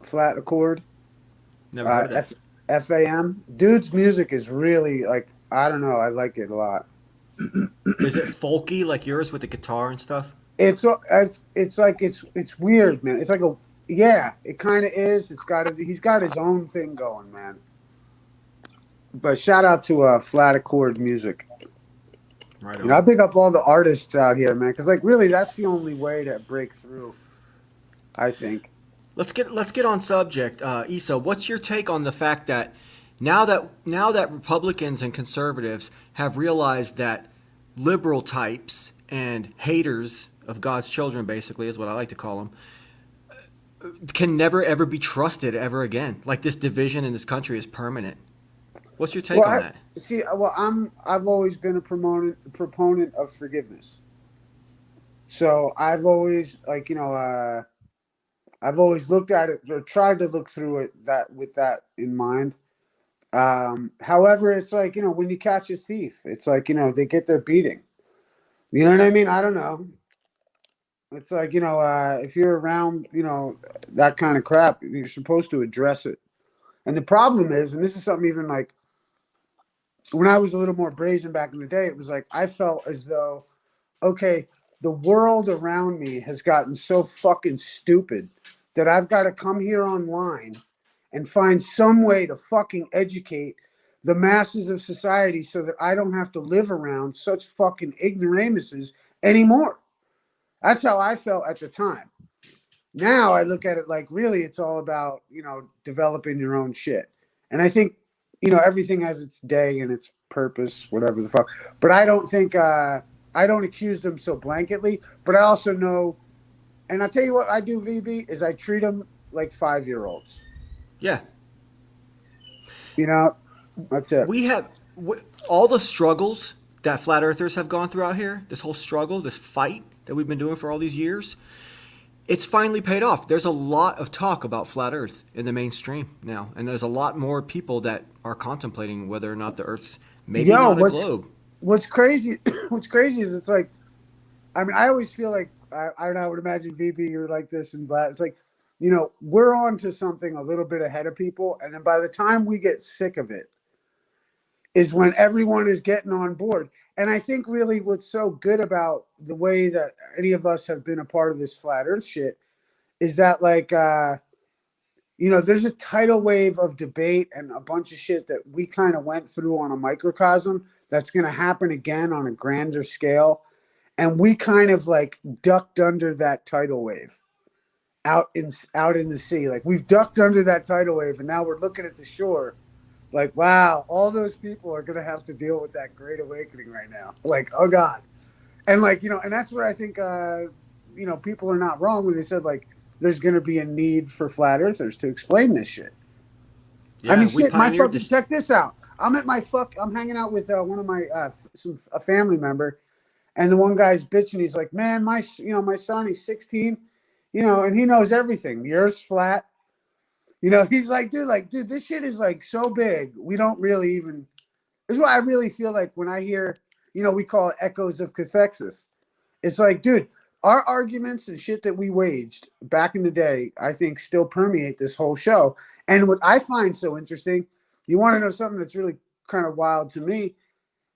Flat accord. Never heard of that. FAM. Dude's music is really like I don't know. I like it a lot. Is it folky like yours with the guitar and stuff? It's weird, man. It's like Yeah, it kind of is. He's got his own thing going, man. But shout out to Flat Accord Music. Right You know, I on. pick up all the artists out here, man, because like really, that's the only way to break through. I think. Let's get on subject. Issa, what's your take on the fact that now that Republicans and conservatives have realized that liberal types and haters of God's children, basically, is what I like to call them, can never ever be trusted ever again. Like this division in this country is permanent. What's your take Well, on that? I've always been a proponent of forgiveness. So I've always I've always looked at it or tried to look through it that with that in mind. However, it's like, when you catch a thief, it's like, they get their beating. You know what I mean? I don't know. It's like, if you're around, that kind of crap, you're supposed to address it. And the problem is, and this is something even like when I was a little more brazen back in the day, it was like I felt as though, okay, the world around me has gotten so fucking stupid that I've got to come here online and find some way to fucking educate the masses of society so that I don't have to live around such fucking ignoramuses anymore. That's how I felt at the time. Now I look at it like really it's all about, developing your own shit. And I think, everything has its day and its purpose, whatever the fuck. But I don't think I don't accuse them so blanketly, but I also know, and I'll tell you what I do, VB, is I treat them like 5-year-olds. Yeah, That's it. we have all the struggles that flat earthers have gone through out here. This whole struggle, this fight that we've been doing for all these years. It's finally paid off. There's a lot of talk about flat Earth in the mainstream now, and there's a lot more people that are contemplating whether or not the Earth's maybe Yo, not a globe. what's crazy? What's crazy is it's like, I mean, I always feel like I would imagine VB you're like this and Vlad. It's like, we're on to something a little bit ahead of people, and then by the time we get sick of it, is when everyone is getting on board. And I think really what's so good about the way that any of us have been a part of this flat Earth shit is that there's a tidal wave of debate and a bunch of shit that we kind of went through on a microcosm that's going to happen again on a grander scale. And we kind of like ducked under that tidal wave out in the sea. Like we've ducked under that tidal wave and now we're looking at the shore like, wow, all those people are going to have to deal with that great awakening right now. Like, oh God. And like, and that's where I think, people are not wrong when they said like, there's going to be a need for flat earthers to explain this shit. Yeah, I mean, we shit, my pioneered fucking, this. check this out. I'm hanging out with one of my, a family member, and the one guy's bitching. He's like, man, my son, he's 16, and he knows everything. The earth's flat. He's like, dude, this shit is like so big. We don't really even, this is why I really feel like when I hear, we call it echoes of cathexis. It's like, dude, our arguments and shit that we waged back in the day, I think still permeate this whole show. And what I find so interesting, you want to know something that's really kind of wild to me,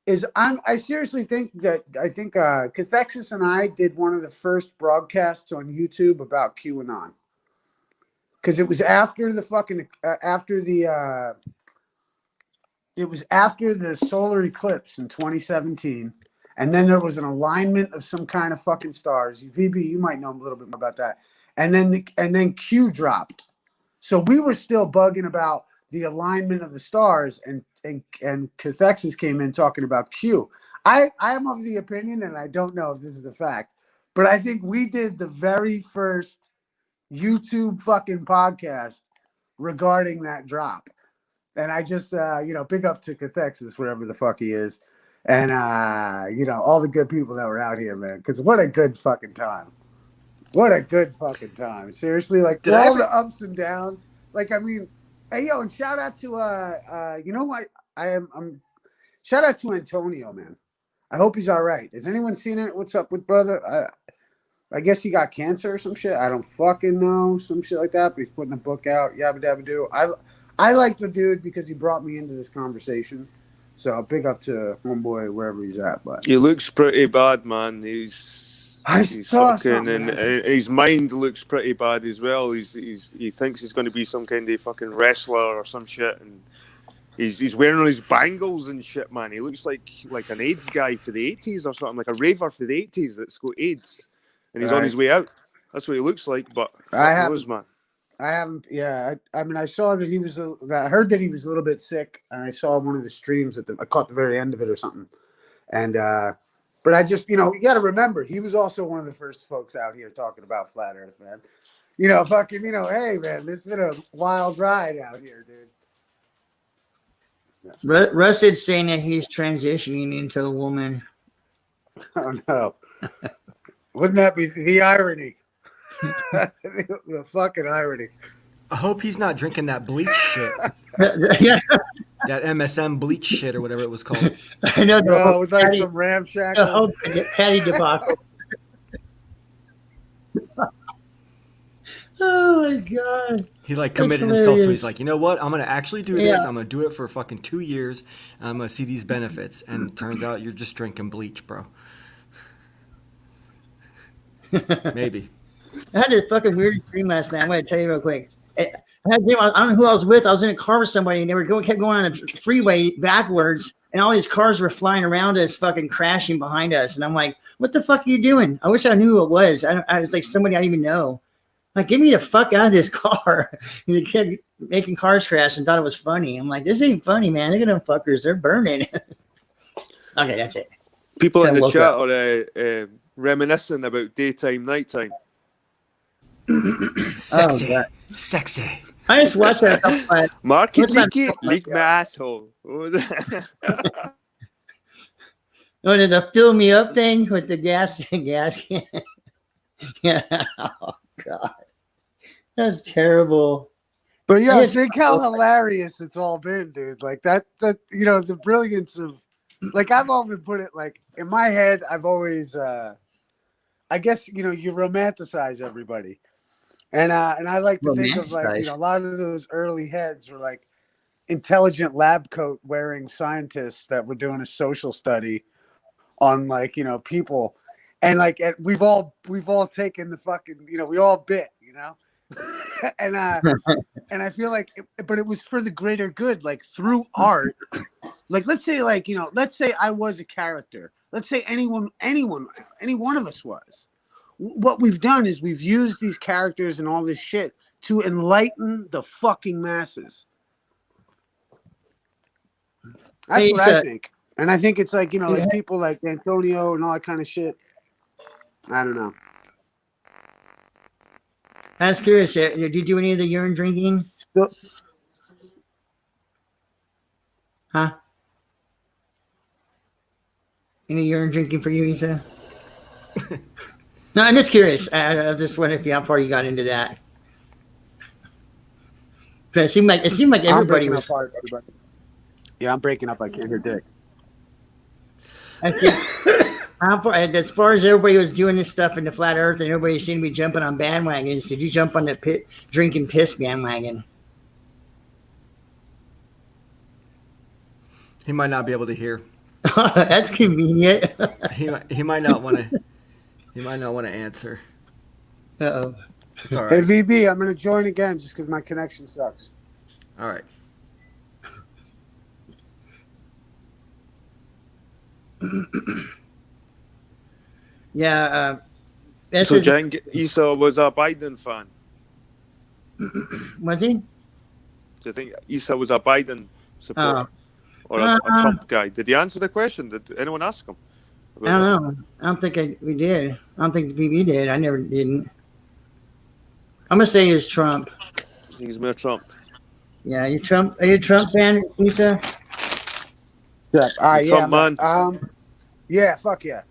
is I seriously think Cathexis and I did one of the first broadcasts on YouTube about QAnon. Because it was after the fucking it was after the solar eclipse in 2017, and then there was an alignment of some kind of fucking stars. VB, you might know a little bit more about that. And then Q dropped, so we were still bugging about the alignment of the stars, and Cathexis came in talking about Q. I am of the opinion, and I don't know if this is a fact, but I think we did the very first YouTube fucking podcast regarding that drop. And I just, big up to Cathexis, wherever the fuck he is. And, all the good people that were out here, man. Because what a good fucking time. What a good fucking time. Seriously, like, Did for I all ever- the ups and downs. Like, I mean, hey, yo, and shout out to, what? Shout out to Antonio, man. I hope he's all right. Has anyone seen it? What's up with brother? I guess he got cancer or some shit. I don't fucking know. Some shit like that. But he's putting a book out. Yabba dabba do. I like the dude because he brought me into this conversation. So big up to homeboy wherever he's at. But He looks pretty bad, man. He's I He's saw fucking, something. and his mind looks pretty bad as well. He thinks he's going to be some kind of fucking wrestler or some shit, and he's wearing all his bangles and shit, man. He looks like an AIDS guy for the 80s or something, like a raver for the 80s that's got AIDS, and he's on his way out. That's what he looks like, but I fuck knows, haven't. man. I haven't. Yeah, I mean, I saw that he was. I heard that he was a little bit sick, and I saw one of the streams I caught the very end of it or something. And but I just, you got to remember, he was also one of the first folks out here talking about flat Earth, man. Fucking, hey, man, this has been a wild ride out here, dude. Russ is saying that he's transitioning into a woman. Oh no! Wouldn't that be the irony? The fucking irony. I hope he's not drinking that bleach shit. Yeah, That MSM bleach shit or whatever it was called. I know. Oh, with like Patty, some the ramshackle. whole Patty debacle. Oh my god. He like That's committed himself to. hilarious. He's like, you know what? I'm gonna actually do Yeah. this. I'm gonna do it for fucking 2 years. And I'm gonna see these benefits. And it turns out you're just drinking bleach, bro. Maybe. I had this fucking weird dream last night. I'm going to tell you real quick. I had a dream. I don't know who I was with. I was in a car with somebody, and they kept going on a freeway backwards, and all these cars were flying around us, fucking crashing behind us. And I'm like, "What the fuck are you doing?" I wish I knew who it was. It's like somebody I don't even know. Like, get me the fuck out of this car. And the kid making cars crash and thought it was funny. I'm like, this ain't funny, man. Look at them fuckers. They're burning. Okay, that's it. People in Yeah, the woke chat up. are reminiscing about daytime, nighttime. Sexy. Oh, God. Sexy. I just watched that a couple times. Marky What's that? leaky, leak my asshole. What was that? Oh, the fill me up thing with the gas can. Yeah. Oh God. That's terrible. But yeah, Yeah. think how hilarious it's all been, dude. Like that the brilliance of, like, I've often put it, like, in my head, I've always I guess, you romanticize everybody. And I like to think of, like, Romanticize. a lot of those early heads were like intelligent lab coat wearing scientists that were doing a social study on, like, people. And like we've all taken the fucking, we all bit, and I feel like but it was for the greater good, like through art. Like, let's say, like, let's say I was a character. Let's say any one of us was. What we've done is we've used these characters and all this shit to enlighten the fucking masses. That's Hey, what so- I think. And I think it's like, like people like Antonio and all that kind of shit. I don't know. I was curious. Did you do any of the urine drinking? Still, Huh? Any urine drinking for you, Isa? No, I'm just curious. I just wondering how far you got into that. But it seemed like I'm everybody breaking was. up, everybody. Yeah, I'm breaking up. I can't hear dick. I think, as far as everybody was doing this stuff in the flat Earth, and everybody seemed to be jumping on bandwagons, did you jump on the drinking piss bandwagon? He might not be able to hear. That's convenient. He might not want to. He might not want to answer. Uh-oh. It's all Hey, right. VB, I'm going to join again just because my connection sucks. All right. Yeah. This So is, Jen Esau was a Biden fan. was he? Do you think Esau was a Biden supporter or a Uh, Trump guy? Did he answer the question? Did anyone ask him? I don't know. I don't think we did. I don't think BB did. I never didn't. I'm gonna say it's Trump. He's more Trump. Yeah, you Trump? Are you a Trump fan, Lisa? Yeah, Trump man. Yeah, fuck yeah.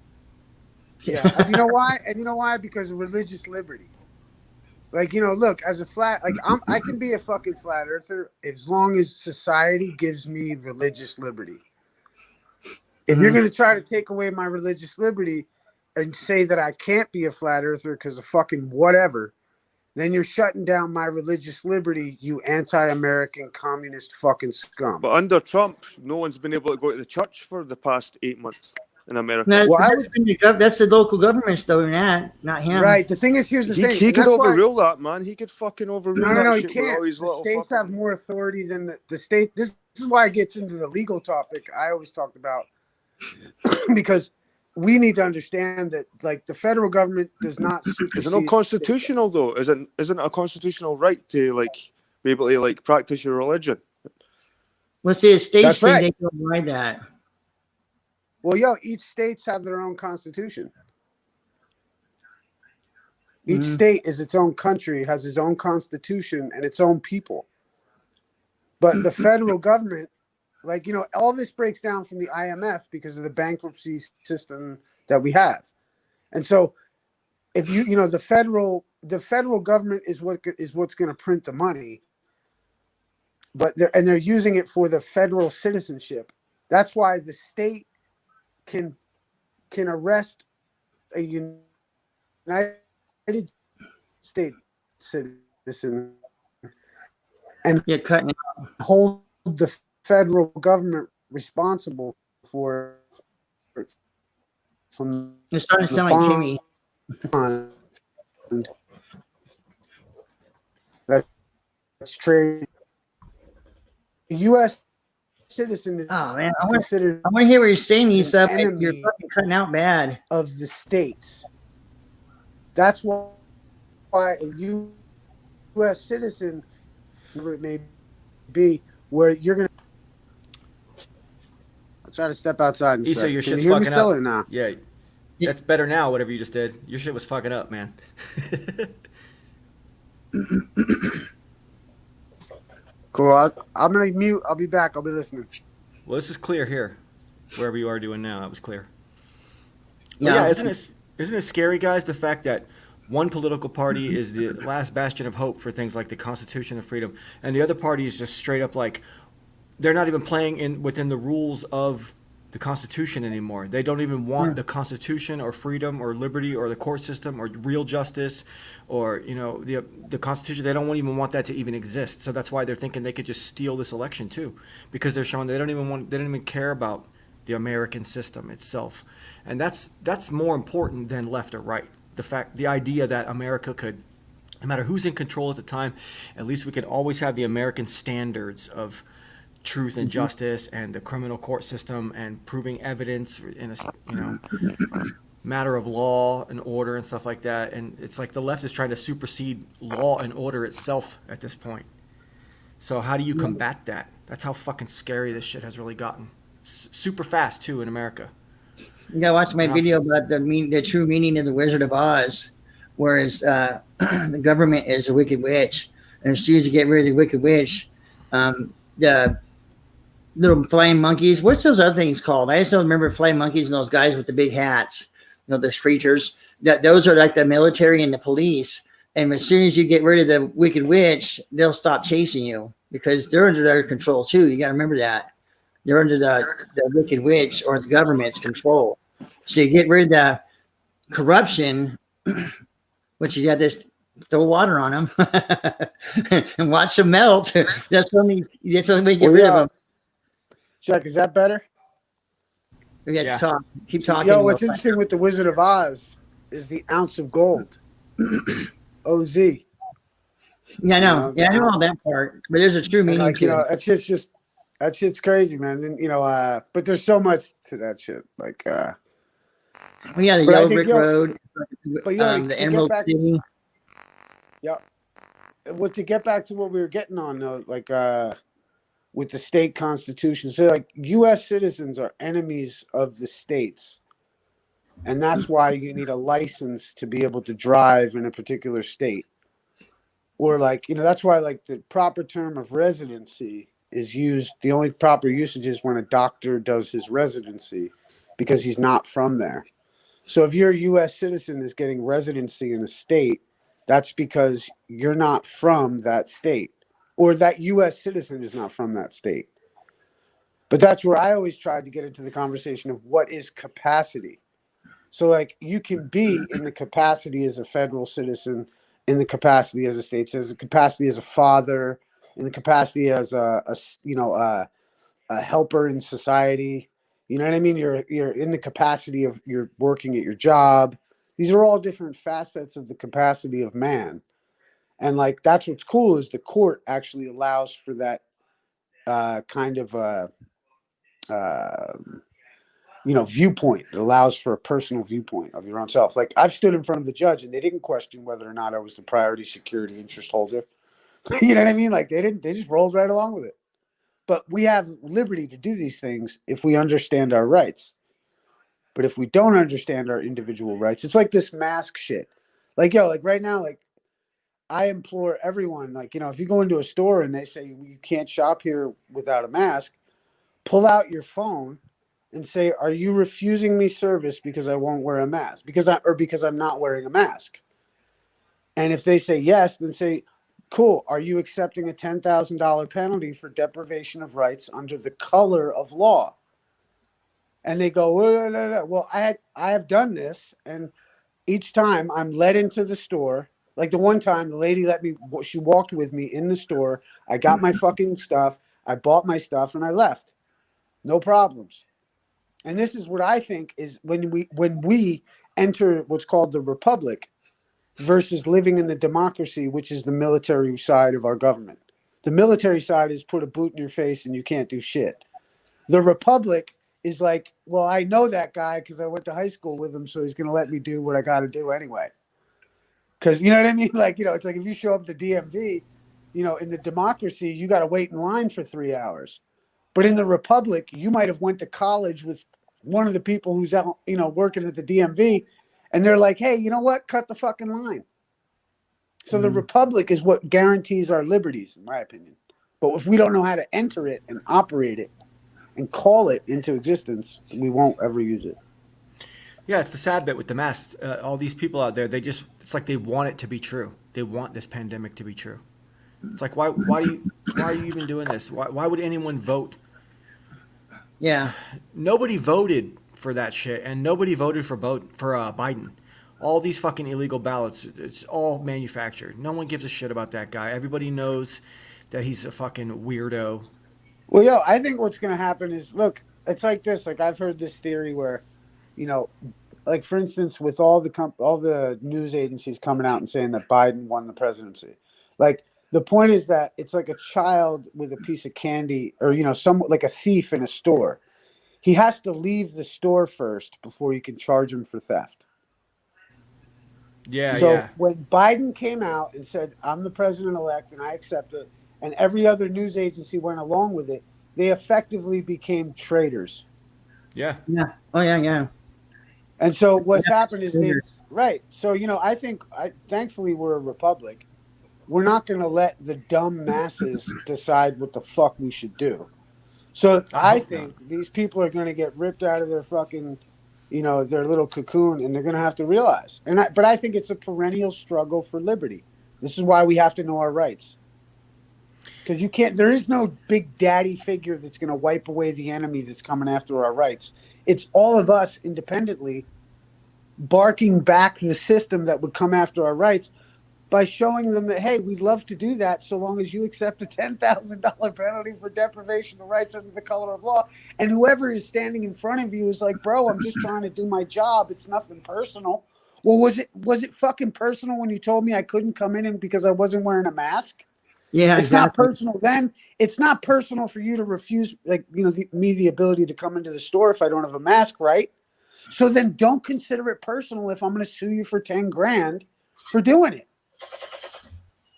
Yeah. And you know why? And you know why? Because of religious liberty. Like, look, as a flat, like, I can be a fucking flat earther as long as society gives me religious liberty. If you're going to try to take away my religious liberty and say that I can't be a flat earther because of fucking whatever, then you're shutting down my religious liberty, you anti-American communist fucking scum. But under Trump, no one's been able to go to the church for the past 8 months. in America. No, Well, I that's the local government's doing that, not him. Right. The thing is, here's the thing. He and could that's why- overrule that, man. He could fucking overrule No, that no, he shit with all can't. these The little states fucking... have more authority than the state. This is why it gets into the legal topic I always talked about, because we need to understand that, like, the federal government does not supersede. Is it not constitutional though? Isn't it a constitutional right to like be able to like practice your religion? Well, see, the states That's think right. they can override that. Well, each states have their own constitution. Each state is its own country. It has its own constitution and its own people. But the federal government, like, all this breaks down from the IMF because of the bankruptcy system that we have. And so if the federal government is what's going to print the money, but they're using it for the federal citizenship. That's why the state can arrest a United States citizen and You're cutting it. hold the federal government responsible for from You're starting to sound like Timmy. bond that's trade. A U.S. citizen is Oh man, I considered want to hear what you're saying, Issa. an You're enemy. fucking cutting out bad. of the states. That's why a U.S. citizen, whatever it may be, where you're gonna. I'll try to step outside and Issa, say, your can you shit's hear me fucking still up. or not? Yeah, that's better now. Whatever you just did, your shit was fucking up, man. Cool. I'm gonna mute. I'll be back. I'll be listening. Well, this is clear here. Wherever you are doing now, that was clear. Yeah. Yeah, isn't it scary, guys? The fact that one political party is the last bastion of hope for things like the Constitution of Freedom, and the other party is just straight up like they're not even playing within the rules of the Constitution anymore. They don't even want the Constitution or freedom or liberty or the court system or real justice or the Constitution. They don't even want that to even exist. So that's why they're thinking they could just steal this election too, because they're showing they don't even care about the American system itself, and that's more important than left or right. The idea that America could, no matter who's in control at the time, at least we could always have the American standards of truth and justice and the criminal court system and proving evidence in a matter of law and order and stuff like that. And it's like the left is trying to supersede law and order itself at this point. So how do you combat that? That's how fucking scary this shit has really gotten. Super fast too in America. You gotta watch my video about the true meaning of the Wizard of Oz, whereas the government is a wicked witch, and as soon as you get rid of the wicked witch, the little flying monkeys. What's those other things called? I just don't remember flying monkeys and those guys with the big hats. The screechers. Those are like the military and the police. And as soon as you get rid of the wicked witch, they'll stop chasing you because they're under their control too. You got to remember that. They're under the wicked witch or the government's control. So you get rid of the corruption, which you got this, throw water on them and watch them melt. That's the only way you get rid of them. Check. Is that better? We got Yeah. to talk. Keep talking. Yo, what's interesting with the Wizard of Oz is the ounce of gold. OZ. Yeah, I know. Yeah, I know all that part. But there's a true And, meaning like, to it. that's just that shit's crazy, man. And but there's so much to that shit. Like We got the but I Yellow think, Brick Road, to the get Emerald back- City. well, to get back to what we were getting on though, like with the state constitution. So like US citizens are enemies of the states. And that's why you need a license to be able to drive in a particular state. Or like, that's why like the proper term of residency is used. The only proper usage is when a doctor does his residency because he's not from there. So if your US citizen is getting residency in a state, that's because you're not from that state, or that US citizen is not from that state. But that's where I always tried to get into the conversation of what is capacity. So like you can be in the capacity as a federal citizen, in the capacity as a state citizen, the capacity as a father, in the capacity as a helper in society, You know what I mean? You're in the capacity of you're working at your job. These are all different facets of the capacity of man. And like that's what's cool is the court actually allows for that kind of uh, viewpoint. It allows for a personal viewpoint of your own self. Like I've stood in front of the judge and they didn't question whether or not I was the priority security interest holder. You know what I mean? Like they just rolled right along with it. But we have liberty to do these things if we understand our rights. But if we don't understand our individual rights, it's like this mask shit. Like, yo, like right now, like I implore everyone, like, if you go into a store and they say you can't shop here without a mask, pull out your phone and say, are you refusing me service because I won't wear a mask? Because I'm not wearing a mask. And if they say yes, then say, cool, are you accepting a $10,000 penalty for deprivation of rights under the color of law? And they go, well, I have done this, and each time I'm led into the store. Like the one time the lady she walked with me in the store. I got my fucking stuff. I bought my stuff and I left. No problems. And this is what I think is when we enter what's called the republic versus living in the democracy, which is the military side of our government. The military side is put a boot in your face and you can't do shit. The republic is like, well, I know that guy because I went to high school with him, so he's going to let me do what I got to do anyway. Because, you know what I mean? Like, it's like if you show up to DMV, in the democracy, you got to wait in line for 3 hours. But in the republic, you might have went to college with one of the people who's out, working at the DMV, and they're like, hey, you know what? Cut the fucking line. So the republic is what guarantees our liberties, in my opinion. But if we don't know how to enter it and operate it and call it into existence, we won't ever use it. Yeah, it's the sad bit with the masks. All these people out there, it's like they want it to be true. They want this pandemic to be true. It's like, why are you even doing this? Why would anyone vote? Yeah. Nobody voted for that shit, and nobody voted for Biden. All these fucking illegal ballots, it's all manufactured. No one gives a shit about that guy. Everybody knows that he's a fucking weirdo. Well, yo, I think what's going to happen is, look, it's like this. Like I've heard this theory where, like for instance, with all the news agencies coming out and saying that Biden won the presidency, like the point is that it's like a child with a piece of candy, or some like a thief in a store. He has to leave the store first before you can charge him for theft. Yeah, so yeah. when Biden came out and said, I'm the president-elect and I accept it, and every other news agency went along with it, they effectively became traitors. Yeah. Yeah. Oh, yeah, yeah. And so what's happened is right. So, thankfully we're a republic. We're not going to let the dumb masses decide what the fuck we should do. So I think these people are going to get ripped out of their fucking, their little cocoon, and they're going to have to realize. But I think it's a perennial struggle for liberty. This is why we have to know our rights. Because there is no big daddy figure that's going to wipe away the enemy that's coming after our rights. It's all of us independently barking back the system that would come after our rights by showing them that, hey, we'd love to do that so long as you accept a $10,000 penalty for deprivation of rights under the color of law. And whoever is standing in front of you is like, bro, I'm just trying to do my job. It's nothing personal. Well, was it fucking personal when you told me I couldn't come in because I wasn't wearing a mask? Yeah, it's not personal then. It's not personal for you to refuse, me the ability to come into the store if I don't have a mask, right? So then don't consider it personal if I'm going to sue you for 10 grand for doing it.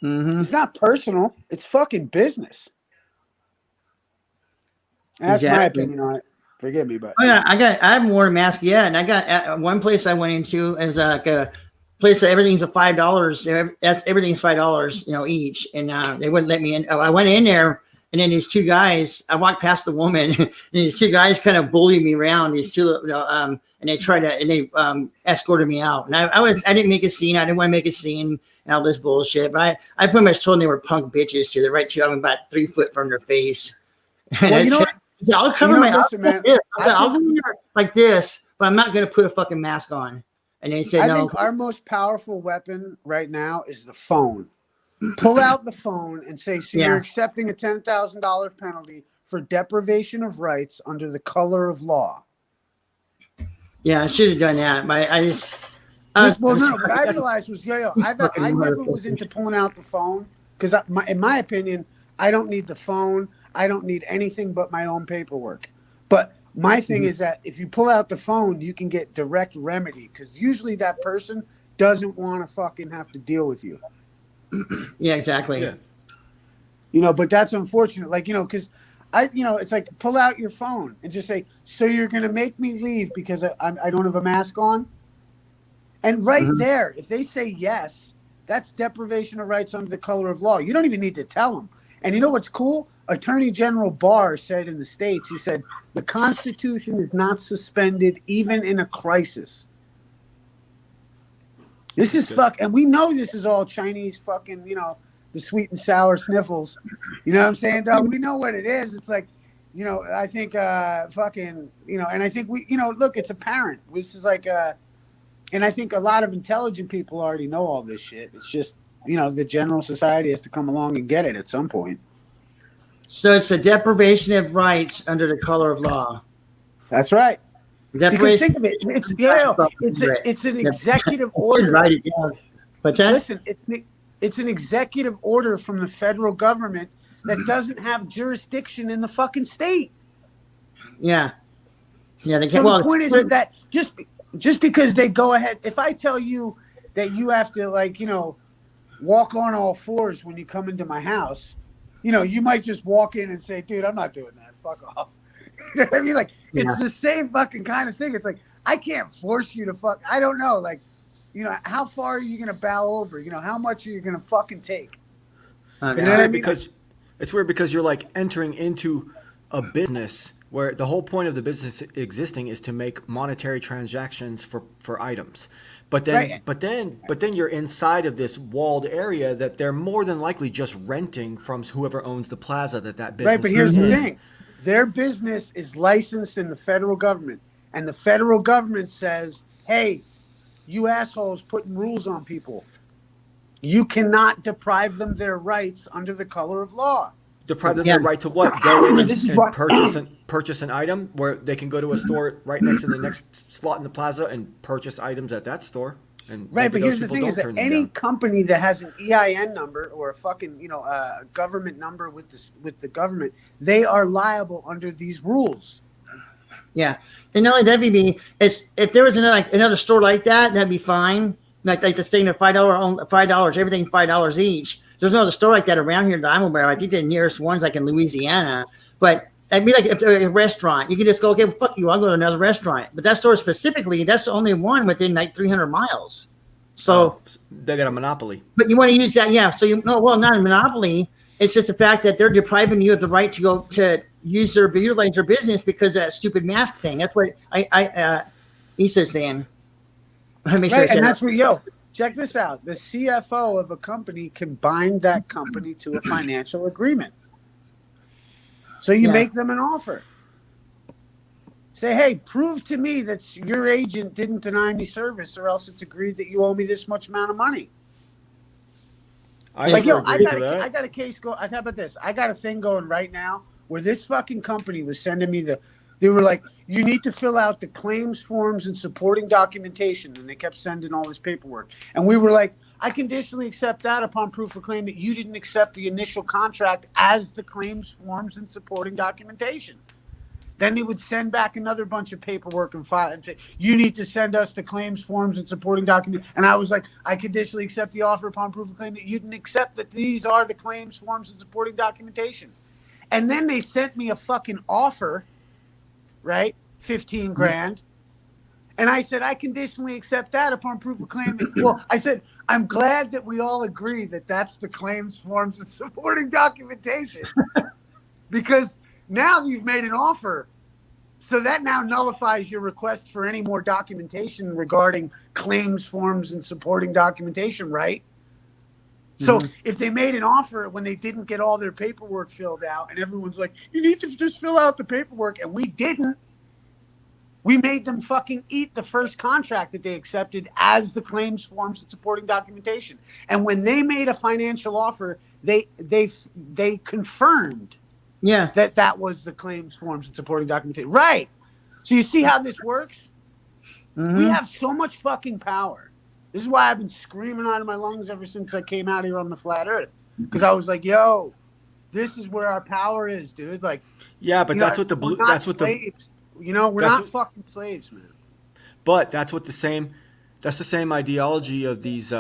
Mm-hmm. It's not personal. It's fucking business. That's my opinion on it. Forgive me, but oh yeah, I haven't worn a mask yet, and I got at one place I went into. It was like a place that everything's a $5. Everything's $5, each, and they wouldn't let me in. I went in there, and then these two guys. I walked past the woman, and these two guys kind of bullied me around. These two, and they escorted me out. And I didn't make a scene. I didn't want to make a scene and all this bullshit. But I pretty much told them they were punk bitches too. They're right to. I'm about 3 foot from their face. Well, you know what? I'll cover my listen, man. I'll go in there like this, but I'm not going to put a fucking mask on. And they said, I no. think our most powerful weapon right now is the phone. Pull out the phone and say, so you're accepting a $10,000 penalty for deprivation of rights under the color of law. Yeah, I should have done that. But I just. Well, no, what I realized was, I never was into pulling out the phone because, in my opinion, I don't need the phone. I don't need anything but my own paperwork. But my thing is that if you pull out the phone, you can get direct remedy because usually that person doesn't want to fucking have to deal with you. Yeah, exactly. Yeah. But that's unfortunate. Because it's like pull out your phone and just say, so you're going to make me leave because I don't have a mask on? And right there, if they say yes, that's deprivation of rights under the color of law. You don't even need to tell them. And you know what's cool? Attorney General Barr said in the States, he said, the Constitution is not suspended even in a crisis. This is and we know this is all Chinese fucking, the sweet and sour sniffles. You know what I'm saying, dog? We know what it is. It's like, I think and I think look, it's apparent. This is like and I think a lot of intelligent people already know all this shit. It's just, the general society has to come along and get it at some point. So it's a deprivation of rights under the color of law. That's right. Because think of it. It's an executive order. Write it down. What's that? Listen, it's an executive order from the federal government that doesn't have jurisdiction in the fucking state. Yeah. Yeah. They So can't, the point is that just because they go ahead, if I tell you that you have to walk on all fours when you come into my house, you might just walk in and say, dude, I'm not doing that. Fuck off. You know what I mean? It's the same fucking kind of thing. It's like, I can't force you to fuck. I don't know. How far are you going to bow over? How much are you going to fucking take? It's weird because it's weird because you're like entering into a business where the whole point of the business existing is to make monetary transactions for items. But then, but then you're inside of this walled area that they're more than likely just renting from whoever owns the plaza that business. Right, but here's the thing: their business is licensed in the federal government, and the federal government says, "Hey, you assholes putting rules on people. You cannot deprive them their rights under the color of law." Deprive them their right to what? Go in and This purchase an item where they can go to a store right next to the next slot in the plaza and purchase items at that store. And right, but maybe here's those the people thing: is don't that turn them any down. company that has an EIN number or a fucking government number with the government, they are liable under these rules. Yeah. And not only that, BB, if there was another store like that, that'd be fine. Like the thing of $5, everything $5 each. There's no other store like that around here that I'm aware of. I think the nearest one's like in Louisiana. But it'd be like if a restaurant. You can just go, okay, well, fuck you, I'll go to another restaurant. But that store specifically, that's the only one within like 300 miles. So they got a monopoly. But you want to use that, yeah. So not a monopoly. It's just the fact that they're depriving you of the right to go to utilize their business because of that stupid mask thing. That's what Issa's saying. Make sure And that's what check this out. The CFO of a company can bind that company to a financial agreement. So you make them an offer. Say, hey, prove to me that your agent didn't deny me service, or else it's agreed that you owe me this much amount of money. I got a case going. How about this? I got a thing going right now where this fucking company was sending me they were like, you need to fill out the claims forms and supporting documentation. And they kept sending all this paperwork. And we were like, I conditionally accept that upon proof of claim that you didn't accept the initial contract as the claims forms and supporting documentation. Then they would send back another bunch of paperwork and file and say, you need to send us the claims forms and supporting documents. And I was like, I conditionally accept the offer upon proof of claim that you didn't accept that these are the claims forms and supporting documentation. And then they sent me a fucking offer, right? 15 grand. And I said, I conditionally accept that upon proof of claim. Well, I said, I'm glad that we all agree that that's the claims forms and supporting documentation. Because now you've made an offer. So that now nullifies your request for any more documentation regarding claims forms and supporting documentation, right? So if they made an offer when they didn't get all their paperwork filled out and everyone's like, you need to just fill out the paperwork, and we didn't, we made them fucking eat the first contract that they accepted as the claims forms and supporting documentation. And when they made a financial offer, they confirmed Yeah. that was the claims, forms, and supporting documentation. Right. So you see how this works? Mhm. We have so much fucking power. This is why I've been screaming out of my lungs ever since I came out here on the flat Earth. Because I was like, "Yo, this is where our power is, dude." Like, Yeah, but you know, that's what the we're blue. not That's what the. slaves. You know, we're That's not what, fucking slaves, man. but that's what the same. That's the same ideology of these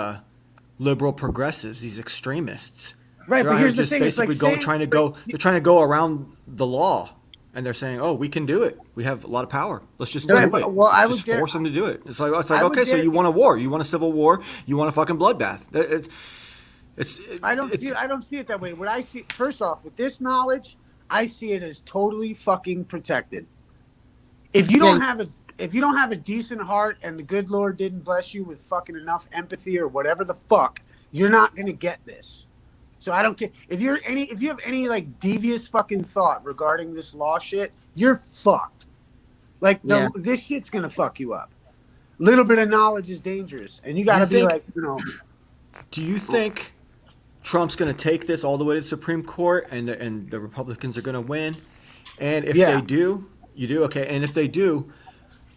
liberal progressives, these extremists. Right, They're but out here here's the just thing: it's like basically going, saying, trying to go. They're trying to go around the law, and they're saying, "Oh, we can do it. We have a lot of power. Let's just Right, do but- it. well, I Let's would just dare- force them to do it." It's like I would okay, so dare- you want a war? You want a civil war? You want a fucking bloodbath? I don't see it that way. What I see, first off, with this knowledge, I see it as totally fucking protected. If you don't have a decent heart and the good Lord didn't bless you with fucking enough empathy or whatever the fuck, you're not gonna get this. So I don't care if you have any like devious fucking thought regarding this law shit, you're fucked. Like Yeah. this shit's gonna fuck you up. Little bit of knowledge is dangerous, and you gotta be think- like, Do you think Trump's going to take this all the way to the Supreme Court, and the Republicans are going to win? And if Yeah. they do, you do okay. And if they do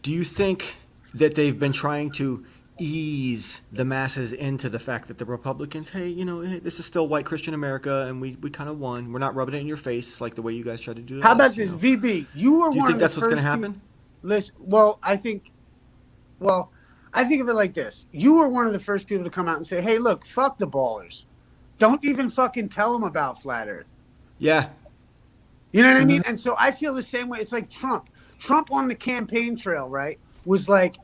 you think that they've been trying to ease the masses into the fact that the Republicans, hey, hey, this is still white Christian America, and we kind of won. We're not rubbing it in your face like the way you guys tried to do. how to about us, you this, know? VB? You were Do you one think of that's the what's going first to people- happen? Listen, I think of it like this. You were one of the first people to come out and say, "Hey, look, fuck the ballers. Don't even fucking tell them about flat Earth." Yeah. You know what I mean? And so I feel the same way. It's like Trump. Trump on the campaign trail, right, was like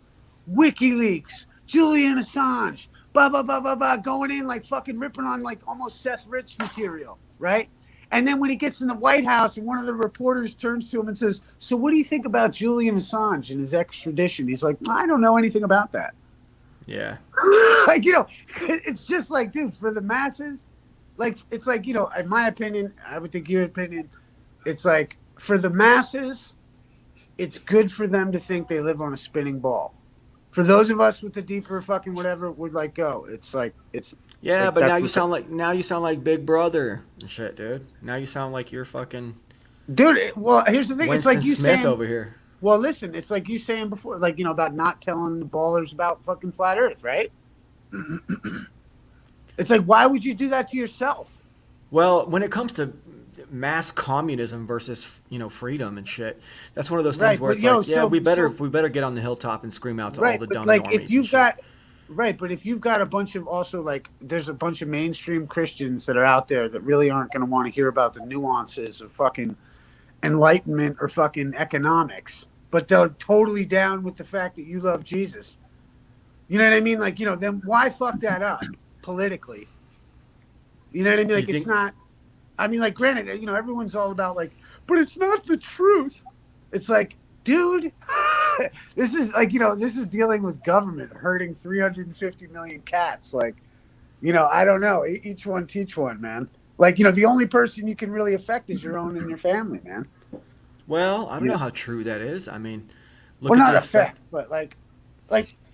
WikiLeaks, Julian Assange, blah, blah, blah, blah, blah, going in like fucking ripping on like almost Seth Rich material, right? And then when he gets in the White House and one of the reporters turns to him and says, "So what do you think about Julian Assange and his extradition?" He's like, "I don't know anything about that." Yeah. Like, it's just like, dude, for the masses, like, it's like, in my opinion, I would think your opinion, it's like, for the masses, it's good for them to think they live on a spinning ball. For those of us with the deeper fucking whatever, we're like, go. It's like, Yeah, like but that's now you what- sound like Big Brother and shit, dude. Now you sound like you're fucking dude. Well, here's the thing. Winston It's like you Smith saying, over here. well, listen, it's like you saying before, like, about not telling the ballers about fucking flat Earth, right? It's like, why would you do that to yourself? Well, when it comes to mass communism versus freedom and shit, that's one of those things Right, where but it's yo, like, yeah, so- we better get on the hilltop and scream out to all Right, the but dumb like normies if you've and shit. got right, but if you've got a bunch of also like there's a bunch of mainstream Christians that are out there that really aren't going to want to hear about the nuances of fucking enlightenment or fucking economics, but they're totally down with the fact that you love Jesus. You know what I mean? Like, then why fuck that up politically? You know what I mean? Like, You it's think- not. I mean, like, granted, everyone's all about like, but it's not the truth. It's like, dude, this is like, this is dealing with government hurting 350 million cats. Like, I don't know. Each one teach one, man. Like, the only person you can really affect is your own and your family, man. Well, I don't Yeah. know how true that is. I mean, look Well, at not the affect, but like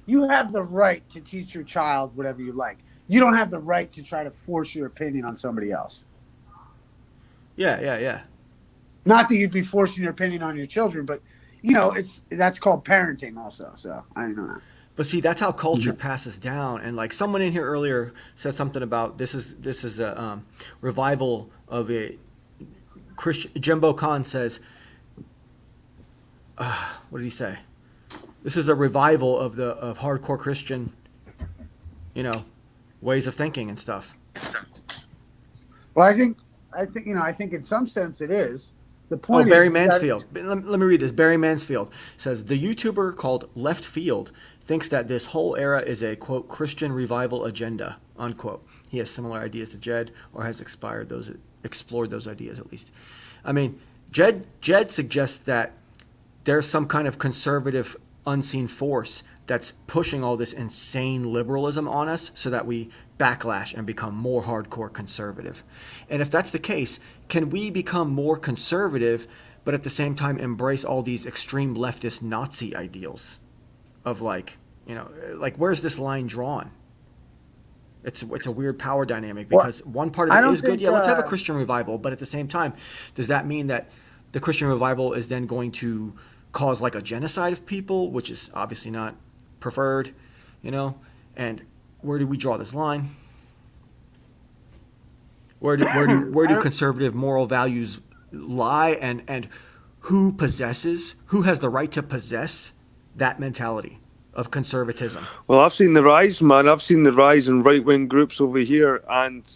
you have the right to teach your child whatever you like. You don't have the right to try to force your opinion on somebody else. Yeah. Not that you'd be forcing your opinion on your children, but that's called parenting also. So I don't know. But see, that's how culture Mm-hmm. passes down. And like someone in here earlier said something about this is a revival of a Christian. Jimbo Khan says, what did he say? This is a revival of hardcore Christian, ways of thinking and stuff. Well, I think I think in some sense it is. The Oh, point Barry is you gotta- Mansfield. Let me read this. Barry Mansfield says the YouTuber called Left Field thinks that this whole era is a quote Christian revival agenda unquote. He has similar ideas to Jed, or has explored those ideas at least. I mean, Jed suggests that there's some kind of conservative unseen force that's pushing all this insane liberalism on us so that we backlash and become more hardcore conservative. And if that's the case, can we become more conservative but at the same time embrace all these extreme leftist Nazi ideals of like where's this line drawn? It's a weird power dynamic Well, because one part I of it don't is good. think, Yeah, let's have a Christian revival, but at the same time, does that mean that the Christian revival is then going to cause like a genocide of people, which is obviously not preferred, you know? And where do we draw this line? Where do conservative moral values lie, and who has the right to possess that mentality of conservatism? Well, I've seen the rise, man. I've seen the rise in right-wing groups over here, and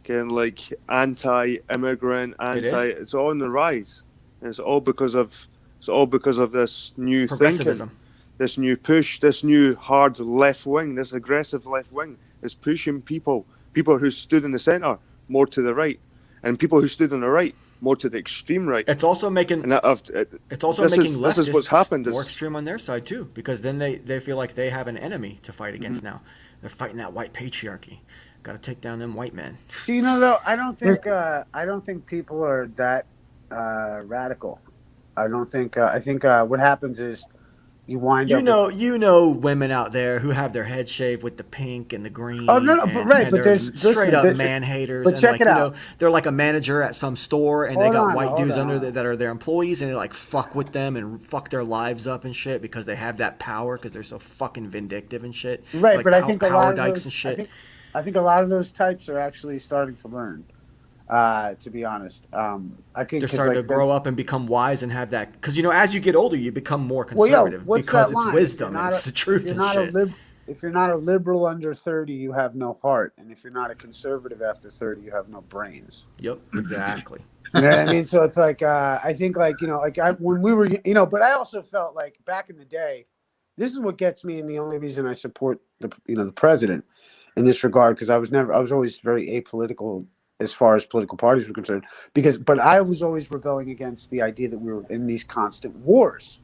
getting like anti-immigrant, It is? It's all on the rise. And it's all because of this new Progressivism. thinking, this new push, this new hard left wing, this aggressive left wing is pushing people who stood in the center more to the right, and people who stood on the right more to the extreme right. It's also making And it's also this making this is what's leftists happened. more extreme on their side too, because then they feel like they have an enemy to fight against now. They're fighting that white patriarchy. Got to take down them white men. See, though, I don't think people are that radical. I don't think. I think what happens is you wind up. You know women out there who have their head shaved with the pink and the green. Oh, no, but right, and but they're there's- straight listen, up there's- man haters. but and check like, it you out. know, they're like a manager at some store, and they Hold got on, white hold dudes on. that are their employees, and they like fuck with them and fuck their lives up and shit because they have that power because they're so fucking vindictive and shit. Right, like but I think a power lot of dykes those. and shit. I think a lot of those types are actually starting to learn. To be honest, I think They're starting to grow up and become wise and have that because as you get older you become more conservative what's because that it's line? wisdom If you're and not it's the truth if and you're not shit. if you're not a liberal under 30, you have no heart, and if you're not a conservative after 30, you have no brains. Yep, exactly. You know what I mean? So it's like I think when we were but I also felt like back in the day, this is what gets me, and the only reason I support the president in this regard, because I was always very apolitical as far as political parties were concerned, but I was always rebelling against the idea that we were in these constant wars.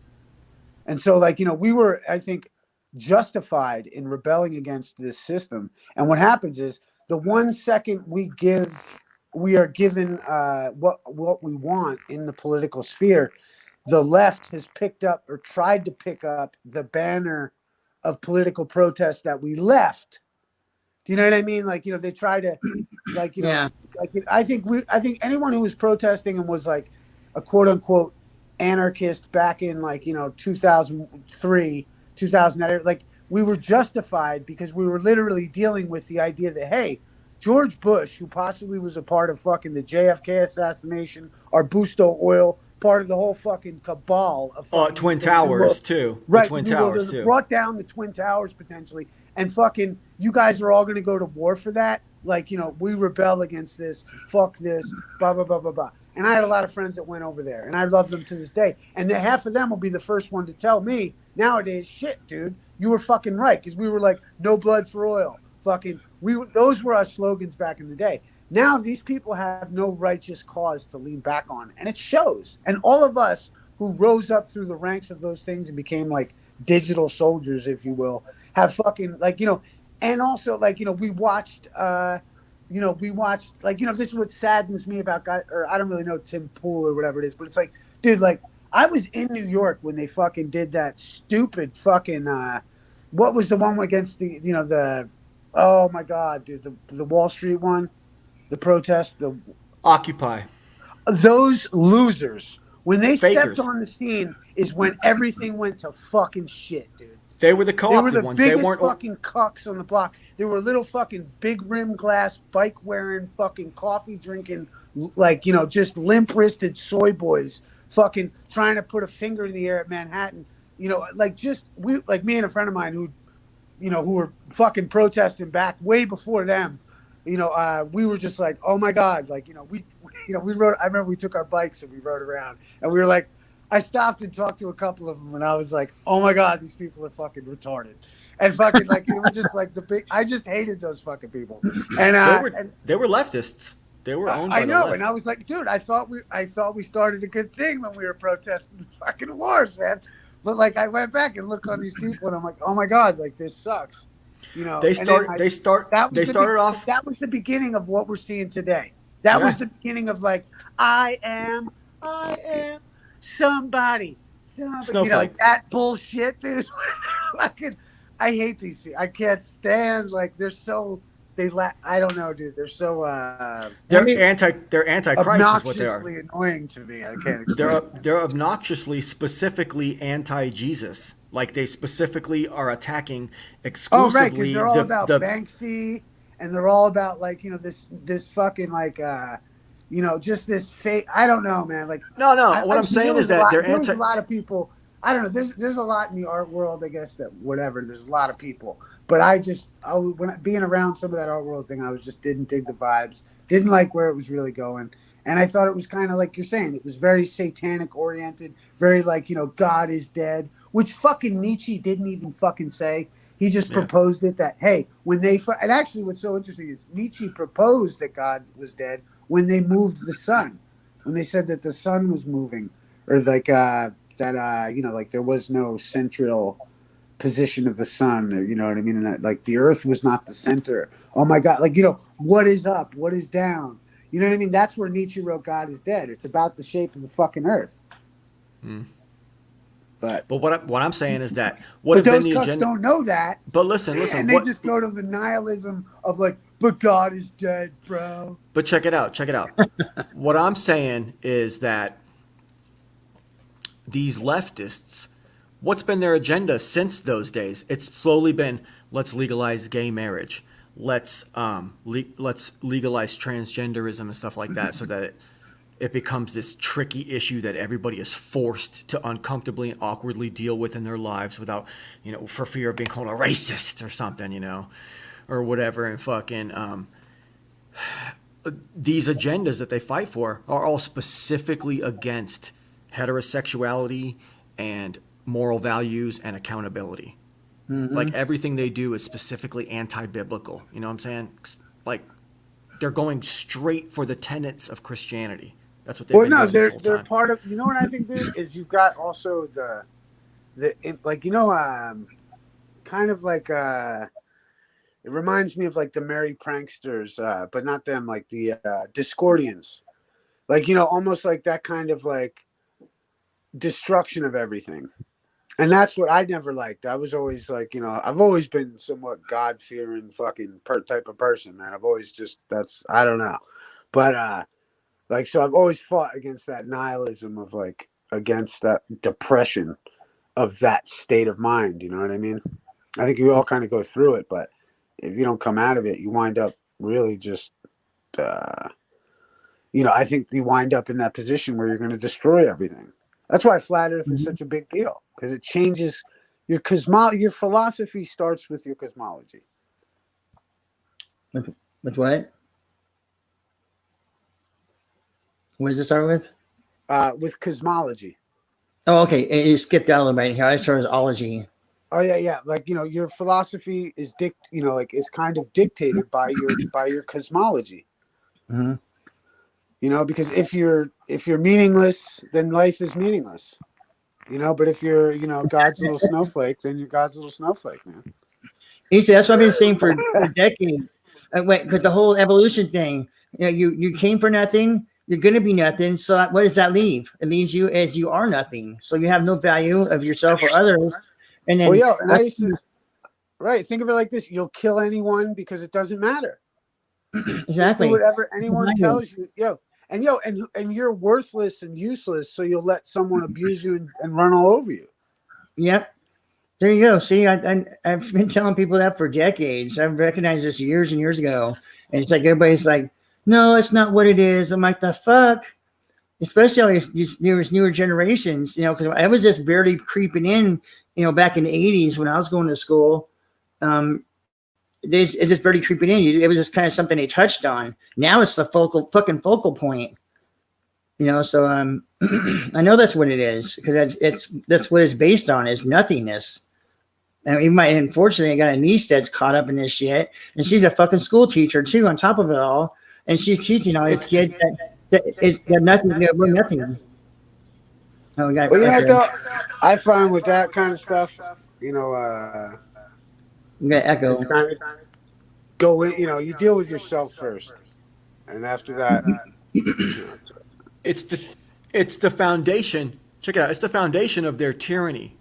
And so we were, I think, justified in rebelling against this system. And what happens is the 1 second we are given what we want in the political sphere, the left has picked up or tried to pick up the banner of political protest that we left. Do you know what I mean? They try to, Yeah. I think anyone who was protesting and was like a quote unquote anarchist back in 2003, 2008, we were justified because we were literally dealing with the idea that, hey, George Bush, who possibly was a part of fucking the JFK assassination, Arbusto oil, part of the whole fucking cabal of Twin Towers too. Right, The Twin Towers too. brought down the Twin Towers potentially, and fucking you guys are all going to go to war for that. We rebel against this. Fuck this. Blah blah blah blah blah. And I had a lot of friends that went over there, and I love them to this day. And half of them will be the first one to tell me nowadays, shit, dude, you were fucking right, because we were like, no blood for oil. Fucking, those were our slogans back in the day. Now these people have no righteous cause to lean back on, and it shows. And all of us who rose up through the ranks of those things and became like digital soldiers, if you will, have fucking and also we watched this is what saddens me about guys, or I don't really know, Tim Pool or whatever it is, but it's like, dude, I was in New York when they fucking did that stupid fucking what was the one against the oh my god, dude, the Wall Street one, the protest, Occupy. those losers, when they Fakers. stepped on the scene is when everything went to fucking shit, dude. They were the They were co-opted the ones. They biggest weren't. fucking cucks on the block. They were little fucking big rim glass, bike wearing, fucking coffee drinking, just limp wristed soy boys, fucking trying to put a finger in the air at Manhattan. Me and a friend of mine who were fucking protesting back way before them. We were just like, oh my god, we rode. I remember we took our bikes and we rode around, and we were like, I stopped and talked to a couple of them, and I was like, oh my god, these people are fucking retarded, and fucking it was just like the big. I just hated those fucking people, and they were leftists. They were owned by I know, the left. and I was like, dude, I thought we started a good thing when we were protesting fucking wars, man. But I went back and looked on these people, and I'm like, oh my god, this sucks. They started off. That was the beginning of what we're seeing today. That was the beginning of I am somebody. Snowflake. That bullshit, dude. I hate these people. I can't stand they're so I don't know, dude. They're so They're mean- antichrist is what they are. obnoxiously annoying to me. I can't explain. They're obnoxiously specifically anti-Jesus. Like they specifically are attacking Oh, exclusively right, because they're all about Banksy, and they're all about like this fucking like just this fake. I don't know, man. Like No, what I I'm saying there is was a that lot- they're there was anti. a lot of people. I don't know. There's a lot in the art world, I guess, that whatever. There's a lot of people, but being around some of that art world thing, I was just didn't dig the vibes. Didn't like where it was really going, and I thought it was kind of like you're saying. It was very satanic oriented, very like God is dead, which fucking Nietzsche didn't even fucking say. He just Yeah. proposed it that hey, when they and actually what's so interesting is Nietzsche proposed that God was dead when they moved the sun, when they said that the sun was moving, or like like there was no central position of the sun, or, you know what I mean, and that, like the earth was not the center. Oh my God, like what is up, what is down, you know what I mean? That's where Nietzsche wrote God is dead. It's about the shape of the fucking earth. But what I'm saying is that what but have those been the cucks agenda? don't know that, But listen, and they what? just go to the nihilism of like, but God is dead, bro. But check it out. What I'm saying is that these leftists, what's been their agenda since those days? It's slowly been, let's legalize gay marriage, let's legalize transgenderism and stuff like that, so that it becomes this tricky issue that everybody is forced to uncomfortably and awkwardly deal with in their lives without, for fear of being called a racist or something, or whatever. And fucking these agendas that they fight for are all specifically against heterosexuality and moral values and accountability. Like everything they do is specifically anti-biblical. You know what I'm saying? Like they're going straight for the tenets of Christianity. That's what they've Well, been no, doing this whole they're time. part of. You know what I think, dude, is you've got also kind of like it reminds me of like the merry pranksters, but not them, like the Discordians, like almost like that kind of like destruction of everything. And that's what I never liked. I was always like, I've always been somewhat God fearing fucking type of person, man. I've always I don't know, but so I've always fought against that nihilism of like against that depression of that state of mind. You know what I mean? I think you all kind of go through it, but if you don't come out of it, you wind up really just, I think you wind up in that position where you're going to destroy everything. That's why flat Earth is such a big deal, because it changes your Your philosophy starts with your cosmology. With what? What does it start with? With cosmology. Oh, okay. You skipped out a little bit here. I started with ology. Oh yeah. Like your philosophy is is kind of dictated by your cosmology. Mm-hmm. Because if you're meaningless, then life is meaningless. But if you're God's little snowflake, then you're God's little snowflake, man. You see, that's what I've been saying for decades. Because the whole evolution thing, you came for nothing, you're going to be nothing. So what does that leave? It leaves you as you are nothing. So you have no value of yourself or others. And then, I used to, right? Think of it like this: you'll kill anyone because it doesn't matter. Exactly. Do whatever anyone tells you, and you're worthless and useless. So you'll let someone abuse you and run all over you. Yep. There you go. See, I've been telling people that for decades. I've recognized this years and years ago. And it's like everybody's like, no, it's not what it is. I'm like, the fuck? Especially all these newer generations, because I was just barely creeping in, back in the 80s when I was going to school. It's just barely creeping in. It was just kind of something they touched on. Now it's the focal point. So I know that's what it is, because that's what it's based on, is nothingness. And unfortunately, I got a niece that's caught up in this shit, and she's a fucking school teacher too, on top of it all, and she's teaching all these kids that they're nothing. We're nothing. Oh, we got. Well, I find with that kind of stuff, we got echo. it's kind of go in. You deal with yourself first, and after that, It's the foundation. Check it out. It's the foundation of their tyranny.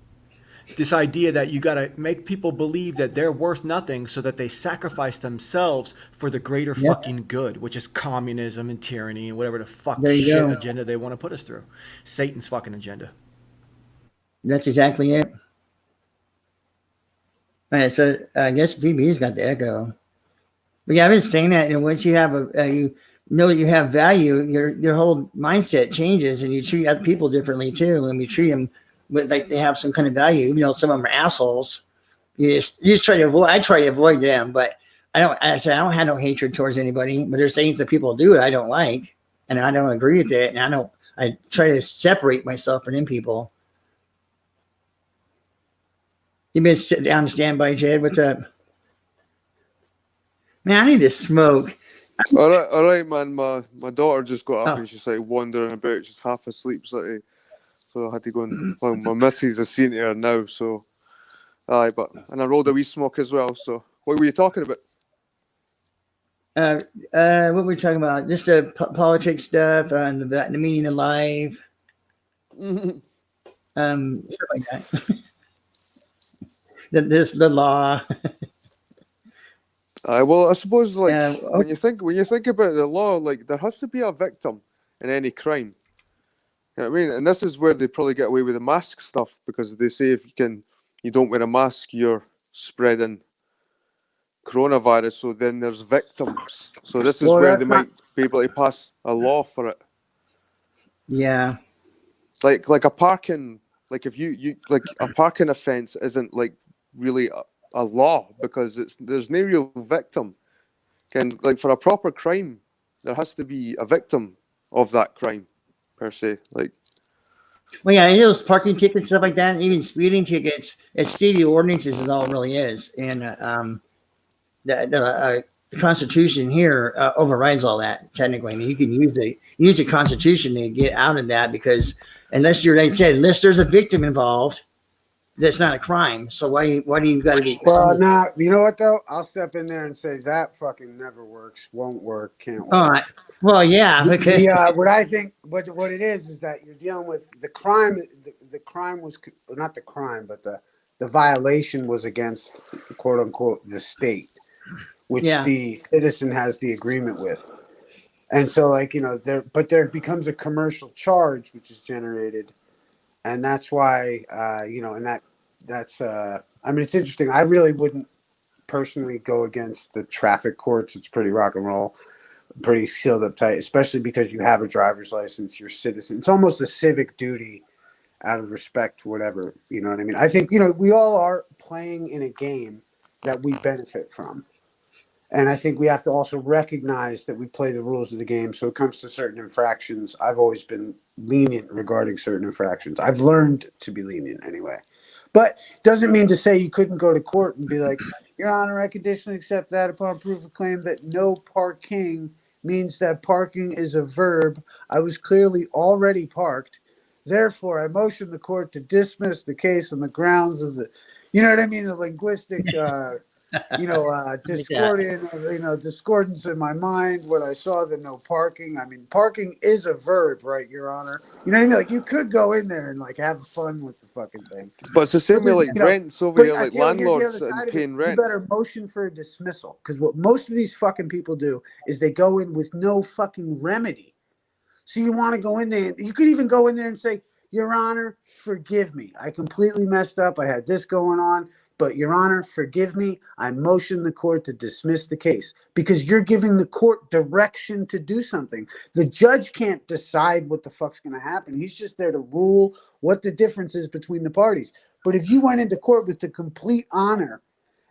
this idea that you got to make people believe that they're worth nothing so that they sacrifice themselves for the greater Yep. fucking good, which is communism and tyranny and whatever the fuck There you shit go. agenda they want to put us through. Satan's fucking agenda. That's exactly it. All right, so I guess BB's got the echo. But yeah, I've been saying that, and once you have you know that you have value, your whole mindset changes, and you treat other people differently too. And you treat them with like they have some kind of value, even though some of them are assholes. You just try to avoid. I try to avoid them, but I don't. I don't have no hatred towards anybody. But there's things that people do that I don't like, and I don't agree with it, and I don't. I try to separate myself from them people. You been sitting down and standby, Jed. What's up? Man, I need to smoke. All right, man. My daughter just got up Oh. and she's like wandering about. She's half asleep, so I had to go and well, my missus is seeing her now. So, and I rolled a wee smoke as well. So, what were you talking about? What were we talking about? Just the politics stuff and the meaning of life, stuff like that. the law. Well, I suppose like Oh. when you think about the law, like there has to be a victim in any crime. You know what I mean? And this is where they probably get away with the mask stuff because they say if you don't wear a mask, you're spreading coronavirus. So then there's victims. So this is Well, where they that's not- might be able to pass a law for it. Yeah, Like a parking, like if you like a parking offence isn't like really a law because there's no real victim. And like for a proper crime, there has to be a victim of that crime per se. Like well, yeah, those parking tickets, stuff like that, and even speeding tickets. It's city ordinances is all it really is, and the Constitution here overrides all that. Technically, I mean, you can use the Constitution to get out of that because unless you're like I said, unless there's a victim involved, that's not a crime. So why do you got to be? Well, now you know what though? I'll step in there and say that fucking never works, won't work, can't work. All right. Well, yeah, because What I think, what it is that you're dealing with the crime. The crime was not the crime, but the violation was against quote unquote the state, which Yeah. the citizen has the agreement with. And so, like there becomes a commercial charge which is generated, and that's why and that's I mean it's interesting. I really wouldn't personally go against the traffic courts. It's pretty rock and roll, pretty sealed up tight, especially because you have a driver's license, you're a citizen. It's almost a civic duty out of respect for whatever, you know what I mean? I think, we all are playing in a game that we benefit from. And I think we have to also recognize that we play the rules of the game. So it comes to certain infractions. I've always been lenient regarding certain infractions. I've learned to be lenient anyway. But doesn't mean to say you couldn't go to court and be like, Your Honor, I conditionally accept that upon proof of claim that no parking means that parking is a verb. I was clearly already parked. Therefore, I motion the court to dismiss the case on the grounds of the, the linguistic, discordance in my mind when I saw the no parking. I mean, parking is a verb, right, Your Honor? You know what I mean? Like, you could go in there and, have fun with the fucking thing. but it's the same way like rents over here, like Here's the other landlords side and of it. paying rent. You better motion for a dismissal because what most of these fucking people do is they go in with no fucking remedy. So you want to go in there. You could even go in there and say, Your Honor, forgive me. I completely messed up. I had this going on. But, Your Honor, forgive me. I motion the court to dismiss the case because you're giving the court direction to do something. The judge can't decide what the fuck's going to happen. He's just there to rule what the difference is between the parties. But if you went into court with the complete honor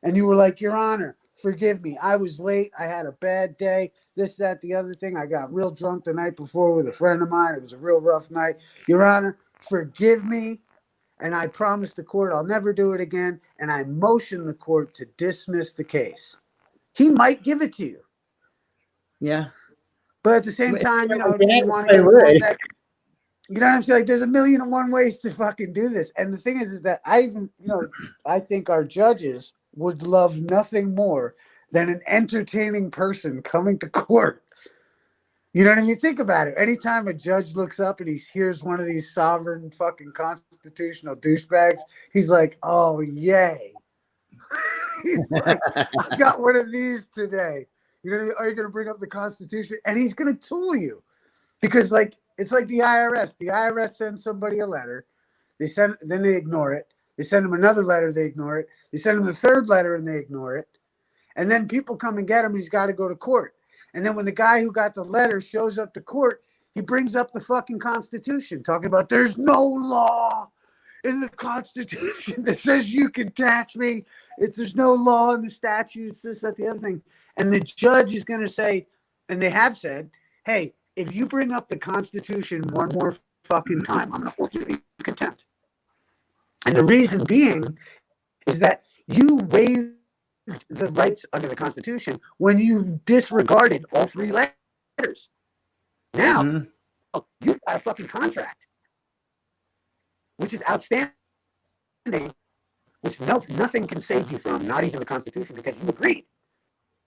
and you were like, Your Honor, forgive me. I was late. I had a bad day. This, that, the other thing. I got real drunk the night before with a friend of mine. It was a real rough night. Your Honor, forgive me. And I promise the court I'll never do it again. And I motion the court to dismiss the case. He might give it to you. yeah. But at the same time, do you want to I get would. involved? You know what I'm saying? Like, there's a million and one ways to fucking do this. And the thing is that I think our judges would love nothing more than an entertaining person coming to court You know what I mean? Think about it. Anytime a judge looks up and he hears one of these sovereign fucking constitutional douchebags, he's like, "Oh yay!" He's like, "I got one of these today." You know, are you going to bring up the Constitution? And he's going to tool you because, like, it's like the IRS. The IRS sends somebody a letter, then they ignore it. They send them another letter, they ignore it. They send them the third letter and they ignore it. And then people come and get him. He's got to go to court. And then when the guy who got the letter shows up to court, he brings up the fucking Constitution, talking about there's no law in the Constitution that says you can tax me. There's no law in the statutes, this, that, the other thing. And the judge is going to say, and they have said, hey, if you bring up the Constitution one more fucking time, I'm going to hold you in contempt. And the reason being is that you waived the rights under the Constitution when you've disregarded all three letters. Now, you've got a fucking contract, which is outstanding, which nothing can save you from, not even the Constitution, because you agreed.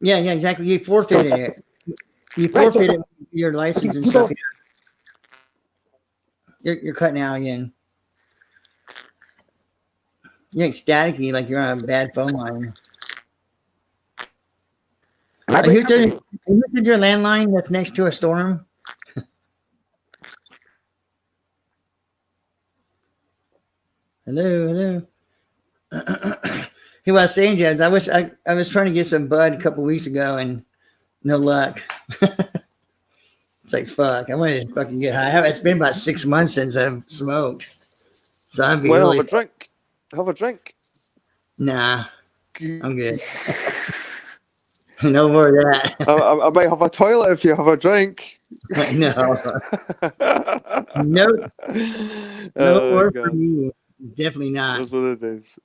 Yeah, exactly. You forfeited it. You forfeited your license and stuff. You're cutting out again. You're ecstaticy, like you're on a bad phone line. Are you to your landline that's next to a storm? Hello. He was saying, Judge, I wish I was trying to get some bud a couple weeks ago and no luck. It's like, fuck, I want to fucking get high. It's been about 6 months since I've smoked. So I'd be really... have a drink. Have a drink. Nah, I'm good. No more of that. I might have a toilet if you have a drink. No. Nope. No more for me. Definitely not. Those were the days.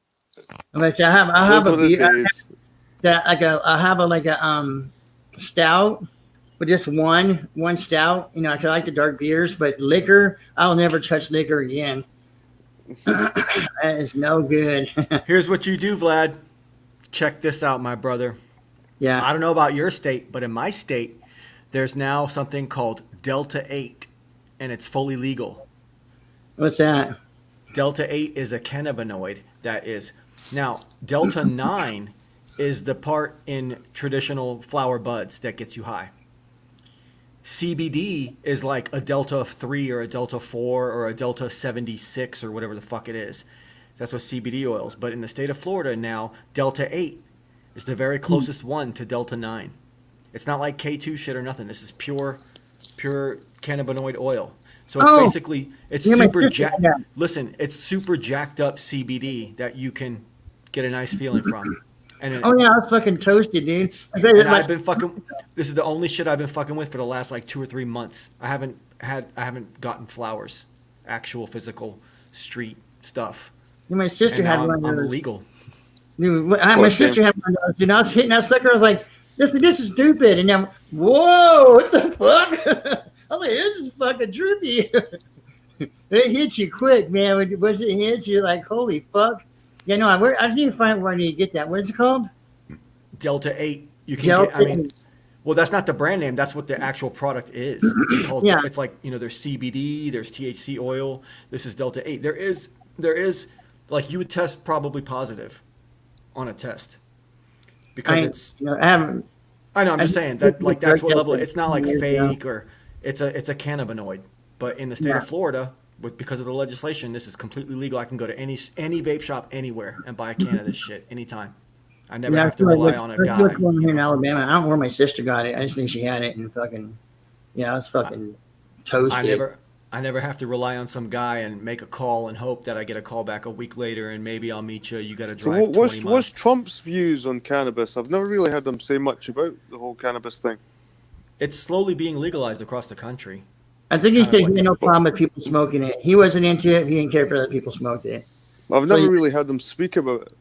I'll have a beer. I have a stout, but just one stout. You know, I like the dark beers, but liquor, I'll never touch liquor again. That is no good. Here's what you do, Vlad. Check this out, my brother. Yeah. I don't know about your state, but in my state, there's now something called Delta 8, and it's fully legal. What's that? Delta 8 is a cannabinoid that is... Now, Delta 9 is the part in traditional flower buds that gets you high. CBD is like a Delta 3 or a Delta 4 or a Delta 76 or whatever the fuck it is. That's what CBD oils. But in the state of Florida now, Delta 8 is the very closest one to Delta 9. It's not like K2 shit or nothing. This is pure cannabinoid oil. So it's basically, it's super jacked. Listen, it's super jacked up CBD that you can get a nice feelen from. And I was fucking toasted, dude. And I've been fucking. This is the only shit I've been fucking with for the last like 2 or 3 months. I haven't gotten flowers, actual physical street stuff. My sister had one of those. I'm illegal. Dude, my sister had one of those. And I was hitting that sucker. I was like, this is stupid. And now, whoa, what the fuck? I'm like, this is fucking trippy. It hits you quick, man. Once it hits you, like, holy fuck. Yeah, no, I need to find where I need to get that. What is it called? Delta 8. You can get, well, that's not the brand name. That's what the actual product is. It's called, it's like, there's CBD, there's THC oil. This is Delta 8. There is, like, you would test probably positive on a test. Because I know, I'm just saying that, like, that's what level. It's not like fake or it's a cannabinoid. But in the state of Florida, because of the legislation, this is completely legal. I can go to any vape shop anywhere and buy a can of this shit anytime. I never have to rely on a guy. What's going on here in Alabama? I don't know where my sister got it. I just think she had it and fucking, I was fucking toasted. I never have to rely on some guy and make a call and hope that I get a call back a week later and maybe I'll meet you. You got to drive 20 miles. What's Trump's views on cannabis? I've never really heard him say much about the whole cannabis thing. It's slowly being legalized across the country. I think he said he had no problem with people smoking it. He wasn't into it. He didn't care if other people smoked it. I've never really heard him speak about it.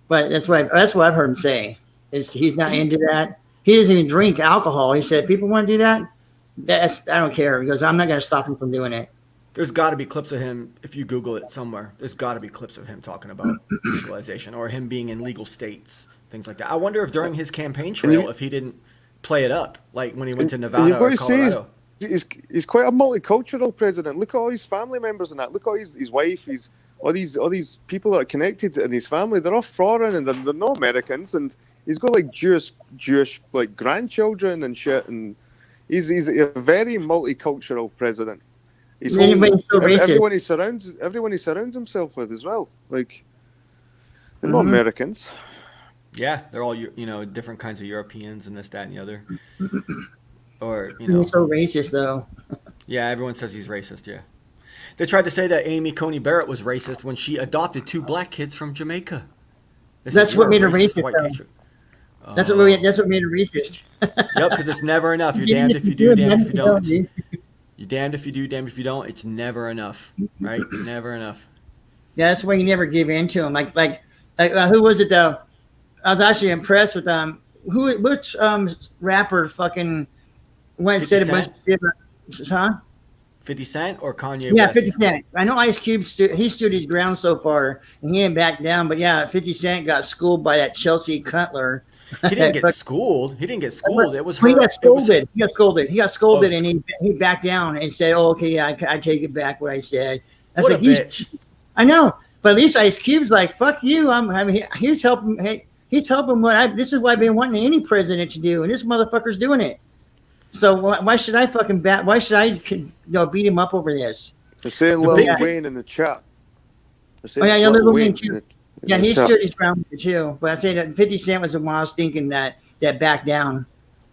But that's what I've heard him say. Is he's not into that. He doesn't even drink alcohol. He said, people want to do that. I don't care. He goes, I'm not going to stop him from doing it. There's got to be clips of him, if you Google it somewhere, there's got to be clips of him talking about legalization or him being in legal states, things like that. I wonder if during his campaign trail, if he didn't play it up, like when he went to And Nevada you've got or to say Colorado. he's quite a multicultural president. Look at all his family members and that. Look at all his wife. He's all these people that are connected in his family. They're all foreign and they're not Americans. And he's got like Jewish like grandchildren and shit. And he's a very multicultural president. He's Anybody's so racist. everyone he surrounds himself with as well. Like they're not Mhm. Americans. Yeah, they're all different kinds of Europeans and this, that, and the other. Or you know, He's so racist, though. yeah, everyone says he's racist. Yeah, they tried to say that Amy Coney Barrett was racist when she adopted 2 black kids from Jamaica. They said, That's "You're what made her racist racist, white though. patriot." That's Oh. what made her racist. Yep, because it's never enough. You're damned if you do, damned if you don't. You're damned if you do, damned if you don't. It's never enough, right? Never enough. Yeah, that's why you never give in to him. Like who was it though? I was actually impressed with which rapper fucking went and 50 said a bunch Cent? of shit, huh? 50 Cent or Kanye Yeah, West? 50 Cent. I know Ice Cube he stood his ground so far and he ain't back down. But yeah, 50 Cent got schooled by that Chelsea Cutler. He didn't get But- schooled. He didn't get schooled. It was her. He got it was- scolded. He got scolded. He got scolded, Oh, and he backed down and said, "Oh, okay, yeah, I take it back what I said." I What said, a bitch. I know, but at least Ice Cube's like, "Fuck you." He's helping. Hey, he's helping. This is what I've been wanting any president to do, and this motherfucker's doing it. So why should I fucking bat? Why should I, beat him up over this? They're saying The Lil big- Wayne in the chat. They're saying Oh, yeah, it's yeah, Lil Lil Wayne Wayne in too. the- in Yeah, the he chat. stood his ground too. But I'd say that 50 Cent was the one I was thinking that backed down,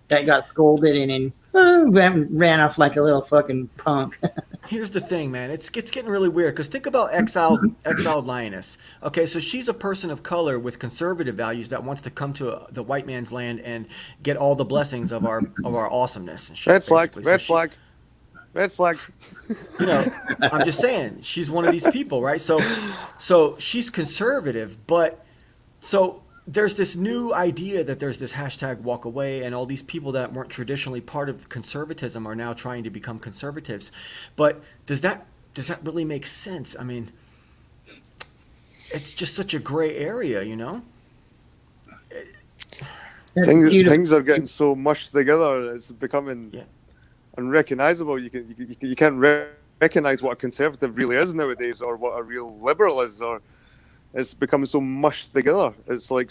that got scolded and then ran off like a little fucking punk. Here's the thing, man. It's getting really weird because think about exiled lioness. Okay, so she's a person of color with conservative values that wants to come to the white man's land and get all the blessings of our awesomeness and shit. Red flag. basically. So Red she- flag. Red flag. You know, I'm just saying she's one of these people, right? So she's conservative, but so there's this new idea that there's this hashtag walk away, and all these people that weren't traditionally part of conservatism are now trying to become conservatives. But does that really make sense? I mean, it's just such a gray area, you know? That's beautiful. Things are getting so mushed together. It's becoming Yeah. unrecognizable. You can't recognize what a conservative really is nowadays, or what a real liberal is, or it's becoming so mushed together. It's like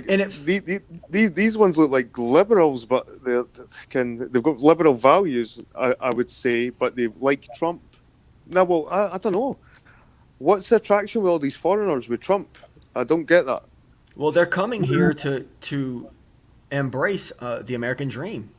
And it- these ones look like liberals, but they've got liberal values, I would say, but they like Trump. Now, well, I don't know. What's the attraction with all these foreigners with Trump? I don't get that. Well, they're coming here to embrace the American dream,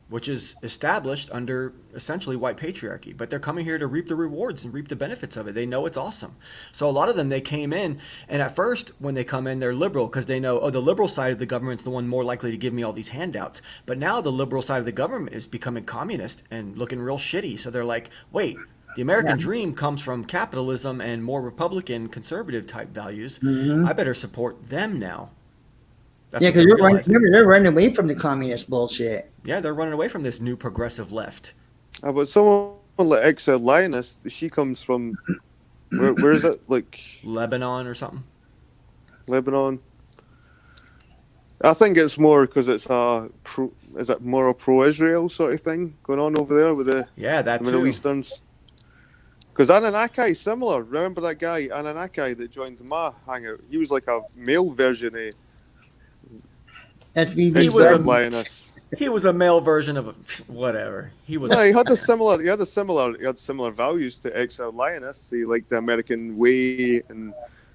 which is established under essentially white patriarchy. But they're coming here to reap the rewards and reap the benefits of it. They know it's awesome. So a lot of them, they came in, and at first, when they come in, they're liberal because they know, oh, the liberal side of the government's the one more likely to give me all these handouts. But now the liberal side of the government is becoming communist and looking real shitty. So they're like, wait, the American dream comes from capitalism and more Republican conservative type values. I better support them now. That's Yeah, what because they're realizing. they're running away from the communist bullshit. Yeah, they're running away from this new progressive left. But someone like Exile Lioness, she comes from where is it? Like Lebanon or something. Lebanon. I think it's more because it's is it more a pro-Israel sort of thing going on over there with the Yeah, that Middle too. Easterns? Because Anunnaki is similar. Remember that guy Anunnaki that joined my hangout? He was like a male version of That's He BB. was a- Exile Lioness. He was a male version of whatever. He was. No, he had similar values to Exile Lioness. He liked the American way and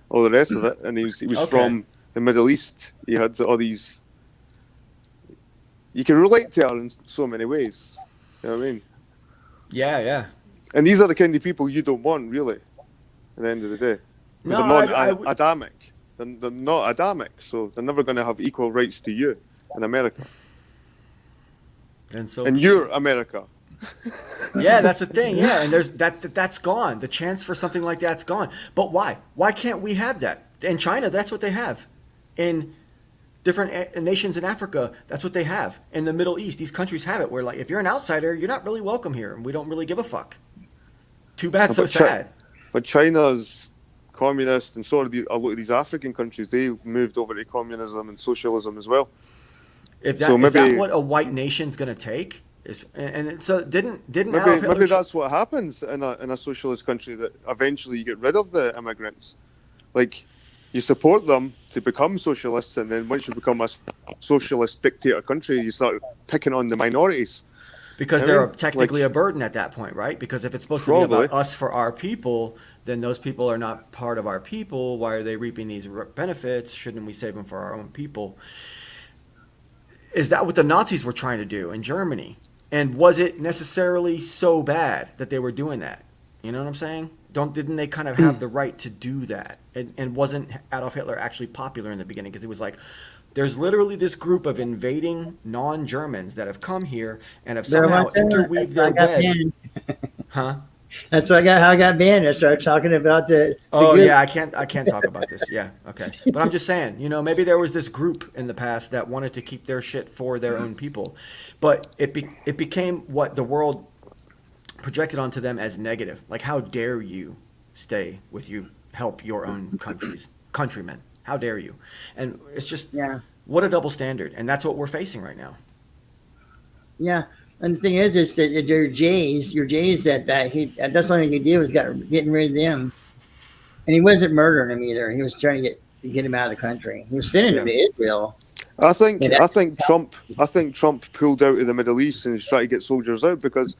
all the rest of it. And he was Okay. from the Middle East. He had all these. You can relate to her in so many ways. You know what I mean? Yeah, yeah. And these are the kind of people you don't want, really. At the end of the day, because No, they're not Adamic. They're not Adamic, so they're never going to have equal rights to you in America. And so. And you're America. Yeah, that's the thing. Yeah, and that's gone. The chance for something like that's gone. But why? Why can't we have that? In China, that's what they have. In different nations in Africa, that's what they have. In the Middle East, these countries have it where, like, if you're an outsider, you're not really welcome here, and we don't really give a fuck. Too bad, so But Chi- sad. But China's communist, and so are a lot of these African countries. They moved over to communism and socialism as well. If that So is that maybe what a white nation's going to take? So didn't Adolf maybe Hitler? maybe that's what happens in a socialist country, that eventually you get rid of the immigrants. Like, you support them to become socialists, and then once you become a socialist dictator country, you start picking on the minorities. Because I they're mean, technically like, a burden at that point, right? Because if it's supposed to be probably. about us for our people, then those people are not part of our people. Why are they reaping these benefits? Shouldn't we save them for our own people? Is that what the Nazis were trying to do in Germany? And was it necessarily so bad that they were doing that? You know what I'm saying? Didn't they kind of have the right to do that? And wasn't Adolf Hitler actually popular in the beginning? Because it was like, there's literally this group of invading non-Germans that have come here and have They're somehow like that. interweaved That's how their I got web. banned. Huh? That's how I got banned. I started talking about the Oh good. yeah, I can't talk about this. Yeah, okay. But I'm just saying, maybe there was this group in the past that wanted to keep their shit for their own people, but it became what the world projected onto them as negative. Like, how dare you help your own countrymen? How dare you? And it's just, Yeah. what a double standard, and that's what we're facing right now. Yeah. And the thing is that your Jays that's the only thing he did was getting rid of them. And he wasn't murdering them either. He was trying to get him out of the country. He was sending them to Israel. I think Yeah, I think Trump pulled out of the Middle East and he's trying to get soldiers out, because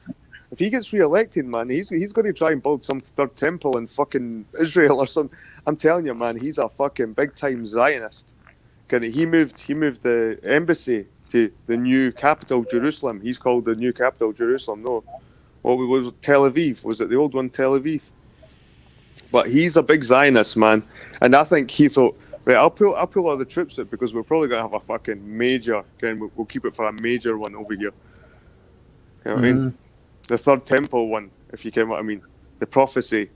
if he gets re-elected, man, he's going to try and build some third temple in fucking Israel or something. I'm telling you, man, he's a fucking big time Zionist. He moved the embassy to the new capital, Jerusalem. He's called the new capital, Jerusalem. No, what was Tel Aviv? Was it the old one, Tel Aviv? But he's a big Zionist, man, and I think he thought, right, I'll pull all the troops out, because we're probably gonna have a fucking major. Again, we'll keep it for a major one over here. You know what I mean? The third temple one, if you get what I mean. The prophecy.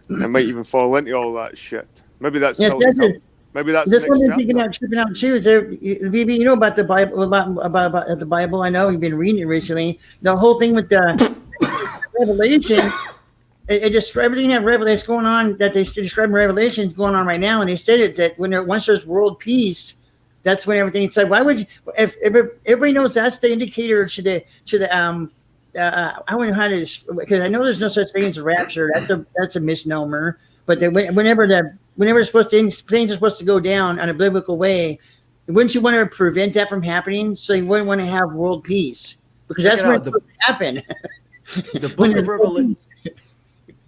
It might even fall into all that shit. Maybe that's Yes, still to that's come. it. Maybe that's This the one next is thinking chapter. out, tripping out too. Is there, BB, you know about the Bible, about the Bible? I know you've been reading it recently. The whole thing with the Revelation, it just everything that Revelation going on that they describe in Revelation is going on right now, and they said it that once there's world peace, that's when everything's like. Why would you, if everybody knows that's the indicator to the I wouldn't know how to, because I know there's no such thing as a rapture. That's a misnomer. But whenever it's supposed to, things are supposed to go down on a biblical way, wouldn't you want to prevent that from happening? So you wouldn't want to have world peace, because Check that's it when out, it's supposed to happen. The When book of there's world Revelation. peace.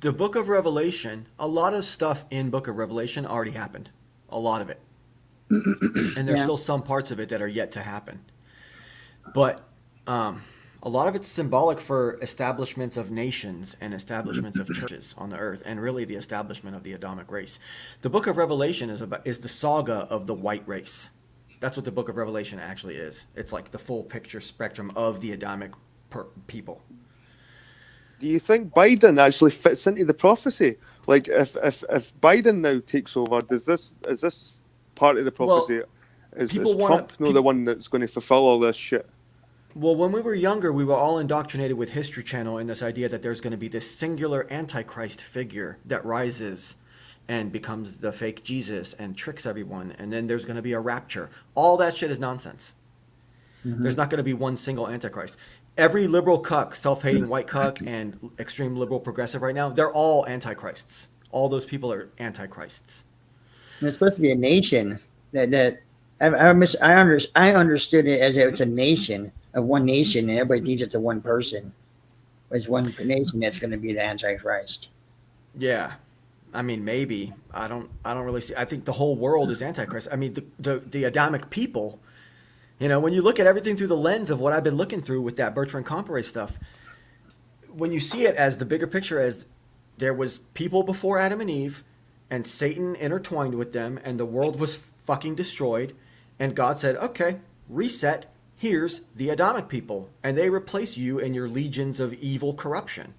The book of Revelation, a lot of stuff in book of Revelation already happened. A lot of it. And there's Yeah. still some parts of it that are yet to happen. But a lot of it's symbolic for establishments of nations and establishments of churches on the earth, and really the establishment of the Adamic race. The book of Revelation is the saga of the white race. That's what the book of Revelation actually is. It's like the full picture spectrum of the Adamic people. Do you think Biden actually fits into the prophecy? Like, if Biden now takes over, is this part of the prophecy? Is people wanna- Trump the one that's going to fulfill all this shit? Well, when we were younger, we were all indoctrinated with History Channel in this idea that there's going to be this singular Antichrist figure that rises and becomes the fake Jesus and tricks everyone, and then there's going to be a rapture. All that shit is nonsense. There's not going to be one single Antichrist. Every liberal cuck, self-hating white cuck, and extreme liberal progressive right now, they're all Antichrists. All those people are Antichrists. And it's supposed to be a nation that I understood it as it's a nation of one nation, and everybody thinks it's a one person. It's one nation that's going to be the Antichrist. Yeah, I mean, maybe. I don't really see. I think the whole world is Antichrist. I mean, the Adamic people. When you look at everything through the lens of what I've been looking through with that Bertrand Comparet stuff, when you see it as the bigger picture, as there was people before Adam and Eve, and Satan intertwined with them, and the world was fucking destroyed, and God said, okay, reset, here's the Adamic people, and they replace you and your legions of evil corruption.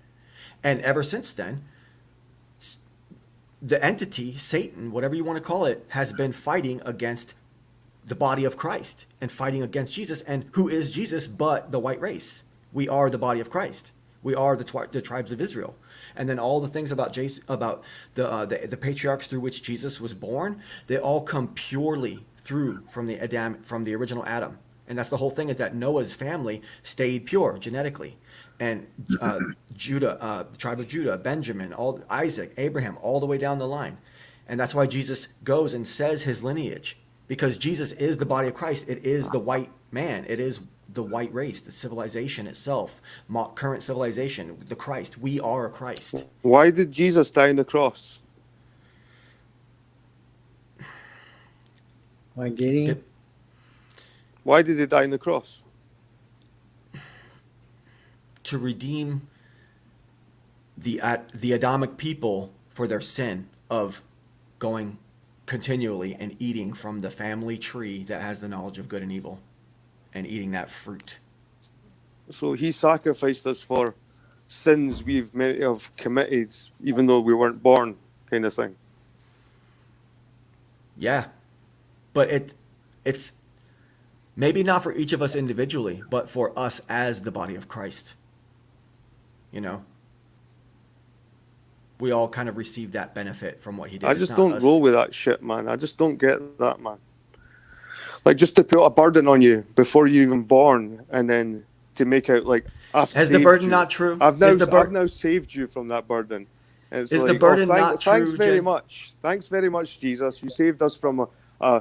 And ever since then, the entity, Satan, whatever you want to call it, has been fighting against the body of Christ and fighting against Jesus. And who is Jesus but the white race? We are the body of Christ. We are the tribes of Israel. And then all the things about the patriarchs through which Jesus was born, they all come purely through from the original Adam. And that's the whole thing, is that Noah's family stayed pure genetically. And Judah, the tribe of Judah, Benjamin, all Isaac, Abraham, all the way down the line. And that's why Jesus goes and says his lineage, because Jesus is the body of Christ. It is the white man. It is the white race, the civilization itself, current civilization, the Christ. We are Christ. Why did Jesus die on the cross? Why did he? It- Why did he die on the cross? to redeem the Adamic people for their sin of going continually and eating from the family tree that has the knowledge of good and evil, and eating that fruit. So he sacrificed us for sins we've may have committed, even though we weren't born, kind of thing. Yeah, but it's maybe not for each of us individually, but for us as the body of Christ. You know, we all kind of receive that benefit from what he did. I It's just not don't us. roll with that shit, man. I just don't get that, man. Like, just to put a burden on you before you're even born, and then to make out like I've Is the saved burden you. not true? I've now, Is the I've now saved you from that burden. And it's Is like, the burden not thanks true, very Jay? much. Thanks very much, Jesus. You saved us from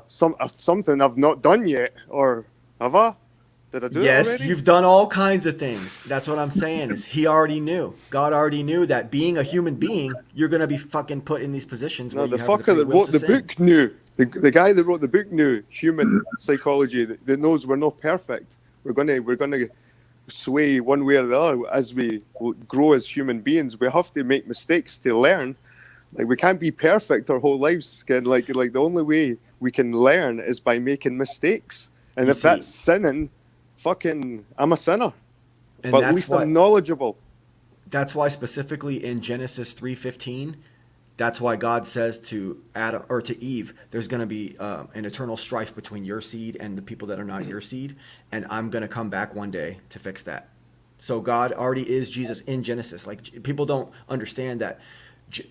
something I've not done yet, or have I? Did I do it Yes, already? you've done all kinds of things. That's what I'm saying. Is he already knew? God already knew that being a human being, you're gonna be fucking put in these positions No, where the you have the fucker free that will wrote to the sin. book knew. The guy that wrote the book knew human psychology. That knows we're not perfect. We're gonna sway one way or the other as we grow as human beings. We have to make mistakes to learn. Like, we can't be perfect our whole lives. Again, like the only way we can learn is by making mistakes. And You if see- that's sinning, fucking, I'm a sinner. And But at that's least what. I'm knowledgeable. That's why specifically in Genesis 3:15, that's why God says to Adam or to Eve, there's going to be an eternal strife between your seed and the people that are not your seed, and I'm going to come back one day to fix that. So God already is Jesus in Genesis. Like, people don't understand that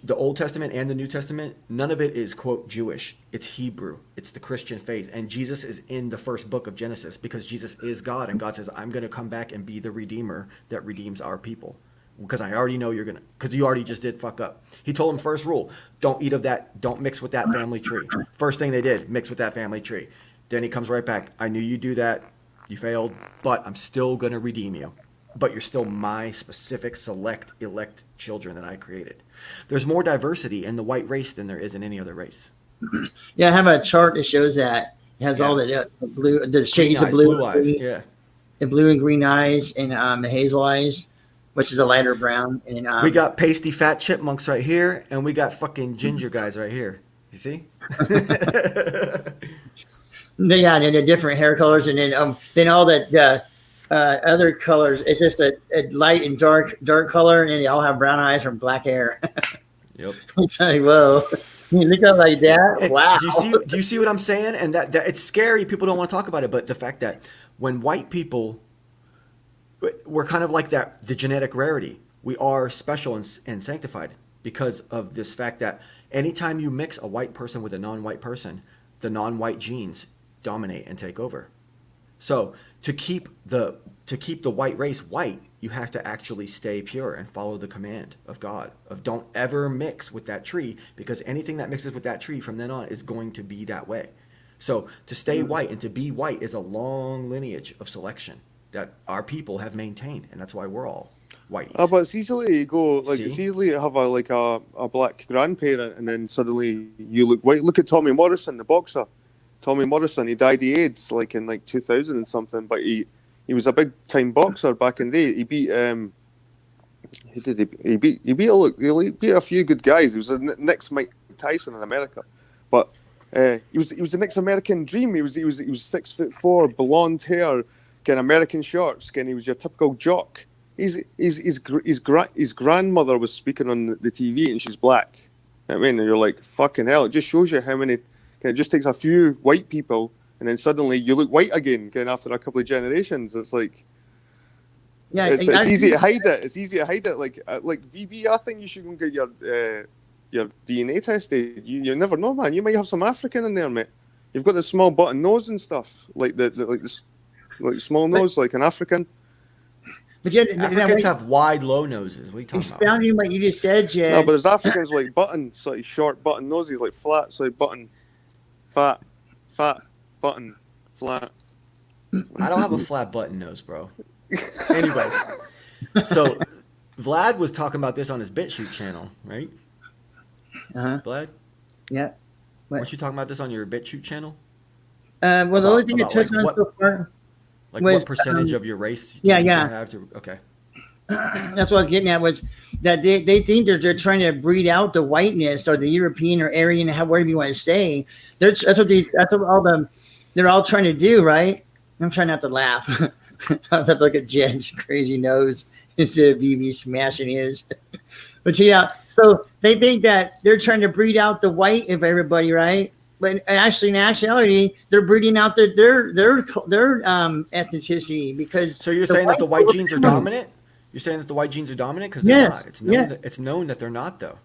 the Old Testament and the New Testament, none of it is, quote, Jewish. It's Hebrew. It's the Christian faith. And Jesus is in the first book of Genesis because Jesus is God. And God says, I'm going to come back and be the Redeemer that redeems our people. Because I already know you're going to, because you already just did fuck up. He told them first rule, don't eat of that, don't mix with that family tree. First thing they did, mix with that family tree. Then he comes right back. I knew you'd do that. You failed, but I'm still going to redeem you. But you're still my specific, select, elect children that I created. There's more diversity in the white race than there is in any other race. Yeah, I have a chart that shows that. It has all the blue, the shades Green of eyes, blue, blue eyes, yeah. the blue and green eyes, and the hazel eyes, which is a lighter brown. And We got pasty fat chipmunks right here, and we got fucking ginger guys right here. You see? yeah, and then the different hair colors, and then all the other colors. It's just a light and dark color, and then they all have brown eyes or black hair. Yep. It's like, whoa, you look up like that. And Wow. Do you see what I'm saying? And that it's scary. People don't want to talk about it, but the fact that when white people, we're kind of like that, the genetic rarity. We are special and sanctified because of this fact that anytime you mix a white person with a non-white person, the non-white genes dominate and take over. So to keep the white race white, you have to actually stay pure and follow the command of God of don't ever mix with that tree, because anything that mixes with that tree from then on is going to be that way. So to stay white and to be white is a long lineage of selection that our people have maintained, and that's why we're all white. But it's easily to go, like, it's See? easily to have a black grandparent and then suddenly you look white. Look at Tommy Morrison, the boxer. Tommy Morrison, he died of AIDS like in 2000 and something, but he was a big time boxer back in the day. He beat he beat a few good guys. He was the next Mike Tyson in America, but he was the next American dream. He was 6'4", blonde hair, kind of American shorts, and he was your typical jock. His grandmother was speaking on the TV and she's black. I mean, and you're like, fucking hell! It just shows you how many. It just takes a few white people, and then suddenly you look white again. Again after a couple of generations, it's like, Yeah, it's easy to hide it. It's easy to hide it. Like VB, I think you should go and get your DNA tested. You never know, man. You might have some African in there, mate. You've got the small button nose and stuff, like the like small nose, like an African. But yeah, Africans have wide, low noses. What are you talking about? expounding what you just said, Jed. No, but there's Africans like button, sort of short button noses, like flat, so like button, fat, button, flat. I don't have a flat button nose, bro. Anyways, so Vlad was talking about this on his BitChute channel, right? Vlad, Yeah. weren't you talking about this on your BitChute channel? Well, the only thing it touched on what- so far. Like Was, what percentage of your race? yeah, you yeah. Have to, okay. That's what I was getting at, was that they think they're trying to breed out the whiteness or the European or Aryan, whatever you want to say. That's what they're all trying to do, right? I'm trying not to laugh. I have to look at Jed's crazy nose instead of BB smashing his. But yeah, so they think that they're trying to breed out the white of everybody, right? But actually, in actuality, they're breeding out their ethnicity, because. So you're saying that the white genes are dominant? You're saying that the white genes are dominant because they're Yes, not. It's known that they're not, though.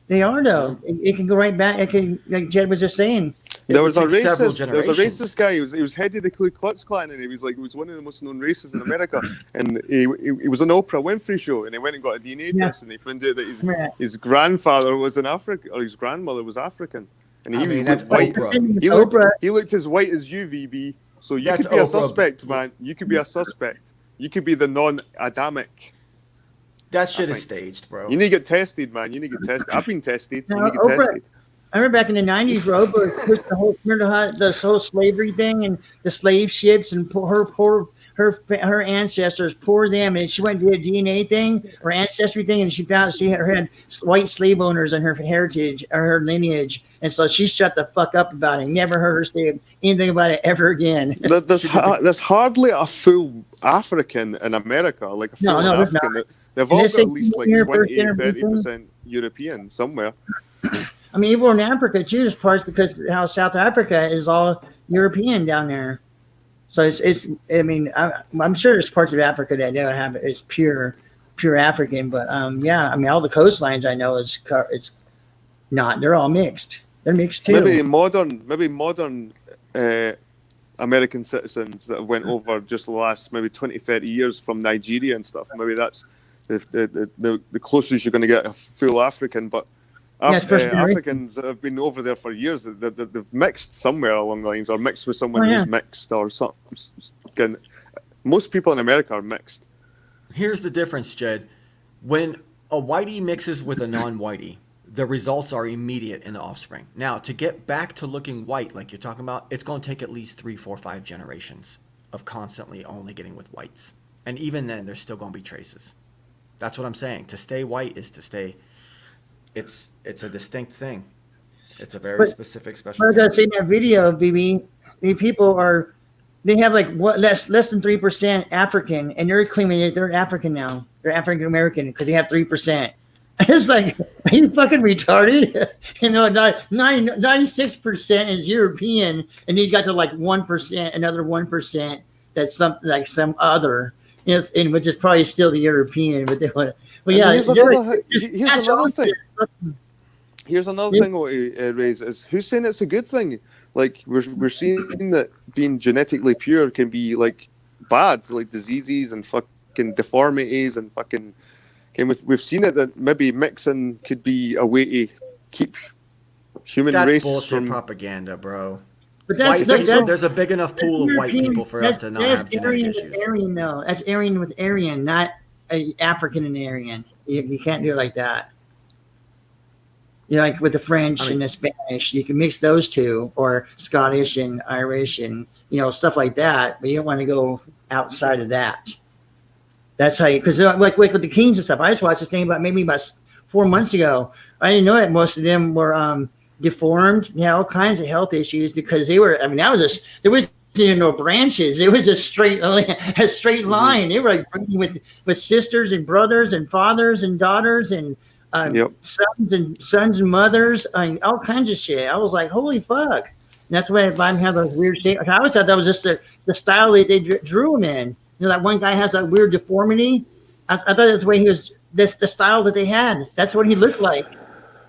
They are, though. It can go right back. It can, like Jed was just saying. There was a takes several racist guy. He was head of the Ku Klux Klan, and he was one of the most known racists in America. And he was on the Oprah Winfrey show, and he went and got a DNA test, and they found out that his grandfather was an African, or his grandmother was African, and he that's looked white. Oprah. He looked as white as you, VB. So you That's could be a Oprah. suspect, man. You could be a suspect. You could be the non-Adamic. That shit is staged, bro. You need to get tested, man. You need to get tested. I've been tested. You No, need to get Oprah- tested. I remember back in the 90s where Oprah pushed the whole slavery thing and the slave ships and her ancestors, poor them, and she went to do a DNA thing or ancestry thing, and she found she had white slave owners in her heritage or her lineage, and so she shut the fuck up about it. Never heard her say anything about it ever again. There's hardly a full African in America, like a full No, there's African. not. They've all This got is at least like your 20, first intervention? 30% European somewhere. I mean, even in Africa too, there's parts because how South Africa is all European down there. So it's. I mean, I'm sure there's parts of Africa that don't have it's pure African, but yeah, I mean, all the coastlines I know it's not. They're all mixed. They're mixed too. Maybe modern American citizens that went over just the last maybe 20, 30 years from Nigeria and stuff. Maybe that's the closest you're going to get a full African, but. Africans that have been over there for years, they've mixed somewhere along the lines, or mixed with someone who's mixed, or something. Most people in America are mixed. Here's the difference, Jed. When a whitey mixes with a non-whitey, the results are immediate in the offspring. Now, to get back to looking white, like you're talking about, it's going to take at least 3, 4, 5 generations of constantly only getting with whites. And even then, there's still going to be traces. That's what I'm saying. To stay white is to stay... It's a distinct thing. It's a very specific, special. But I gotta say in that video, BB, the people they have like less than 3% African, and they're claiming that they're African now. They're African American because they have 3%. It's like, are you fucking retarded? 96% is European, and you got to like 1%, another 1% that's some other. Yes, and which is probably still the European, but they want. But yeah, here's another thing. Here's another thing. What he raised is who's saying it's a good thing? Like we're seeing that being genetically pure can be like bad, like diseases and fucking deformities and fucking. We've seen it that maybe mixing could be a way to keep human race bullshit from propaganda, bro. But there's a big enough pool of white people for us to not have genetic issues. Aryan, though. That's Aryan with Aryan, not African and Aryan. You can't do it like that. Like with the French and the Spanish, you can mix those two, or Scottish and Irish and stuff like that. But you don't want to go outside of that. That's how because like with the Kings and stuff. I just watched this thing about 4 months ago. I didn't know that most of them were deformed, all kinds of health issues because they were. I mean, there was no branches. It was a straight line. They were like breeding with sisters and brothers and fathers and daughters and sons and mothers. All kinds of shit. I was like, holy fuck. And that's why I have those weird shapes. I always thought that was just the style that they drew him in. That one guy has a weird deformity. I thought that's the way he was. That's the style that they had. That's what he looked like.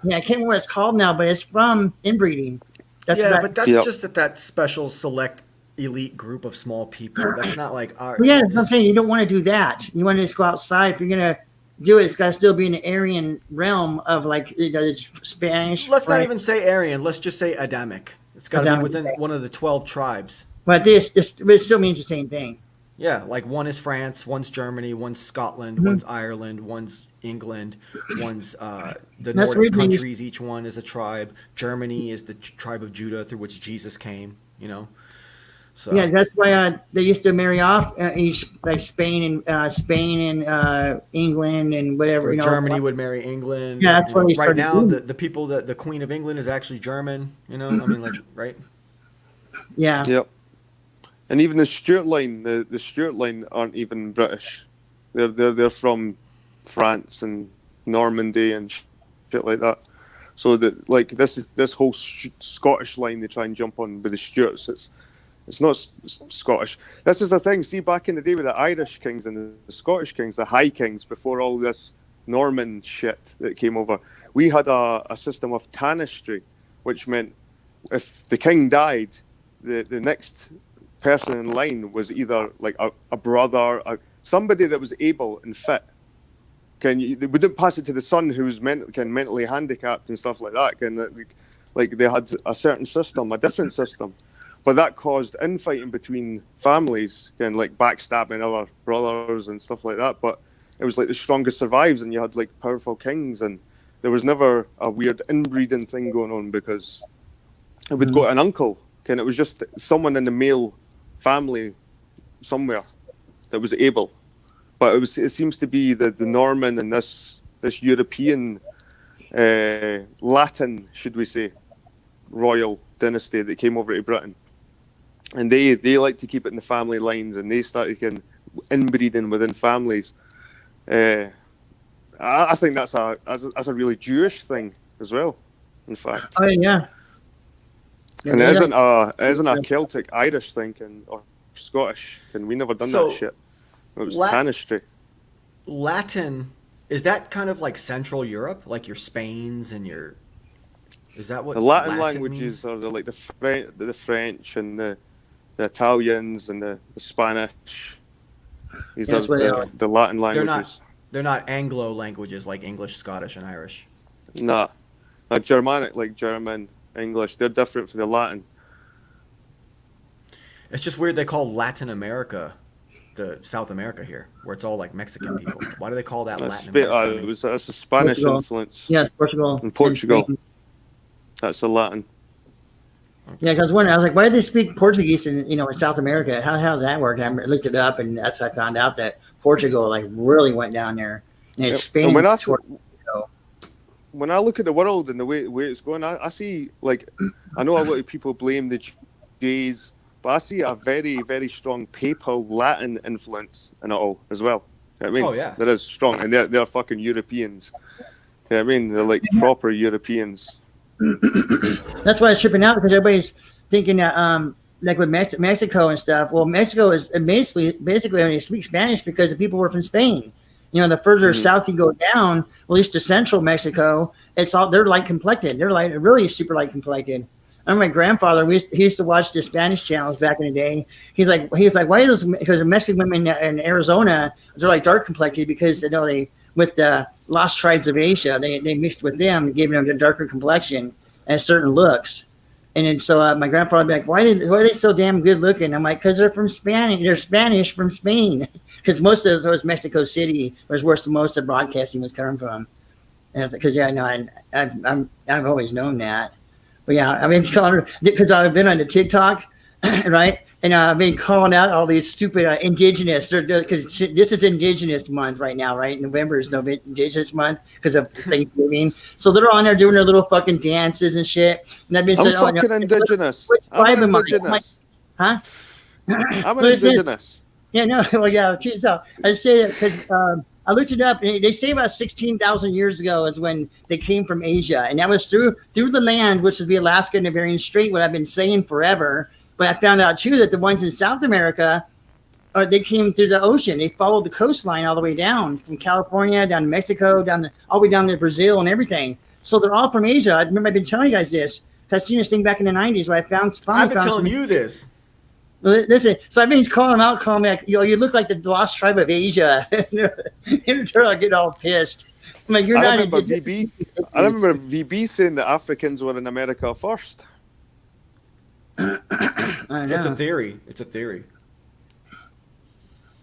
Yeah, I can't remember what it's called now, but it's from inbreeding. But that's just that special select elite group of small people. That's not like our. But yeah, that's what I'm saying. You don't want to do that. You want to just go outside. If you're gonna do it, it's got to still be in the Aryan realm of like Spanish. Let's not right? even say Aryan. Let's just say Adamic. It's got to be Adamic, within okay. one of the 12 tribes. But but it still means the same thing. Yeah, like one is France, one's Germany, one's Scotland, Mhm. one's Ireland, one's England, one's the That's Nordic weird that you- countries. Each one is a tribe. Germany is the tribe of Judah through which Jesus came. You know, so Yeah, that's why they used to marry off like Spain and England and whatever. or You know, Germany would marry England. Yeah, that's you what know. they Right started now, doing. the people that the Queen of England is actually German. You know, I mean, like, right? Yeah. Yep. And even the Stuart line, the Stuart line aren't even British. They're from France and Normandy and shit like that. So that like this whole Scottish line they try and jump on with the Stuarts. It's not Scottish. This is the thing. See, back in the day with the Irish kings and the Scottish kings, the High Kings, before all this Norman shit that came over, we had a system of tanistry, which meant if the king died, the next person in line was either like a brother, somebody that was able and fit. They wouldn't pass it to the son who was mentally handicapped and stuff like that. Like they had a certain system, a different system, but that caused infighting between families, like backstabbing other brothers and stuff like that. But it was like the strongest survives, and you had like powerful kings, and there was never a weird inbreeding thing going on because it would go to an uncle, and it was just someone in the male family somewhere that was able. But it seems to be the Norman and this European Latin, should we say, royal dynasty that came over to Britain, and they like to keep it in the family lines, and they started getting inbreeding within families. I think that's a really Jewish thing as well, in fact. Oh yeah. And it isn't a Celtic Irish thing or Scottish, and we never done So, that shit. It was La- tanistry. Latin, is that kind of like Central Europe, like your Spains and your? Is that what The Latin means? languages are the French and the Italians and the Spanish. These That's are what they are. the Latin They're languages. They're not Anglo languages like English, Scottish, and Irish. Nah, Germanic like German, English. They're different from the Latin. It's just weird they call Latin America the South America here, where it's all like Mexican people. Why do they call that Latin America? It's a Spanish Portugal. influence. Yeah, Portugal. In Portugal. Spain. That's the Latin. Yeah, because I was like, why do they speak Portuguese in South America? How does that work? And I looked it up, and that's how I found out that Portugal like really went down there, and it's Spain. And when I look at the world and the way it's going, I see, like, I know a lot of people blame the Jays, but I see a very, very strong papal Latin influence in it all as well. You know what I mean? Oh, yeah. That is strong, and they're fucking Europeans. You know what I mean? They're like proper Europeans. That's why it's tripping out, because everybody's thinking that like with Mexico and stuff. Well, Mexico is basically only speak Spanish because the people were from Spain. The further south you go down, at least to central Mexico, they're light complected. They're like really super light complected. I remember my grandfather, he used to watch the Spanish channels back in the day. He's like, why are those? Because the Mexican women in Arizona, they're like dark complected because they with the lost tribes of Asia, they mixed with them, giving them a darker complexion and certain looks. And then so my grandfather would be like, why are they so damn good looking? I'm like, because they're from Spain. They're Spanish from Spain. Because most of those was Mexico City was where most of the broadcasting was coming from. And because I've always known that. But yeah, I mean, because I've been on the TikTok, right? And I've been calling out all these stupid indigenous, because this is Indigenous Month right now, right? November is Indigenous Month because of Thanksgiving. So they're on there doing their little fucking dances and shit. And I've been saying, I'm fucking indigenous. I'm I'm indigenous. Huh? I'm an indigenous. Yeah, no, well, yeah, so I say that because I looked it up, and they say about 16,000 years ago is when they came from Asia, and that was through the land, which is the Alaska and the Bering Strait, what I've been saying forever. But I found out too that the ones in South America, they came through the ocean. They followed the coastline all the way down from California down to Mexico, all the way down to Brazil and everything. So they're all from Asia. I remember I've been telling you guys this. I've seen this thing back in the 90s where I found. I've been telling you this. Listen, so I've been calling them out, calling me like, you look like the lost tribe of Asia. And they're like getting all pissed. I'm like, you're I not. remember VB. I remember VB saying that Africans were in America first. I It's a know. theory. It's a theory.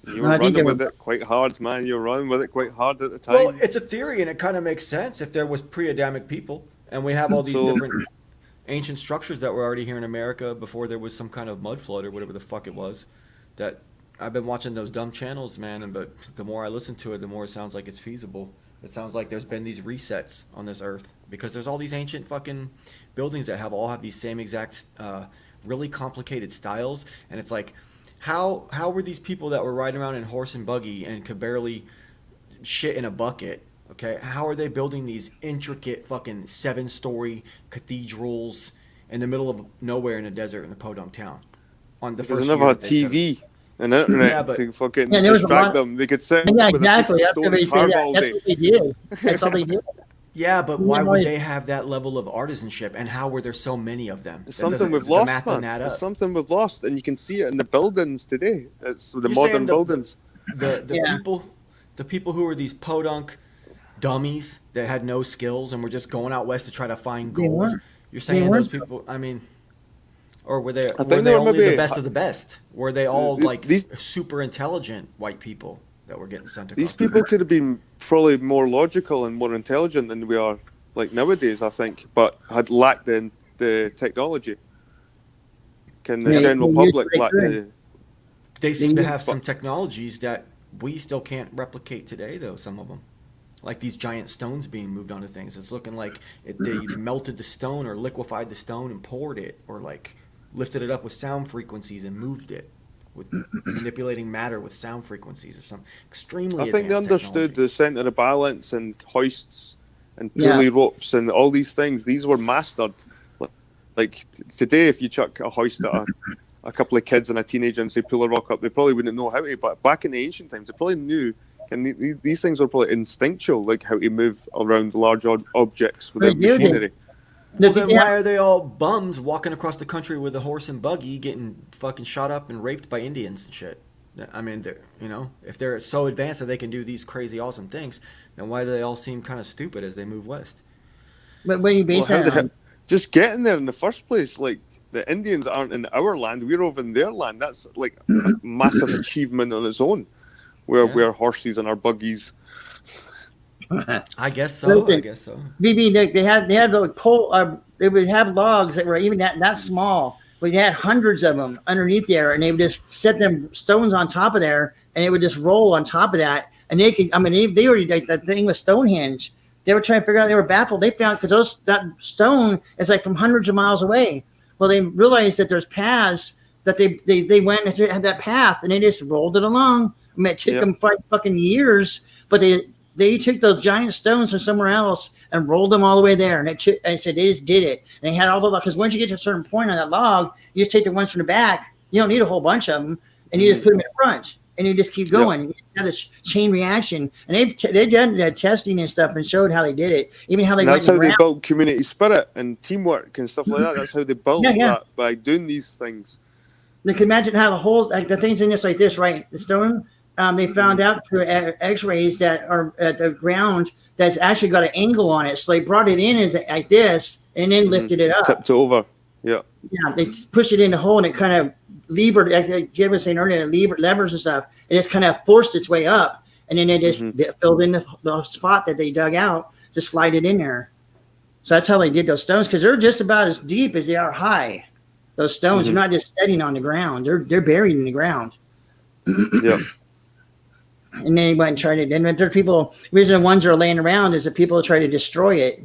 You No, were I think running they with it quite hard, man. You were running with it quite hard at the time. Well, it's a theory, and it kind of makes sense if there was pre-Adamic people, and we have all these So- different ancient structures that were already here in America before there was some kind of mud flood or whatever the fuck it was. That I've been watching those dumb channels, man, and but the more I listen to it, the more it sounds like it's feasible. It sounds like there's been these resets on this earth because there's all these ancient fucking buildings that all have these same exact, really complicated styles, and it's like, how were these people that were riding around in horse and buggy and could barely shit in a bucket? Okay, how are they building these intricate fucking 7-story cathedrals in the middle of nowhere in a desert in the Podunk town? On the Because first they never year had that they set it? TV and internet Yeah, but- to fucking Yeah, there was a distract lot- them. They could sit Yeah, with exactly. a That's piece what of they stone say. and carve all That's day. what they did. That's all they did. Yeah, but Yeah, why would right. they have that level of artisanship, and how were there so many of them? It's That something doesn't- we've the lost, math doesn't man. add It's up. something we've lost, and you can see it in the buildings today. It's the You're modern saying buildings. The Yeah. people who were these podunk dummies that had no skills and were just going out west to try to find They gold. weren't. You're saying weren't. those people? I mean, or were they? I Were think they they were only maybe- the best of the best? Were they all like These- super intelligent white people that were getting sent across? These the people could have been probably more logical and more intelligent than we are like nowadays, I think, but had lacked the technology. Can the Yeah, general they used public what lack they the? They seem to They- have some technologies that we still can't replicate today, though. Some of them, like these giant stones being moved onto things. It's looking like they melted the stone or liquefied the stone and poured it, or like lifted it up with sound frequencies and moved it with manipulating matter with sound frequencies. It's some extremely. I think they advanced understood technology. the center of balance and hoists and Yeah. pulley ropes and all these things. These were mastered. Like today, if you chuck a hoist at a couple of kids and a teenager and say pull a rock up, they probably wouldn't know how to. But back in the ancient times, they probably knew. And these things were probably instinctual, like how to move around large objects without They do. machinery. Well, then Yeah. why are they all bums walking across the country with a horse and buggy, getting fucking shot up and raped by Indians and shit? I mean, if they're so advanced that they can do these crazy, awesome things, then why do they all seem kind of stupid as they move west? But what do you Well, base how that the on? hell- just getting there in the first place, like the Indians aren't in our land, we're over in their land. That's like a massive achievement on its own. Where Yeah. we're horses and our buggies. I guess so. Listen. I guess so. BB, they had like pole. They would have logs that were even that small. But they had hundreds of them underneath there, and they would just set them stones on top of there, and it would just roll on top of that. And they could, I mean, they already like that thing with Stonehenge. They were trying to figure out. They were baffled. They found because that stone is like from hundreds of miles away. Well, they realized that there's paths that they went and had that path, and they just rolled it along. I mean, it took Yeah. them fucking years, but they took those giant stones from somewhere else and rolled them all the way there. And I said they just did it. And they had all the because once you get to a certain point on that log, you just take the ones from the back. You don't need a whole bunch of them, and you just put them in front, and you just keep going. You have this chain reaction, and they've done that testing and stuff and showed how they did it. Even how they And went that's how they around. build community spirit and teamwork and stuff like that. That's how they built Yeah, yeah. that by doing these things. They can imagine how the whole like the things in this like this, right? The stone. They found out through X-rays that are at the ground that's actually got an angle on it. So they brought it in as like this, and then lifted it up. Tipped it over. Yeah. Yeah, they pushed it in the hole, and it kind of levered. Like Jim was saying earlier, levers and stuff. It just kind of forced its way up, and then they just filled in the spot that they dug out to slide it in there. So that's how they did those stones, because they're just about as deep as they are high. Those stones are not just setting on the ground; they're buried in the ground. Yeah. And then they went and tried it. And there are people. The reason the ones are laying around is that people try to destroy it.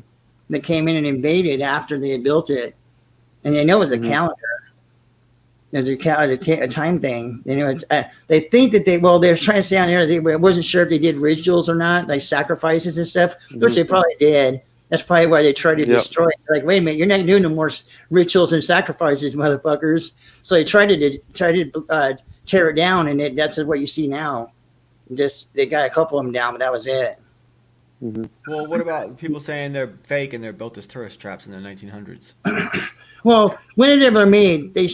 That came in and invaded after they had built it, and they know it was a calendar. There's a time thing. You know, it's they think that they're trying to say on there. They wasn't sure if they did rituals or not, like sacrifices and stuff, which they probably did. That's probably why they tried to destroy it. Like, wait a minute, you're not doing no more rituals and sacrifices, motherfuckers. So they tried to tear it down, and that's what you see now. Just they got a couple of them down, but that was it. Well, what about people saying they're fake and they're built as tourist traps in the 1900s? Well, when it ever made, they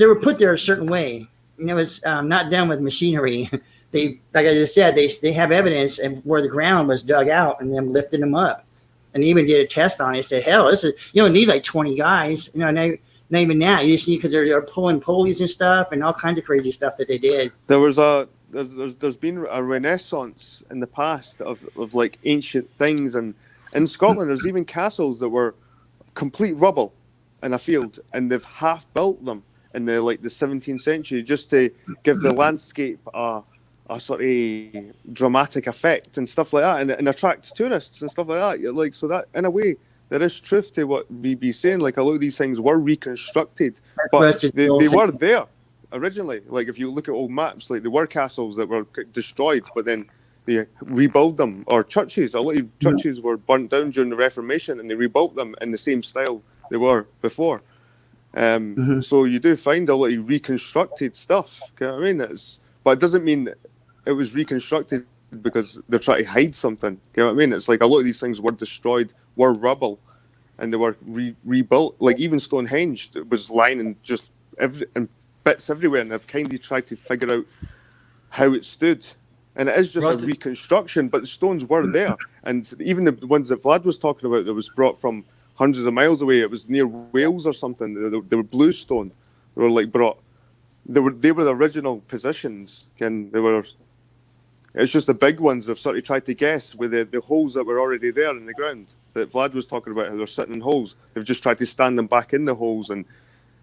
were put there a certain way, and it was not done with machinery. They, like I just said, they have evidence of where the ground was dug out and then lifted them up, and they even did a test on it. Said, hell, this is you don't need like 20 guys, not even that. You just need because they're pulling pulleys and stuff and all kinds of crazy stuff that they did. There's been a renaissance in the past of like ancient things, and in Scotland there's even castles that were complete rubble in a field, and they've half built them in the 17th century just to give the landscape a sort of dramatic effect and stuff like that, and attract tourists and stuff like that. Like, so that in a way there is truth to what VB's saying. Like, a lot of these things were reconstructed, but they were there originally. Like, if you look at old maps, like, there were castles that were destroyed, but then they rebuilt them, or churches. A lot of churches were burnt down during the Reformation, and they rebuilt them in the same style they were before. So you do find a lot of reconstructed stuff. You know what I mean? But it doesn't mean that it was reconstructed because they're trying to hide something. You know what I mean? It's like a lot of these things were destroyed, were rubble, and they were rebuilt. Like, even Stonehenge was lying in just in bits everywhere, and they've kind of tried to figure out how it stood. And it is just a reconstruction, but the stones were there. And even the ones that Vlad was talking about that was brought from hundreds of miles away, it was near Wales or something. They were blue stone. They were like brought. They were the original positions, and they were. It's just the big ones they've sort of tried to guess with the holes that were already there in the ground that Vlad was talking about, how they're sitting in holes. They've just tried to stand them back in the holes, and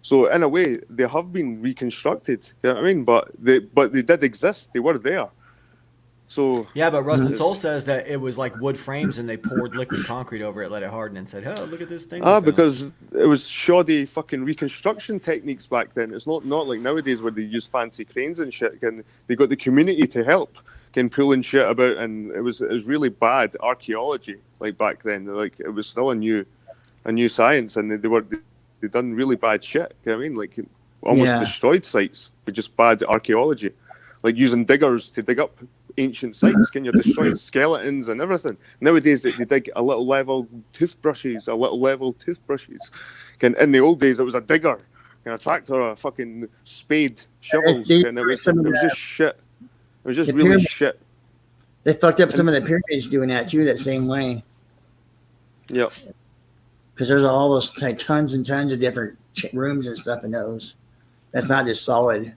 so in a way they have been reconstructed. You know what I mean? But they did exist. They were there. So yeah, but Rusted Soul says that it was like wood frames and they poured liquid concrete over it, let it harden, and said, "Oh, look at this thing." Because it was shoddy fucking reconstruction techniques back then. It's not like nowadays where they use fancy cranes and shit. And they got the community to help, pulling shit about, and it was really bad archaeology. Like, back then, like, it was still a new science, and they done really bad shit. You know what I mean? Like, almost destroyed sites with just bad archaeology, like using diggers to dig up ancient sites. You're destroying skeletons and everything. Nowadays they dig a little level toothbrushes. In the old days it was a digger, a tractor, a fucking spade, shovels, and it was just shit. It was just really shit. They fucked up some of the pyramids doing that too, that same way. Yep. Because there's all those tons and tons of different rooms and stuff in those. That's not just solid.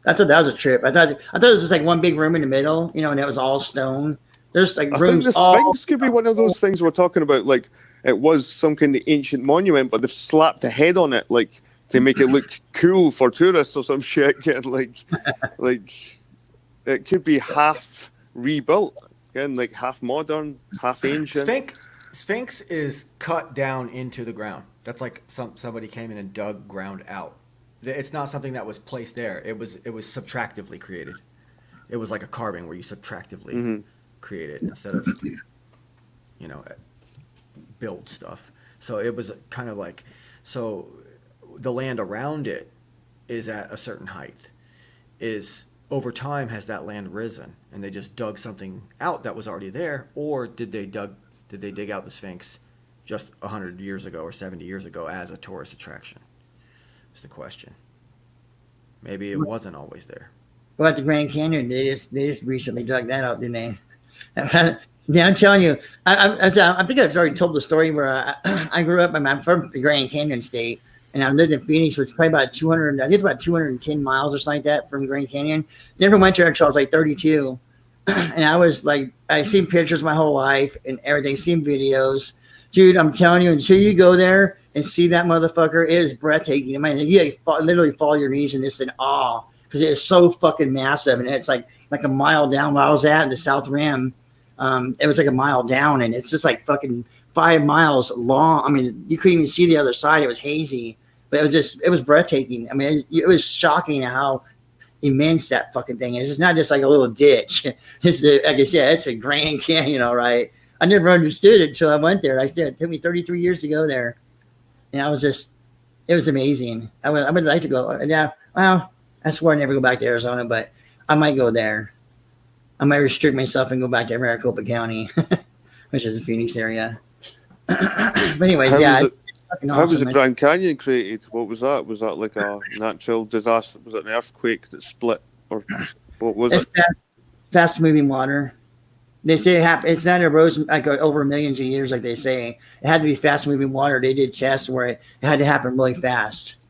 I thought that was a trip. I thought it was just like one big room in the middle, and it was all stone. There's like rooms. I think the Sphinx could be one of those things we're talking about. Like, it was some kind of ancient monument, but they've slapped a head on it, like, to make it look cool for tourists or some shit. Like it could be half rebuilt, again, like half modern, half ancient. Sphinx is cut down into the ground. That's like somebody came in and dug ground out. It's not something that was placed there. It was subtractively created. It was like a carving where you subtractively create it instead of, build stuff. So it was kind of like, so the land around it is at a certain height. Is over time, has that land risen and they just dug something out that was already there, or did they dig out the Sphinx just 100 years ago or 70 years ago as a tourist attraction? The question. Maybe it wasn't always there. Well, at the Grand Canyon, they just recently dug that out, didn't they? Yeah, I'm telling you. I think I've already told the story where I grew up. I'm from the Grand Canyon State, and I lived in Phoenix, which is probably about 200. I think it's about 210 miles or something like that from Grand Canyon. Never went there until I was like 32, and I was like, I seen pictures my whole life and everything, seen videos. Dude, I'm telling you, until you go there and see that motherfucker, it is breathtaking. I mean, you literally fall on your knees in this in awe because it is so fucking massive, and it's like a mile down where I was at in the South Rim. It was like a mile down, and it's just like fucking 5 miles long. I mean, you couldn't even see the other side. It was hazy, but it was breathtaking. I mean, it was shocking how immense that fucking thing is. It's not just like a little ditch. It's like I said, it's a Grand Canyon, all right. I never understood it until I went there. It took me 33 years to go there. And it was amazing. I would like to go. Yeah, well, I swore I'd never go back to Arizona, but I might go there. I might restrict myself and go back to Maricopa County, which is the Phoenix area. But anyways, fucking How was awesome, the man. Grand Canyon created? What was that? Was that like a natural disaster? Was it an earthquake that split, or what was It's it? fast moving water. They say it happened. It's not erosion like over millions of years, like they say. It had to be fast moving water. They did tests where it had to happen really fast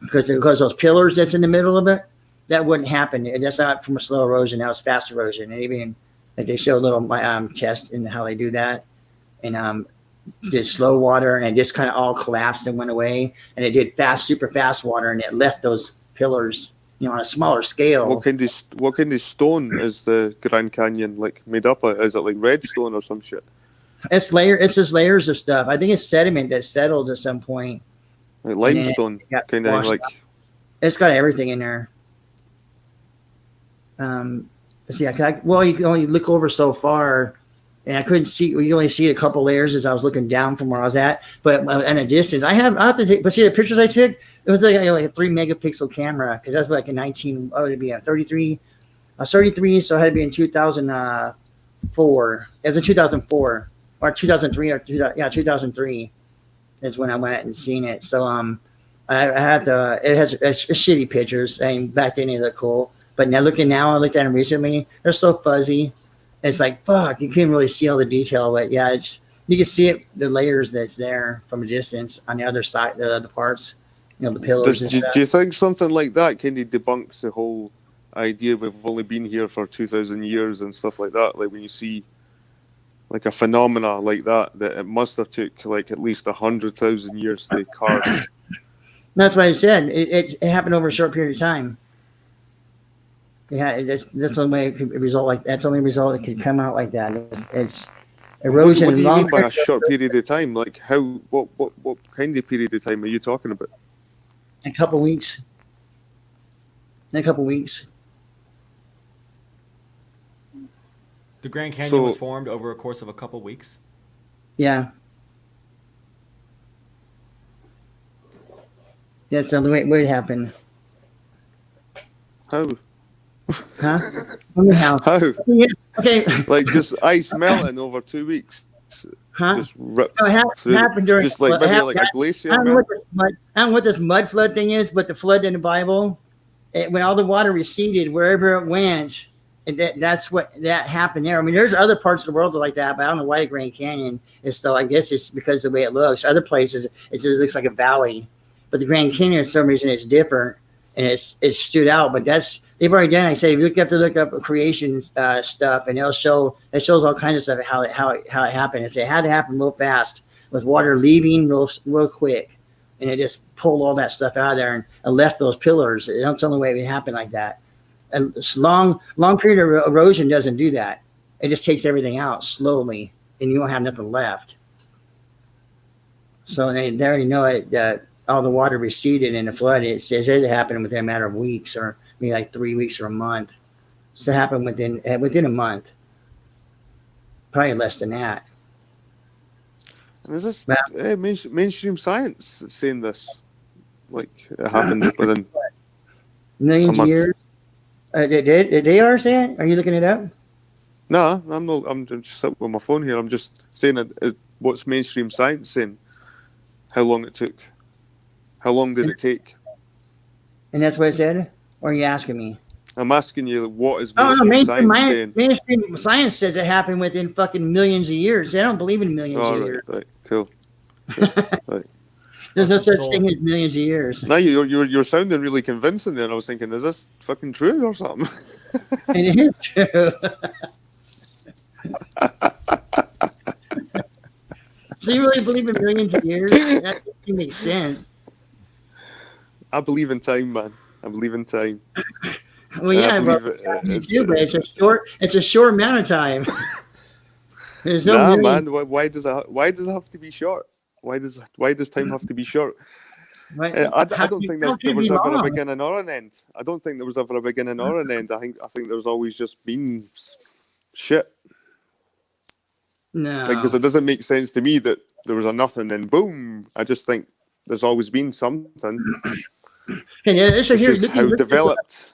because those pillars that's in the middle of it, that wouldn't happen. That's not from a slow erosion. That was fast erosion. And even like they show a little test in how they do that, and did slow water, and it just kind of all collapsed and went away. And it did fast, super fast water, and it left those pillars, on a smaller scale. What kind of stone is the Grand Canyon like made up of? Is it like redstone or some shit? It's just layers of stuff. I think it's sediment that settled at some point. Like limestone, it got kind of washed like. It's got everything in there. Let's see. You can only look over so far, and I couldn't see. You only see a couple layers as I was looking down from where I was at. But at a distance, I have to take. But see the pictures I took. It was like a 3 megapixel camera because that's like a 19. Oh, it'd be a 33. 33. So it had to be in 2004. It was in 2004 or 2003 or 2003 is when I went and seen it. So I had to. It has shitty pictures. And back then they looked cool. But now I looked at them recently. They're so fuzzy. It's like fuck. You can't really see all the detail, but yeah, you can see it. The layers that's there from a distance on the other side, the other parts. The pillars and stuff. Do you think something like that kind of debunks the whole idea we've only been here for 2,000 years and stuff like that? Like when you see like a phenomena like that it must have took like at least 100,000 years to carve. That's what I said. It happened over a short period of time. Yeah, that's the only way it could result like that's the only result it could come out like that. It's erosion. What do you long mean by a short period of time? Like how? What kind of period of time are you talking about? A couple weeks. In a couple weeks. The Grand Canyon So- was formed over a course of a couple weeks. Yeah. That's the only way it happened. How? Huh? Anyhow. How? Okay. Like just ice melting over 2 weeks? Huh? Just ripped No, it through. happened during. Just like well, it maybe like happened- a glacier I don't know melt? what this mud flood thing is, but the flood in the Bible, when all the water receded, wherever it went, that's what that happened there. I mean, there's other parts of the world that are like that, but I don't know why the Grand Canyon is so. I guess it's because of the way it looks. Other places, it just looks like a valley, but the Grand Canyon, for some reason, is different and it's stood out. But they've already done. I say, if you look up creation stuff, and it shows all kinds of stuff how it happened. It had to happen real fast with water leaving real quick, and it just pulled all that stuff out of there and left those pillars. That's the only way it would happen like that. A long period of erosion doesn't do that. It just takes everything out slowly, and you don't have nothing left. So they already know it. That all the water receded in the flood. It says it happened within a matter of weeks, or maybe like 3 weeks or a month. So it happened within a month, probably less than that. And is this Well- mainstream science saying this? Like it happened within Millions of month. years. Did they are saying? Are you looking it up? No, I'm not. I'm just sitting with my phone here. I'm just saying what's mainstream science saying? How long it took? How long did it take? And that's what it said? Or are you asking me? I'm asking you, what is Oh, no, mainstream science saying? mainstream science says it happened within fucking millions of years. They don't believe in millions Oh, of right, years. right, cool. Right. There's no That's the such thing as millions of years. Now you're sounding really convincing there, and I was thinking, is this fucking true or something? And it is true. So you really believe in millions of years? That doesn't make sense. I believe in time, man. I believe in time. Well, yeah, I well, believe you do, but it's a short amount of time. There's no Nah, million. man. Why does it have to be short? Why does time have to be short? Right? I How don't can- think how there can it was be ever a long? beginning or an end. I don't think there was ever a beginning or an end. I think there's always just been shit. No. Because it doesn't make sense to me that there was a nothing and boom. I just think there's always been something. Okay, yeah, so It's here, just look- how look- developed.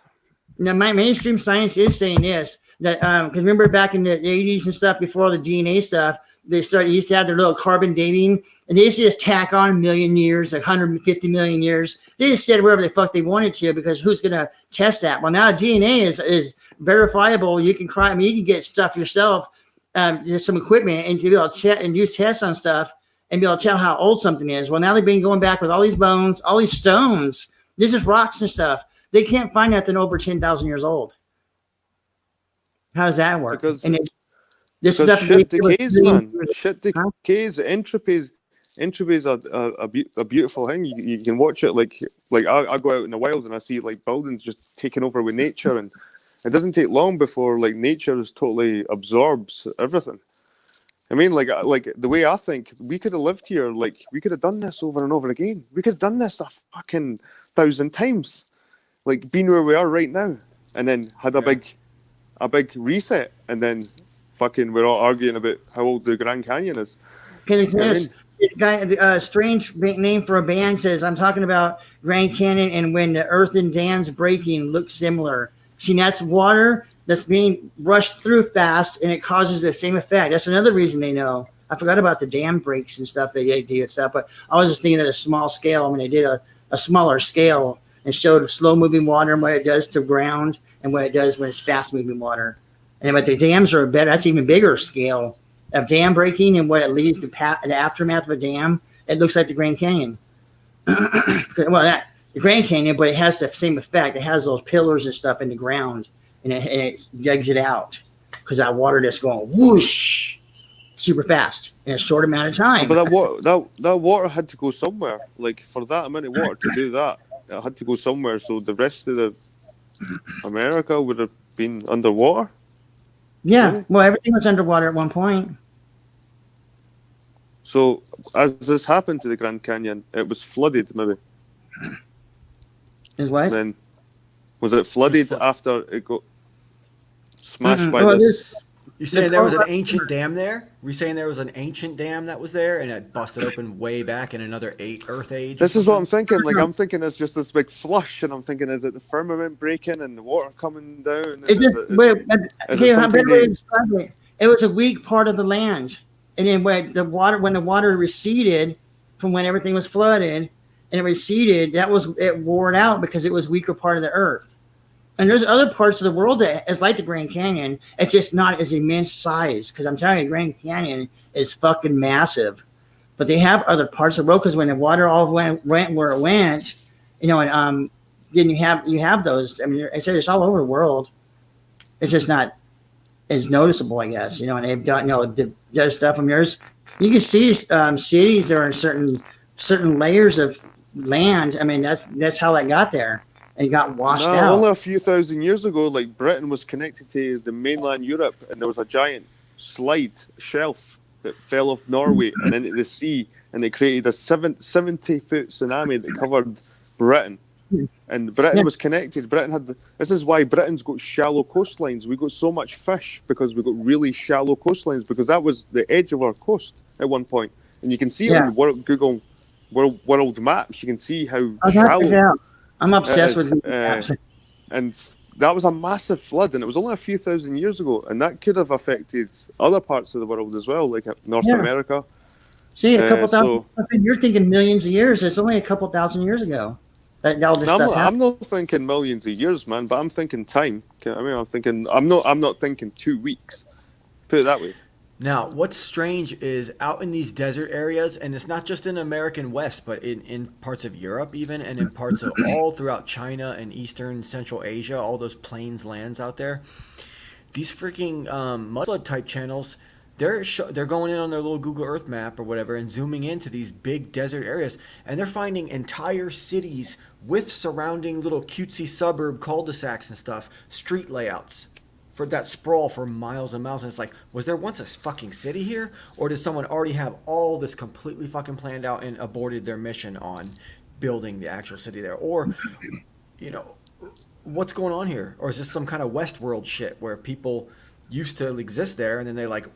Now, my mainstream science is saying this, that because remember back in the 80s and stuff, before all the DNA stuff, they used to have their little carbon dating, and they used to just tack on a million years, like 150 million years. They just said whatever the fuck they wanted to, because who's gonna test that? Well, now DNA is verifiable. You can you can get stuff yourself, just some equipment, and to be able to check and do tests on stuff and be able to tell how old something is. Well, now they've been going back with all these bones, all these stones. This is rocks and stuff. They can't find nothing over 10,000 years old. How does that work? Because This Because stuff shit they- decays, man. Shit Huh? decays. Entropy is a beautiful thing. You can watch it like I go out in the wild and I see like buildings just taking over with nature, and it doesn't take long before like nature just totally absorbs everything. I mean, like the way I think, we could have lived here. Like we could have done this over and over again. We could have done this a fucking 1,000 times. Like been where we are right now, and then had a big reset, and then fucking we're all arguing about how old the Grand Canyon is. Can it I mean- this? Strange name for a band says, I'm talking about Grand Canyon and when the earth and dams breaking look similar. See, that's water that's being rushed through fast, and it causes the same effect. That's another reason they know. I forgot about the dam breaks and stuff that they do and stuff, but I was just thinking of a small scale. When they did a smaller scale and showed slow moving water and what it does to ground and what it does when it's fast moving water. And but the dams are better. That's even bigger scale of dam breaking and what it leads to the aftermath of a dam. It looks like the Grand Canyon. Well, the Grand Canyon, but it has the same effect. It has those pillars and stuff in the ground, and it digs it out because that water just going whoosh super fast in a short amount of time. But that water had to go somewhere. Like for that amount of water to do that, it had to go somewhere. So the rest of the America would have been underwater. Yeah, Really? well, everything was underwater at one point. So as this happened to the Grand Canyon, it was flooded. Maybe Is what? then was it flooded after it got smashed by Well, this? You saying there was an ancient dam there? Were you saying there was an ancient dam that was there and it busted open way back in another Earth age? or This is what I'm something? thinking. Like I'm thinking it's just this big flush, and I'm thinking, is it the firmament breaking and the water coming down? It just, is well, it here, how something better way to they- describe it? It was a weak part of the land, and then when the water receded from when everything was flooded, and it receded, it wore it out because it was weaker part of the earth. And there's other parts of the world that is like the Grand Canyon. It's just not as immense size, because I'm telling you, Grand Canyon is fucking massive. But they have other parts of the world because when the water all went where it went, and then you have those. I mean, I said it's all over the world. It's just not as noticeable, I guess. And they've got the other stuff from yours. You can see cities that are in certain layers of land. I mean, that's how that got there. And it got washed No, out. only a few thousand years ago, like Britain was connected to the mainland Europe, and there was a giant shelf that fell off Norway and into the sea, and it created a 70-foot tsunami that covered Britain. And Britain was connected. This is why Britain's got shallow coastlines. We got so much fish because we got really shallow coastlines, because that was the edge of our coast at one point. And you can see on Google World Maps, you can see how I got it shallow. out. I'm obsessed is, with and that was a massive flood, and it was only a few thousand years ago, and that could have affected other parts of the world as well, like North Yeah. America. See, a couple so- thousand. You're thinking millions of years. It's only a couple thousand years ago that all this No, stuff I'm happened. not thinking millions of years, man, but I'm thinking time. I mean, I'm not thinking 2 weeks. Put it that way. Now, what's strange is out in these desert areas, and it's not just in American West, but in parts of Europe even, and in parts of all throughout China and Eastern Central Asia, all those plains lands out there. These freaking mudflood type channels, they're going in on their little Google Earth map or whatever and zooming into these big desert areas, and they're finding entire cities with surrounding little cutesy suburb cul-de-sacs and stuff, street layouts for that sprawl for miles and miles. And it's like, was there once a fucking city here, or did someone already have all this completely fucking planned out and aborted their mission on building the actual city there? Or what's going on here? Or is this some kind of Westworld shit where people used to exist there and then they like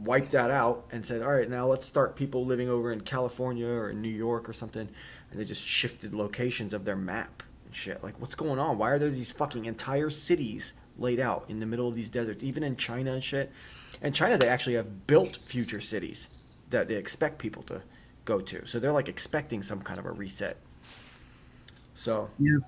wiped that out and said, all right, now let's start people living over in California or in New York or something, and they just shifted locations of their map and shit? Like, what's going on? Why are there these fucking entire cities laid out in the middle of these deserts, even in China and shit. And China, they actually have built future cities that they expect people to go to. So they're like expecting some kind of a reset. So, Yeah.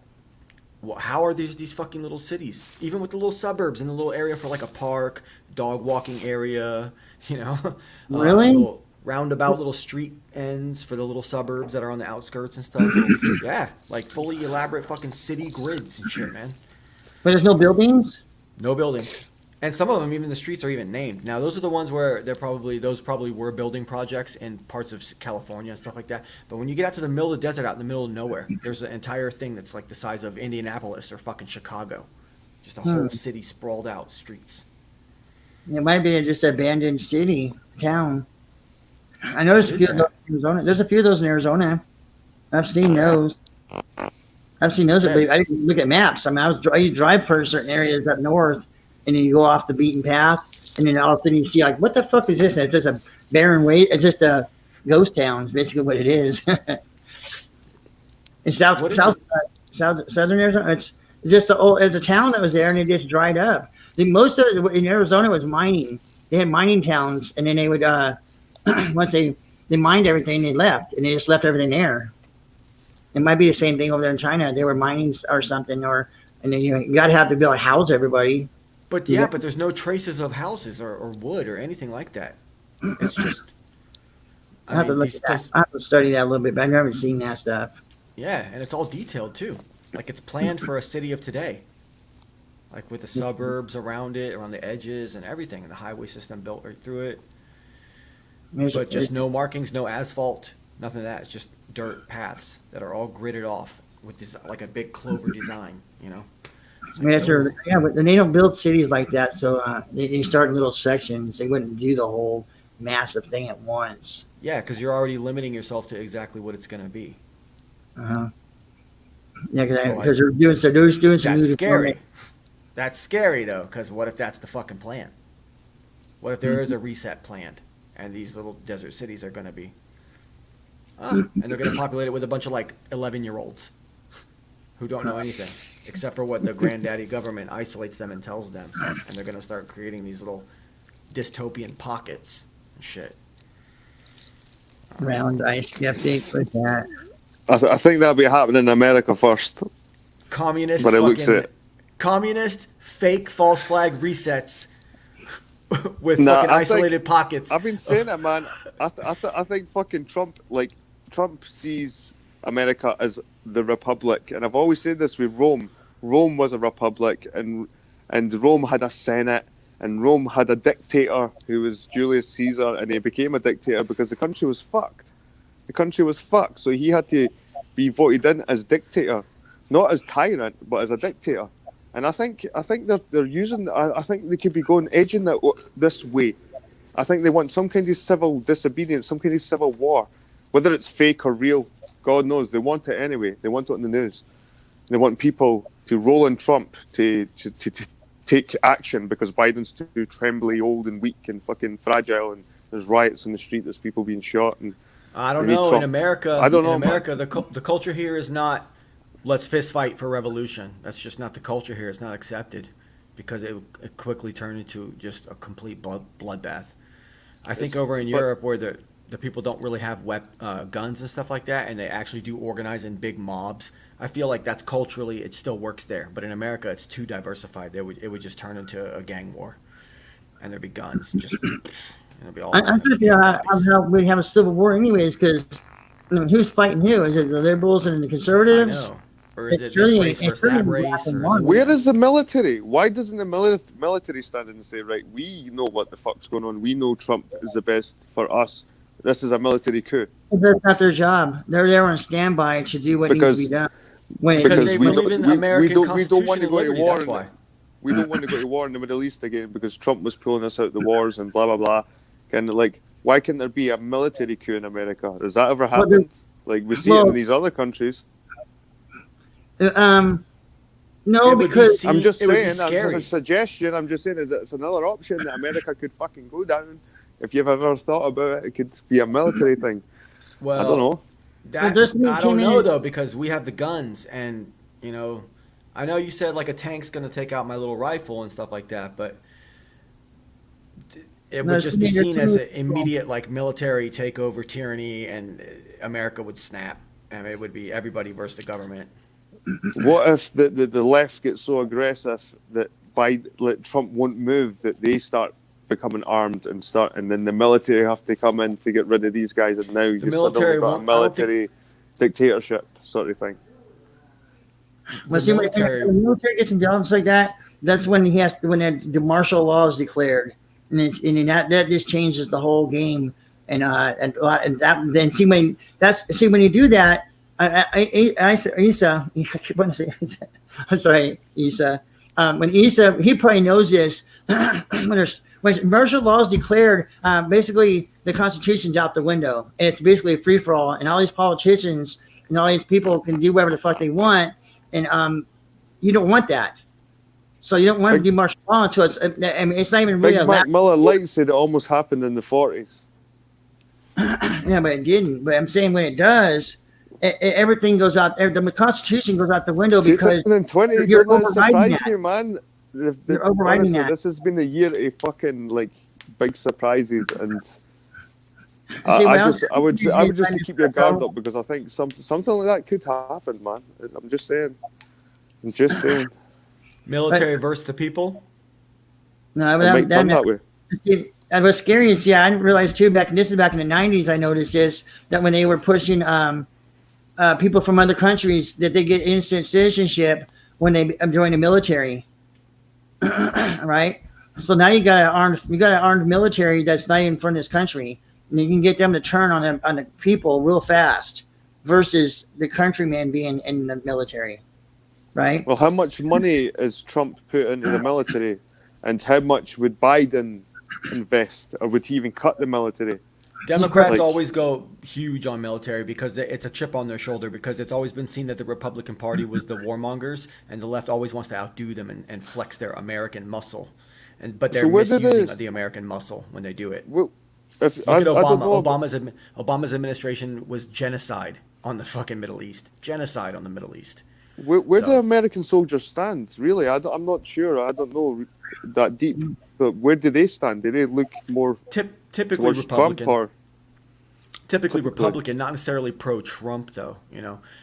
well, how are these fucking little cities? Even with the little suburbs and the little area for like a park, dog walking area, you know, Really? little roundabout little street ends for the little suburbs that are on the outskirts and stuff. Yeah, like fully elaborate fucking city grids and shit, man. But there's no buildings. No buildings. And some of them, even the streets are even named. Now, those are the ones where those probably were building projects in parts of California and stuff like that. But when you get out to the middle of the desert, out in the middle of nowhere, there's an entire thing that's like the size of Indianapolis or fucking Chicago. Just a whole city sprawled out streets. It might be just an abandoned city, town. I noticed a few of those in Arizona. There's a few of those in Arizona. I've seen those. I've seen those. Yeah. I didn't look at maps. I mean, you drive for certain areas up north, and then you go off the beaten path, and then all of a sudden you see like, what the fuck is this? And it's just a barren waste. It's just a ghost town. Is basically what it is. It's What is southern Arizona. It's just it's a town that was there, and it just dried up. Most of it in Arizona was mining. They had mining towns, and then they would once they mined everything, they left, and they just left everything there. It might be the same thing over there in China. They were mining or something, and then you got to have to be able to house everybody. But yeah, but there's no traces of houses or wood or anything like that. It's just. I have to look at that. I have to study that a little bit, but I've never seen that stuff. Yeah, and it's all detailed too. Like it's planned for a city of today. Like with the suburbs around it, around the edges and everything, and the highway system built right through it. But just no markings, no asphalt, nothing of that. It's just dirt paths that are all gridded off with this like a big clover design, you know? But then they don't build cities like that, so they start in little sections. They wouldn't do the whole massive thing at once. Yeah, because you're already limiting yourself to exactly what it's going to be. Uh-huh. Yeah, because they're doing some That's new scary. That's scary, though, because what if that's the fucking plan? What if there is a reset planned, and these little desert cities are going to be... and they're going to populate it with a bunch of, like, 11-year-olds who don't know anything, except for what the granddaddy government isolates them and tells them. And they're going to start creating these little dystopian pockets and shit. round ice skeptic like that. I think that'll be happening in America first. Communist, But it looks fucking, it. communist, fake, false flag resets with Nah, fucking I isolated pockets. I've been saying it, man. I think fucking Trump sees America as the republic, and I've always said this with Rome. Rome was a republic, and Rome had a senate, and Rome had a dictator who was Julius Caesar, and he became a dictator because the country was fucked. The country was fucked, so he had to be voted in as dictator, not as tyrant, but as a dictator. And I think they're using. I think they could be edging that this way. I think they want some kind of civil disobedience, some kind of civil war, whether it's fake or real. God knows they want it anyway. They want it on the news. They want people to roll on Trump to take action because Biden's too trembly, old, and weak, and fucking fragile, and there's riots in the street. There's people being shot, and I don't they need know. In Trump. America, I don't know, in America, the culture here is not let's fist fight for revolution. That's just not the culture here. It's not accepted because it quickly turned into just a complete bloodbath. I think over in Europe where the people don't really have guns and stuff like that, and they actually do organize in big mobs. I feel like that's culturally it still works there, but in America it's too diversified. It would just turn into a gang war, and there'd be guns. Just it'd be all. I'm trying to figure out how we have a civil war, anyways. Because who's fighting who? Is it the liberals and the I conservatives? know. Or is it It's this really- race it's versus really that race? black and Or is white. it- where is the military? Why doesn't the military stand in and say, right, we know what the fuck's going on. We know Trump is the best for us. This is a military coup. That's not their job. They're there on standby to do what Because- needs to be done. When Because Because they we believe don't- in American we don't Constitution want to and go to liberty. war. That's why. We don't want to go to war in the Middle East again because Trump was pulling us out the wars and blah blah blah. Kind of like, why can't there be a military coup in America? Has that ever Well, there- happened? Like we see it well- in these other countries. no, It would be because I'm just it would be saying that's scary. a suggestion. I'm just saying it's another option that America could fucking go down. If you've ever thought about it, it could be a military thing. Well, I don't know. That, Well, doesn't it I don't came know in- though because we have the guns and I know you said like a tank's going to take out my little rifle and stuff like that, but it No, would it's just be gonna be seen as an too- immediate like military takeover tyranny, and America would snap. And it would be everybody versus the government. What if the left gets so aggressive that Trump won't move, that they start becoming armed and then the military have to come in to get rid of these guys, and now you military suddenly got a won't- I don't think- military dictatorship sort of thing. Well, The see, military- when the military gets involved like that, that's when the martial law is declared, and that just changes the whole game. And that then when you do that, Issa, I keep wanting to say Issa. I'm sorry, Issa. When Issa, he probably knows this. when martial law is declared, basically the Constitution's out the window, and it's basically a free for all, and all these politicians and all these people can do whatever the fuck they want, and you don't want that. So you don't want to do martial law until it's. I mean, it's not even really Big Mac Miller Lite said it almost happened in the 40s. Yeah, but it didn't. But I'm saying when it does, everything goes out. The Constitution goes out the window because 2020 you're didn't overriding surprise that. you, man. You're overriding Honestly, that. this has been a year of fucking like big surprises, and See, I well, would just keep your guard up, because I think something like that could happen, man. I'm just saying. Military versus the people. No, It might turn that way. And what's scary is, I didn't realize too, back in the 90s, I noticed this, that when they were pushing people from other countries, that they get instant citizenship when they join the military. Right? So now you got an armed military that's not even from this country. And you can get them to turn on the people real fast versus the countrymen being in the military. Right? Well, how much money is Trump put into the military, and how much would Biden invest, or would he even cut the military? Democrats Like- always go huge on military because it's a chip on their shoulder, because it's always been seen that the Republican Party was the warmongers, and the left always wants to outdo them and flex their American muscle. But they're So where did misusing this- the American muscle when they do it. Well, Look I at don't Obama. know. Obama's administration was genocide on the fucking Middle East. Genocide on the Middle East. Where So- do American soldiers stand? Really, I'm not sure. I don't know that deep. But where do they stand? Do they look more Typically towards Republican. Trump, or Typically Typically. Republican, not necessarily pro-Trump, though.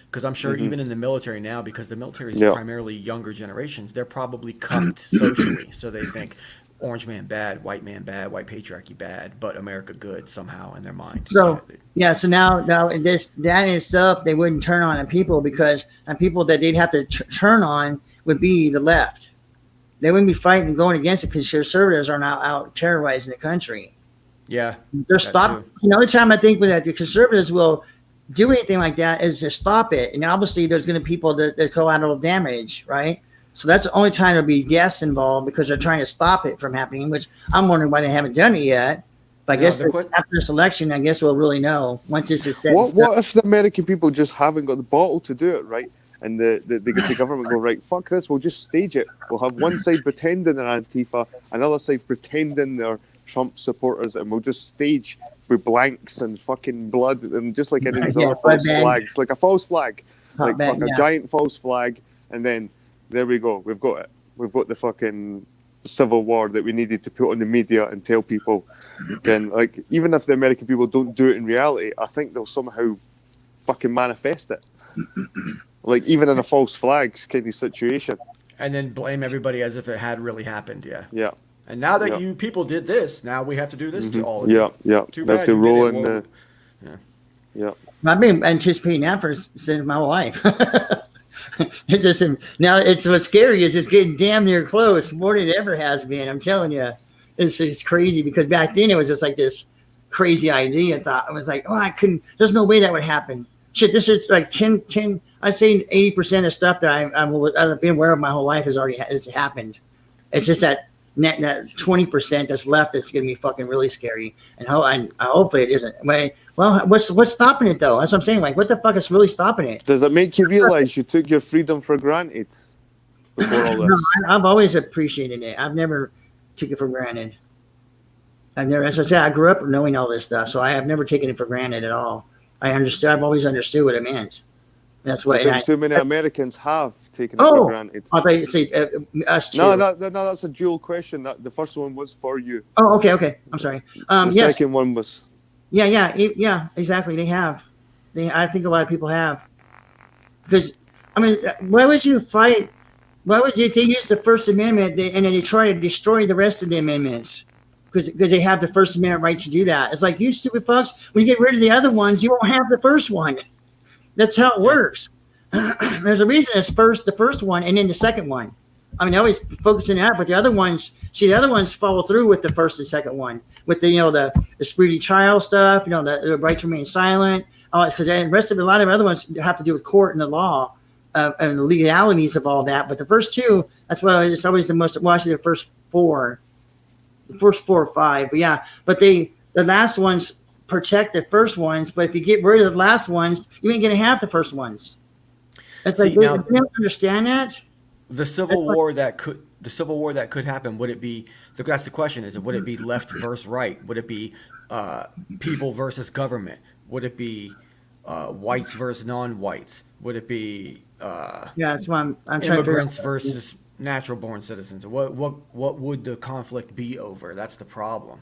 Because I'm sure even in the military now, because the military is Yeah. primarily younger generations, they're probably cucked socially. So they think orange man bad, white patriarchy bad, but America good somehow in their mind. So yeah, so now that in itself, they wouldn't turn on people, because people that they'd have to turn on would be the left. They wouldn't be fighting going against it, because conservatives are now out terrorizing the country. yeah, They're That stopping. too. Another time I think that the conservatives will do anything like that is to stop it, and obviously there's going to be people that collateral damage, right? So that's the only time there'll be deaths involved, because they're trying to stop it from happening. Which I'm wondering why they haven't done it yet. But I No, guess the que- after this election, I guess we'll really know once this is set. what if the American people just haven't got the bottle to do it, right? And the government go, right, fuck this, we'll just stage it. We'll have one side pretending they're Antifa, another side pretending they're Trump supporters, and we'll just stage with blanks and fucking blood, and just like any of these Yeah, other false blood flags, like a false flag, like band, fuck, yeah. a giant false flag, and then there we go, we've got it. We've got the fucking civil war that we needed to put on the media and tell people. Then, like, even if the American people don't do it in reality, I think they'll somehow fucking manifest it. Like, even in a false flags kind of situation. and then blame everybody as if it had really happened. Yeah. Yeah, And now that Yeah. you people did this, now we have to do this to all of you. yeah. Too They have bad to you did roll it. in Well, yeah. I've been anticipating that since my whole life. It's just now. It's what's scary is it's getting damn near close, more than it ever has been. I'm telling you, it's crazy, because back then it was just like this crazy idea. I thought, I was like, oh, I couldn't. There's no way that would happen. Shit, this is like 10. I'd say 80% of stuff that I've been aware of my whole life has happened. It's just that 20% that's left that's going to be fucking really scary. And I hopefully it isn't. Well, what's stopping it though? That's what I'm saying. Like, what the fuck is really stopping it? Does it make you realize you took your freedom for granted before all No, this? I've always appreciated it. I've never took it for granted. As I said, I grew up knowing all this stuff, so I have never taken it for granted at all. I understood. I've always understood what it meant. That's I what. think too many Americans have taken it Oh! for granted. I thought you'd say us too. No, that's a dual question. That the first one was for you. Oh, okay. I'm sorry. The Yes. second one was Yeah, exactly. They have. I think a lot of people have. Because, I mean, why would you fight? Why would they use the First Amendment and then they try to destroy the rest of the amendments? Because they have the First Amendment right to do that. It's like, you stupid fucks, when you get rid of the other ones, you won't have the first one. That's how it works. There's a reason it's the first one and then the second one. I mean, I always focus on that, but the other ones follow through with the first and second one, with the the Speedy Trial stuff, the right to remain silent, because the rest of a lot of other ones have to do with court and the law and the legalities of all that. But the first two, that's why it's always the most. Well, actually, the first four or five, but yeah, but the last ones protect the first ones. But if you get rid of the last ones, you ain't gonna have the first ones. It's like, See, now- you don't understand that. The Civil War that could happen, would it be? That's the question. Would it be left versus right? Would it be people versus government? Would it be whites versus non-whites? Would it be Yeah, that's why I'm trying to figure immigrants out. versus natural-born citizens? What would the conflict be over? That's the problem,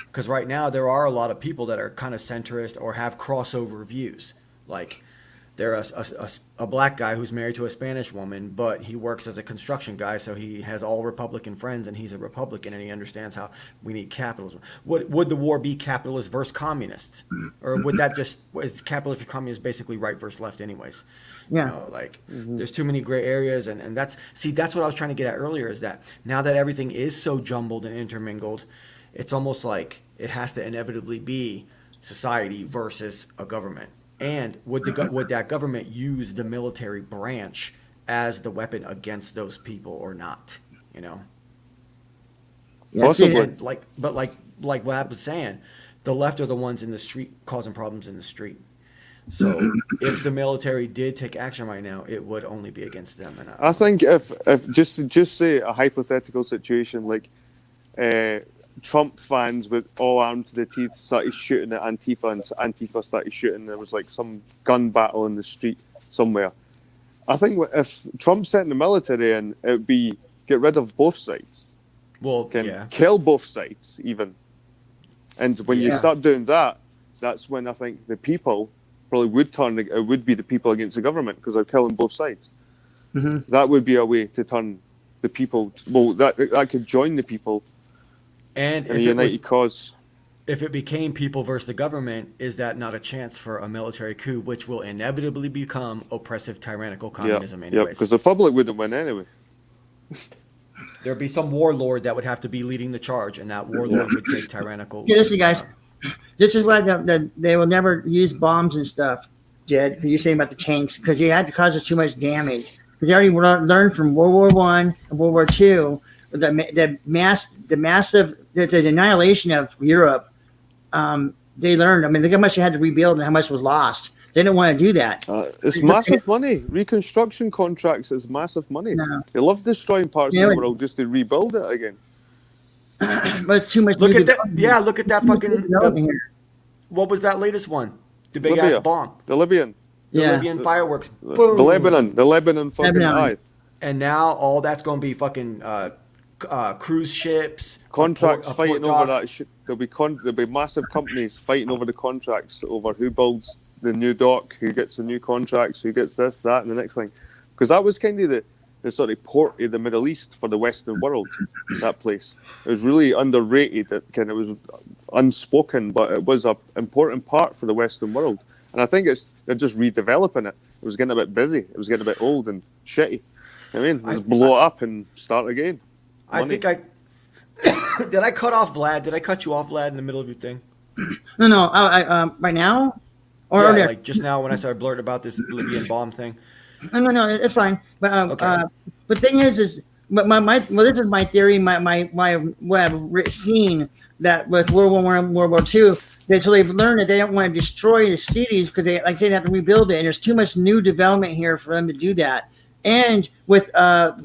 Because right now there are a lot of people that are kind of centrist or have crossover views, like. There's a black guy who's married to a Spanish woman, but he works as a construction guy, so he has all Republican friends, and he's a Republican, and he understands how we need capitalism. Would the war be capitalist versus communists, or would that is capitalist versus communist basically right versus left, anyways? Yeah. There's too many gray areas, and that's what I was trying to get at earlier, is that now that everything is so jumbled and intermingled, it's almost like it has to inevitably be society versus a government. And would that government use the military branch as the weapon against those people or not? Yeah, Possibly. And like what I was saying, the left are the ones in the street causing problems in the street. So if the military did take action right now, it would only be against them. And I think if just say a hypothetical situation like Trump fans with all armed to the teeth started shooting at Antifa, and Antifa started shooting. There was like some gun battle in the street somewhere. I think if Trump sent the military in, it would be get rid of both sides. well, Can yeah, kill both sides even. And when you Yeah. start doing that, that's when I think the people probably would turn. It would be the people against the government because they're killing both sides. Mhm. That would be a way to turn the people. Well, that could join the people and in a united cause. if it became people versus the government, is that not a chance for a military coup, which will inevitably become oppressive, tyrannical Yeah, communism? yeah, Anyways, because the public wouldn't win anyway. there'd be some warlord that would have to be leading the charge, and that warlord would take tyrannical. Yeah, listen, guys. This is why they will never use bombs and stuff, Jed. You're saying about the tanks because they had to cause us too much damage. Because they already learned from World War One and World War Two the massive annihilation of Europe. They learned. I mean, look how much they had to rebuild and how much was lost. They didn't want to do that. It's massive money. Reconstruction contracts is massive money. No. They love destroying parts Yeah, of the but- world just to rebuild it again. But it's too much. Look at that! redevelopment. Yeah, look at that fucking. Redevelopment here. What was that latest one? The big Libya. ass bomb. The Libyan, The Yeah. Libyan fireworks. the Boom. Lebanon fucking Lebanon. eye. And now all that's going to be fucking cruise ships, Contracts a port fighting over dock. that shit. There'll be massive companies fighting over the contracts over who builds the new dock, who gets the new contracts, who gets this, that, and the next thing. Because that was kind of the sort of port of the Middle East for the Western world. That place, it was really underrated. It kind of was unspoken, but it was an important part for the Western world. And I think they're just redeveloping it. It was getting a bit busy. It was getting a bit old and shitty. I mean, just blow it up and start again. I Money. think did I cut off Vlad? Did I cut you off, Vlad, in the middle of your thing? No. Right now, or Yeah, earlier. like just now when I started blurting about this Libyan bomb thing. No, it's fine. But Okay. the thing is this is my theory. My what I've seen that with World War I and World War II, that so they've learned that they don't want to destroy the cities because they have to rebuild it, and there's too much new development here for them to do that. And with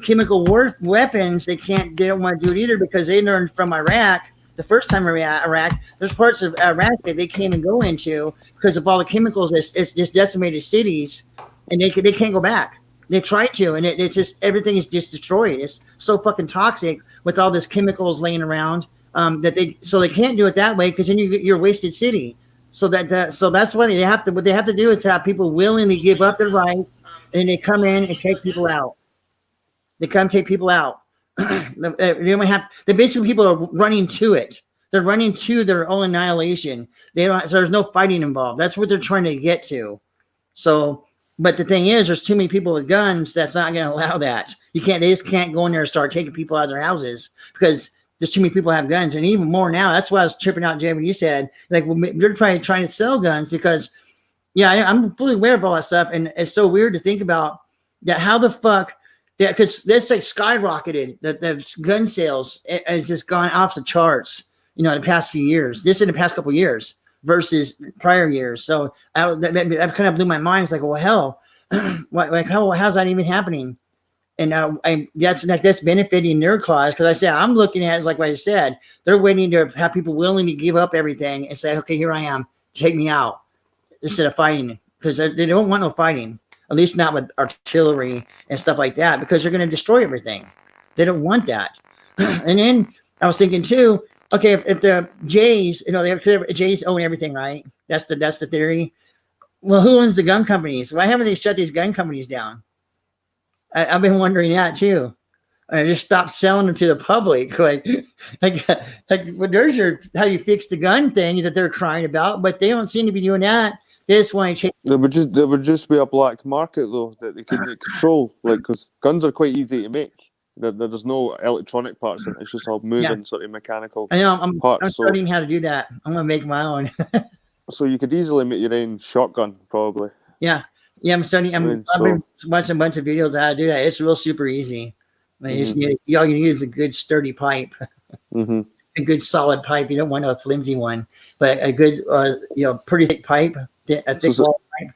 chemical weapons, they don't want to do it either because they learned from Iraq the first time in Iraq, there's parts of Iraq that they can't even go into because of all the chemicals. It's just decimated cities, and they can't go back. They tried to, and it's just everything is just destroyed. It's so fucking toxic with all this chemicals laying around that they can't do it that way because then you're a wasted city. So that's why what they have to do is have people willingly give up their rights, and they come in and take people out. They come take people out. They basically people are running to it. They're running to their own annihilation. So there's no fighting involved. That's what they're trying to get to. So, but the thing is, there's too many people with guns. That's not going to allow that. They just can't go in there and start taking people out of their houses because there's too many people have guns, and even more now. That's why I was tripping out, Jay, when you said like you're trying to sell guns because, yeah, I'm fully aware of all that stuff, and it's so weird to think about that. How the fuck? Yeah, because that's like skyrocketed. The gun sales has just gone off the charts. In the past few years, in the past couple of years versus prior years. So that kind of blew my mind. It's like, well, hell, how's that even happening? And that's benefiting their cause because I said I'm looking at it like what I said. They're waiting to have people willing to give up everything and say, okay, here I am, take me out instead of fighting because they don't want no fighting. At least not with artillery and stuff like that, because they're going to destroy everything. They don't want that. And then I was thinking too, okay, if the Jays, Jays own everything, right? That's the theory. Well, who owns the gun companies? Why haven't they shut these gun companies down? I've been wondering that too. I just stopped selling them to the public. Like well, there's how you fix the gun thing that they're crying about, but they don't seem to be doing that. They just want to change. There would just be a black market though that they couldn't control, like because guns are quite easy to make. There's no electronic parts in it. It's just all moving sort of mechanical I know. parts. I'm studying how to do that. I'm gonna make my own. So you could easily make your own shotgun, probably. Yeah. I'm studying. I've been watching a bunch of videos on how to do that. It's real super easy. All you need is a good sturdy pipe, a good solid pipe. You don't want a flimsy one, but a good, pretty thick pipe, a thick wall pipe.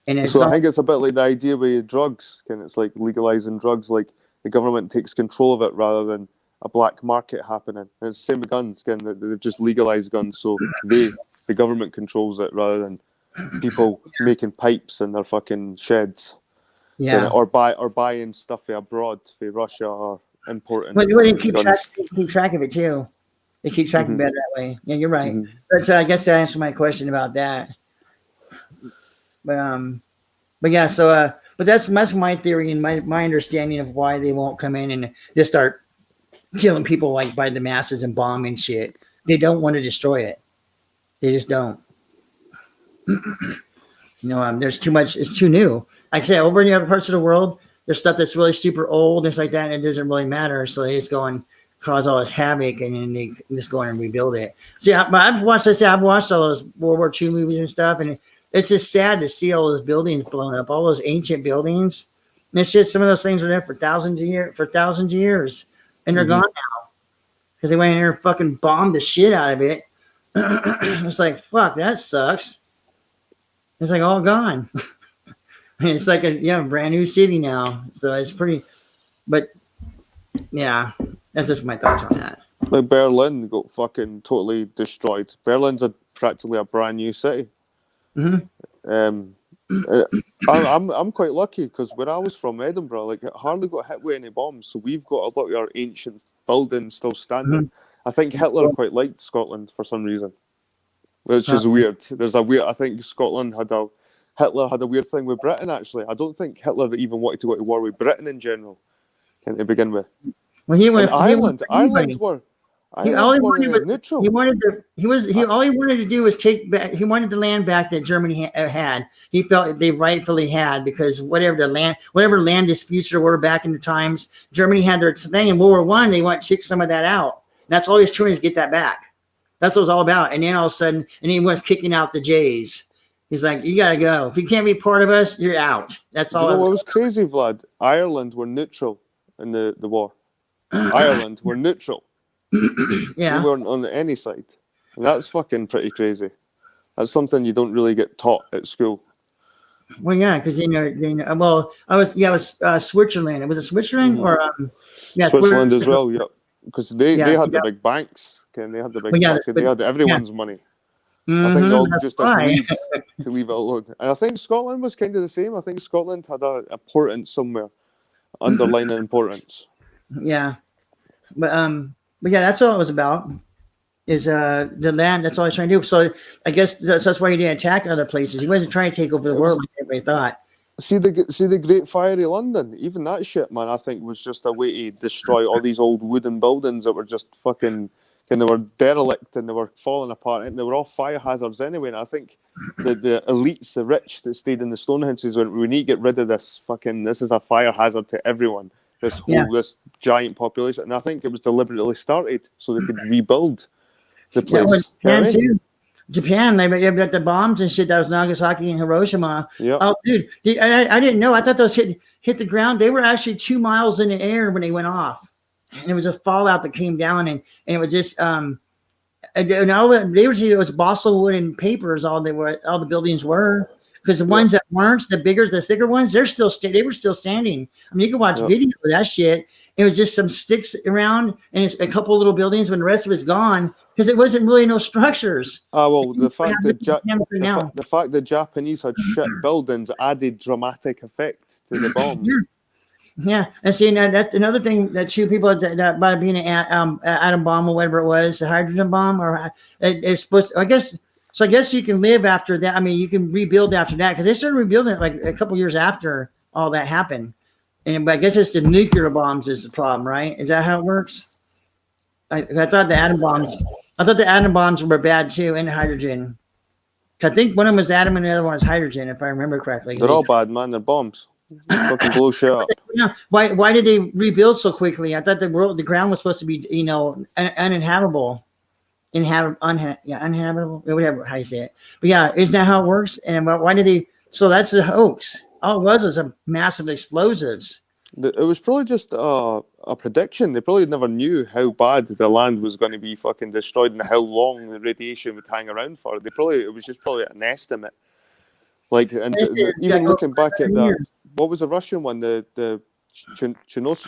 And I think it's a bit like the idea with drugs. It's like legalizing drugs, like the government takes control of it rather than a black market happening. And it's the same with guns. They've just legalized guns, so the government controls it rather than people making pipes in their fucking sheds. Yeah. Or buying stuff from abroad, from Russia, or importing. But they keep track of it too. They keep track of it that way. Yeah, you're right. But I guess that answered my question about that. But yeah, so but that's my theory and my understanding of why they won't come in and just start killing people like by the masses and bombing shit. They don't want to destroy it. They just don't. There's too much. It's too new. Like I said, over in the other parts of the world, there's stuff that's really super old, things like that, and it doesn't really matter. So they just go and cause all this havoc, and then they just go in and rebuild it. See, I've watched all those World War II movies and stuff, and it's just sad to see all those buildings blown up, all those ancient buildings. And it's just some of those things were there for thousands of years, and they're gone now because they went in there and fucking bombed the shit out of it. It's like, fuck, that sucks. It's like all gone. It's like a brand new city now. So it's pretty, but yeah, that's just my thoughts on that. Like Berlin got fucking totally destroyed. Berlin's practically a brand new city. I'm quite lucky because where I was from, Edinburgh, like it hardly got hit with any bombs. So we've got a lot of our ancient buildings still standing. I think Hitler quite liked Scotland for some reason, which is weird. I think Hitler had a weird thing with Britain, actually. I don't think Hitler even wanted to go to war with Britain in general, to begin with. Well, Ireland were neutral. All he wanted to do was take back. He wanted the land back that Germany had. He felt they rightfully had because whatever land disputes there were back in the times, Germany had their thing in World War I. They want to kick some of that out. And that's all he's trying to get that back. That's what it's all about. And then all of a sudden, he was kicking out the Jays. He's like, you got to go. If you can't be part of us, you're out. That's all. You know what was crazy, Vlad? Ireland were neutral in the war. Ireland were neutral. Yeah. They weren't on any side. And that's fucking pretty crazy. That's something you don't really get taught at school. Well, yeah, because well, I was Switzerland. Was it Switzerland or Switzerland as well? Yeah, because they had the big banks. and they had the big Well, yeah, fucking, they had everyone's money. I think they all that's just why. agreed to leave it alone. And I think Scotland was kind of the same. I think Scotland had a importance somewhere, underlining importance. Yeah, but yeah, that's all it was about. Is the land? That's all he's trying to do. So I guess that's why he didn't attack other places. He wasn't trying to take over the world like everybody thought. See the Great Fire of London. Even that shit, man, I think was just a way to destroy all these old wooden buildings that were just fucking, and they were derelict and they were falling apart, and they were all fire hazards anyway. And I think the elites, the rich that stayed in the Stonehenges, went, we need to get rid of this fucking. This is a fire hazard to everyone. This whole this giant population, and I think it was deliberately started so they could rebuild the place. Japan too. Japan, they got the bombs and shit. That was Nagasaki and Hiroshima. Yeah. Oh, dude, I didn't know. I thought those hit the ground. They were actually 2 miles in the air when they went off, and it was a fallout that came down, and it was just and all they were. It was balsa wood and paper is all they were. All the buildings were. Because the ones that weren't, the thicker ones, they were still standing. I mean, you can watch video of that shit. It was just some sticks around and it's a couple little buildings when the rest of it's gone because it wasn't really no structures. Well, the fact that Japanese had shit buildings added dramatic effect to the bomb. Yeah, and see, now that's another thing that two people that by being an atom bomb or whatever it was, the hydrogen bomb, or it's supposed to, I guess. So I guess you can live after that. I mean, you can rebuild after that because they started rebuilding it like a couple years after all that happened. And but I guess it's the nuclear bombs is the problem, right? Is that how it works? I thought the atom bombs were bad too, and hydrogen. I think one of them was atom and the other one was hydrogen, if I remember correctly. They're all bad, man. They're bombs. Fucking blow shit up. Why did they rebuild so quickly? I thought the ground was supposed to be uninhabitable. Uninhabitable, whatever, how you say it. But yeah, isn't that how it works? And why did they? So that's the hoax. All it was a massive explosives. It was probably just a prediction. They probably never knew how bad the land was going to be fucking destroyed and how long the radiation would hang around for. It was just probably an estimate. Like, and even looking back at that, what was the Russian one? The Chernobyl,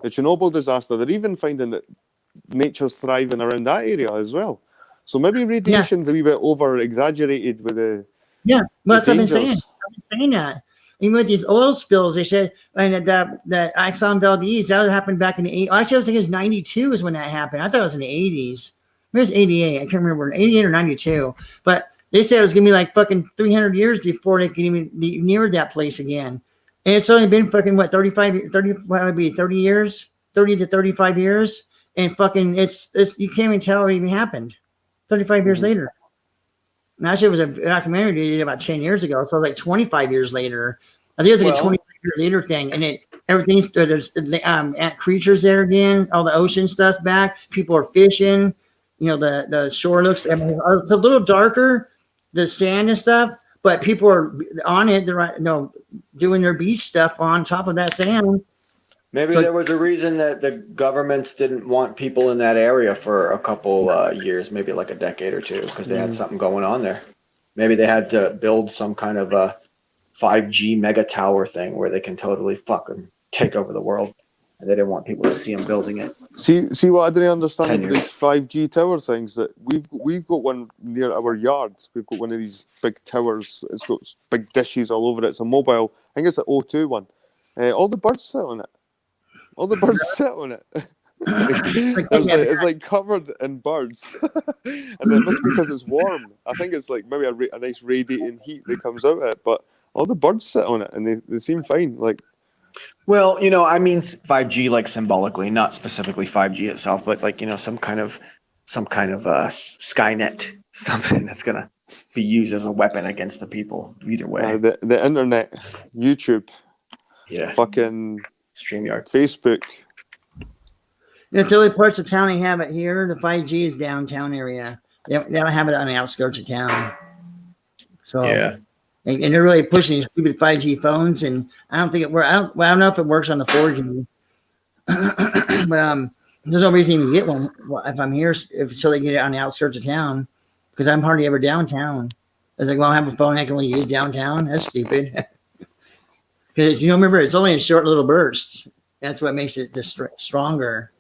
the Chernobyl disaster. They're even finding that nature's thriving around that area as well. So maybe radiation's a wee bit over exaggerated with the that's what I'm saying. I'm saying that. Even with these oil spills, they said, and that Exxon Valdez, that happened back in the 80s. Actually, I was thinking it was 92 is when that happened. I thought it was in the 80s. Maybe it was 88. I can't remember, 88 or 92. But they said it was going to be like fucking 300 years before they can even be near that place again. And it's only been fucking, 30 years? 30 to 35 years? And fucking, it's you can't even tell it even happened 35 years later. And actually, it was a documentary they did about 10 years ago. So like 25 years later. I think it was like a 25 year later thing. And everything's, there's creatures there again, all the ocean stuff back. People are fishing. You know, the shore looks, I mean, it's a little darker, the sand and stuff, but people are on it. They're doing their beach stuff on top of that sand. Maybe there was a reason that the governments didn't want people in that area for a couple years, maybe like a decade or two, because they had something going on there. Maybe they had to build some kind of a 5G mega tower thing where they can totally fucking take over the world. And they didn't want people to see them building it. See what I didn't understand about these 5G tower things, that we've got one near our yards. We've got one of these big towers. It's got big dishes all over it. It's a mobile. I think it's an O2 one. All the birds sit on it. All the birds sit on it. It's like covered in birds, and it must be because it's warm. I think it's like maybe a nice radiating heat that comes out of it. But all the birds sit on it, and they seem fine. Like, well, I mean 5G like symbolically, not specifically 5G itself, but like some kind of Skynet, something that's gonna be used as a weapon against the people. Either way, the internet, YouTube, fucking StreamYard, Facebook. It's the only parts of town they have it here. The 5G is downtown area. They don't have it on the outskirts of town. So and they're really pushing these stupid 5G phones, and I don't think it works. I don't know if it works on the 4G, but there's no reason to get one if I'm here until they get it on the outskirts of town, because I'm hardly ever downtown. I was like, well, I have a phone I can only use downtown. That's stupid. Because remember, it's only in short little bursts. That's what makes it stronger.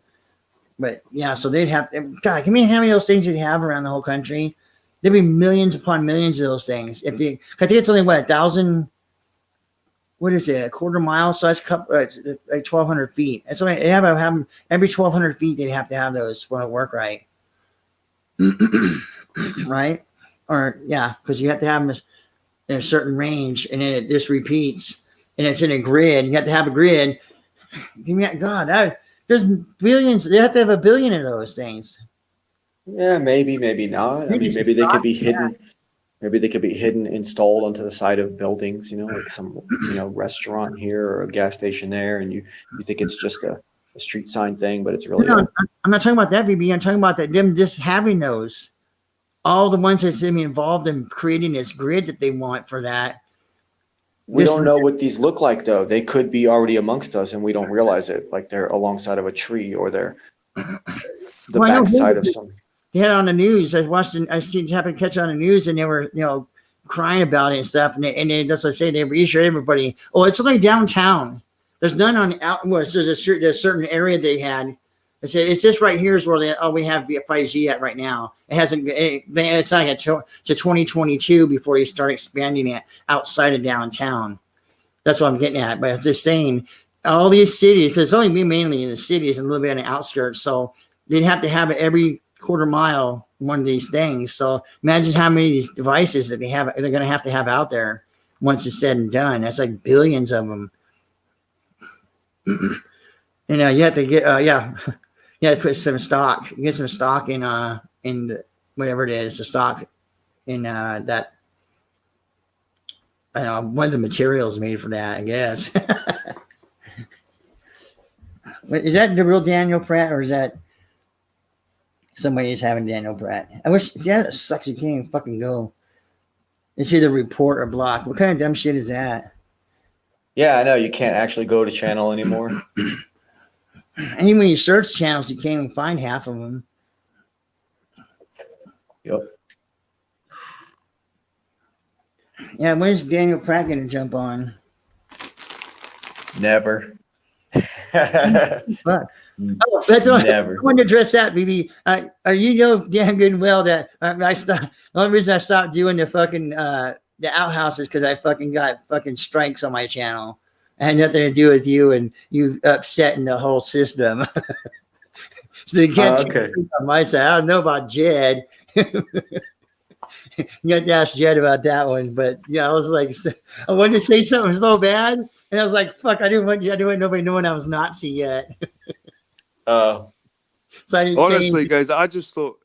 But yeah, so they'd have, God, can you how many of those things they'd have around the whole country? There'd be millions upon millions of those things. If they, I think it's only what, 1,000, what is it, a quarter mile? So that's like 1,200 feet. And so they have to have them every 1,200 feet, they'd have to have those for it to work right. Right? Or, yeah, because you have to have them in a certain range and then it just repeats and it's in a grid. You have to have a grid. Give me, God, there's billions. They have to have a billion of those things. Yeah, maybe, maybe not. I Maybe mean, maybe they could be some- hidden. Maybe they could be hidden, installed onto the side of buildings, you know, like some, you know, restaurant here or a gas station there, and you think it's just a street sign thing, but it's really No, I'm not talking about that, VB. I'm talking about them just having those. All the ones that's involved in creating this grid that they want for that. we Just- don't know what these look like though. They could be already amongst us and we don't realize it. Like they're alongside of a tree or they're the Well, I know backside of who- some. They had it on the news. I watched it. I happened to catch it on the news, and they were, crying about it and stuff. And that's what I say. They reassured everybody. Oh, it's only downtown. There's none on out. Well, there's a certain area they had. I said it's just right here is where we have 5G at right now. It hasn't. It's like to 2022 before they start expanding it outside of downtown. That's what I'm getting at. But I'm just saying, all these cities, because it's only me mainly in the cities and a little bit on the outskirts. So they'd have to have it every quarter mile, one of these things. So imagine how many of these devices that they're going to have out there once it's said and done. That's like billions of them. You have to get, you have to put some stock, get some stock in whatever it is, the stock in that, I don't know, one of the materials made for that, I guess. Is that the real Daniel Pratt or is that somebody's having Daniel Pratt? I wish, that sucks. You can't even fucking go. It's either report or block. What kind of dumb shit is that? Yeah, I know you can't actually go to channel anymore. And even when you search channels, you can't even find half of them. Yep. Yeah, when's Daniel Pratt going to jump on? Never. Fuck. Oh, that's all. Never. I wanted to address that, BB. You know damn good and well that I stopped. The only reason I stopped doing the fucking the outhouse is because I fucking got fucking strikes on my channel. It had nothing to do with you and you upsetting the whole system. So they can't Okay. on my side. I don't know about Jed. You have to ask Jed about that one, but yeah, I was like, I wanted to say something so bad, and I was like, "Fuck!" I didn't want nobody knowing I was Nazi yet. So I didn't say Honestly, anything. guys, I just thought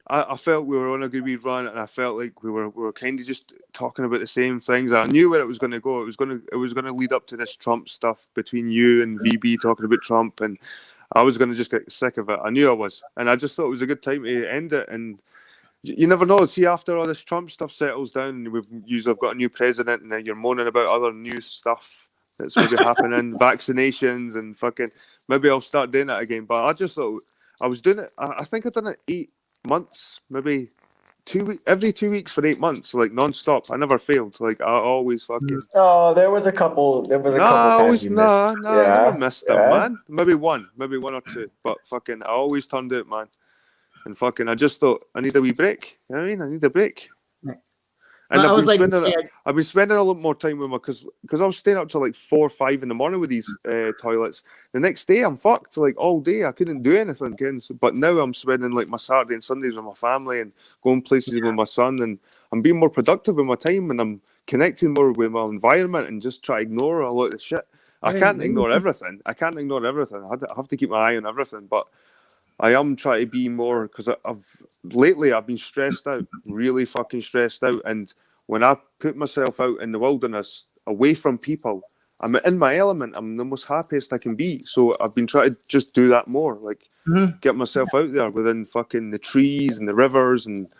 I felt we were on a good wee run, and I felt like we were kind of just talking about the same things. I knew where it was going to go. It was going to lead up to this Trump stuff between you and VB talking about Trump, and I was going to just get sick of it. I knew I was, and I just thought it was a good time to end it. And you never know. See, after all this Trump stuff settles down, and we've usually got a new president, and then you're moaning about other new stuff that's maybe happening, vaccinations, and fucking. Maybe I'll start doing that again. But I just thought I was doing it. I think I've done it 8 months, maybe 2 weeks, every 2 weeks for 8 months, like non-stop. I never failed. Like I always fucking. Oh, there was a couple. There was a couple I times always you I missed. never missed them, yeah. man. Maybe one or two, but fucking, I always turned out, man. And fucking, I just thought I need a wee break. You know what I mean? I need a break. Right. And Well, I was like, I've been spending a lot more time with my because I was staying up till like 4 or 5 in the morning with these toilets. The next day I'm fucked like all day. I couldn't do anything. But now I'm spending like my Saturday and Sundays with my family and going places with my son, and I'm being more productive with my time, and I'm connecting more with my environment and just try to ignore a lot of shit. I can't ignore everything. I have to keep my eye on everything, but I am trying to be more because I've been stressed out, really fucking stressed out. And when I put myself out in the wilderness, away from people, I'm in my element. I'm the most happiest I can be. So I've been trying to just do that more, like get myself out there within fucking the trees and the rivers and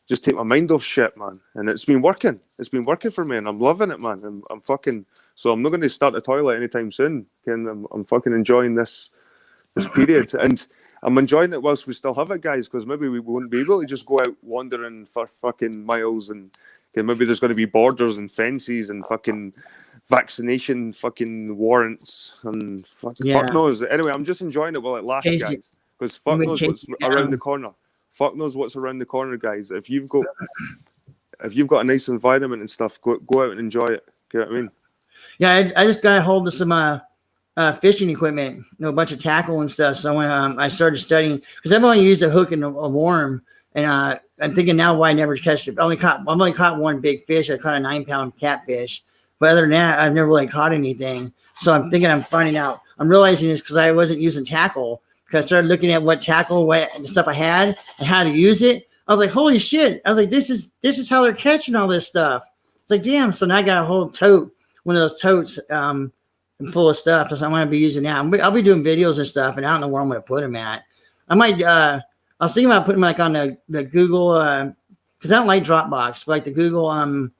just take my mind off shit, man. And it's been working. It's been working for me, and I'm loving it, man. I'm fucking. So I'm not going to start the toilet anytime soon. I'm fucking enjoying this period, and I'm enjoying it whilst we still have it, guys, because maybe we won't be able to just go out wandering for fucking miles, and maybe there's going to be borders and fences and fucking vaccination fucking warrants and fuck knows. Anyway, I'm just enjoying it while it lasts, Casey. guys, Because fuck would knows chase what's you down. around the corner. Fuck knows what's around the corner, guys. If you've got a nice environment and stuff, go out and enjoy it. You know what I mean? Yeah, I just got a hold of some fishing equipment, you know, a bunch of tackle and stuff. So when I started studying, because I've only used a hook and a worm, and I'm thinking now why I never catch it. I've only caught one big fish. I caught a 9-pound catfish, but other than that, I've never really caught anything. So I'm thinking I'm realizing this because I wasn't using tackle. Because I started looking at what tackle, what the stuff I had, and how to use it. I was like, holy shit! I was like, this is how they're catching all this stuff. It's like, damn. So now I got a whole tote, one of those totes, full of stuff. So I'm going to be using that. I'll be doing videos and stuff, and I don't know where I'm going to put them at. I might. I was thinking about putting them like on the Google, because I don't like Dropbox, but like the Google.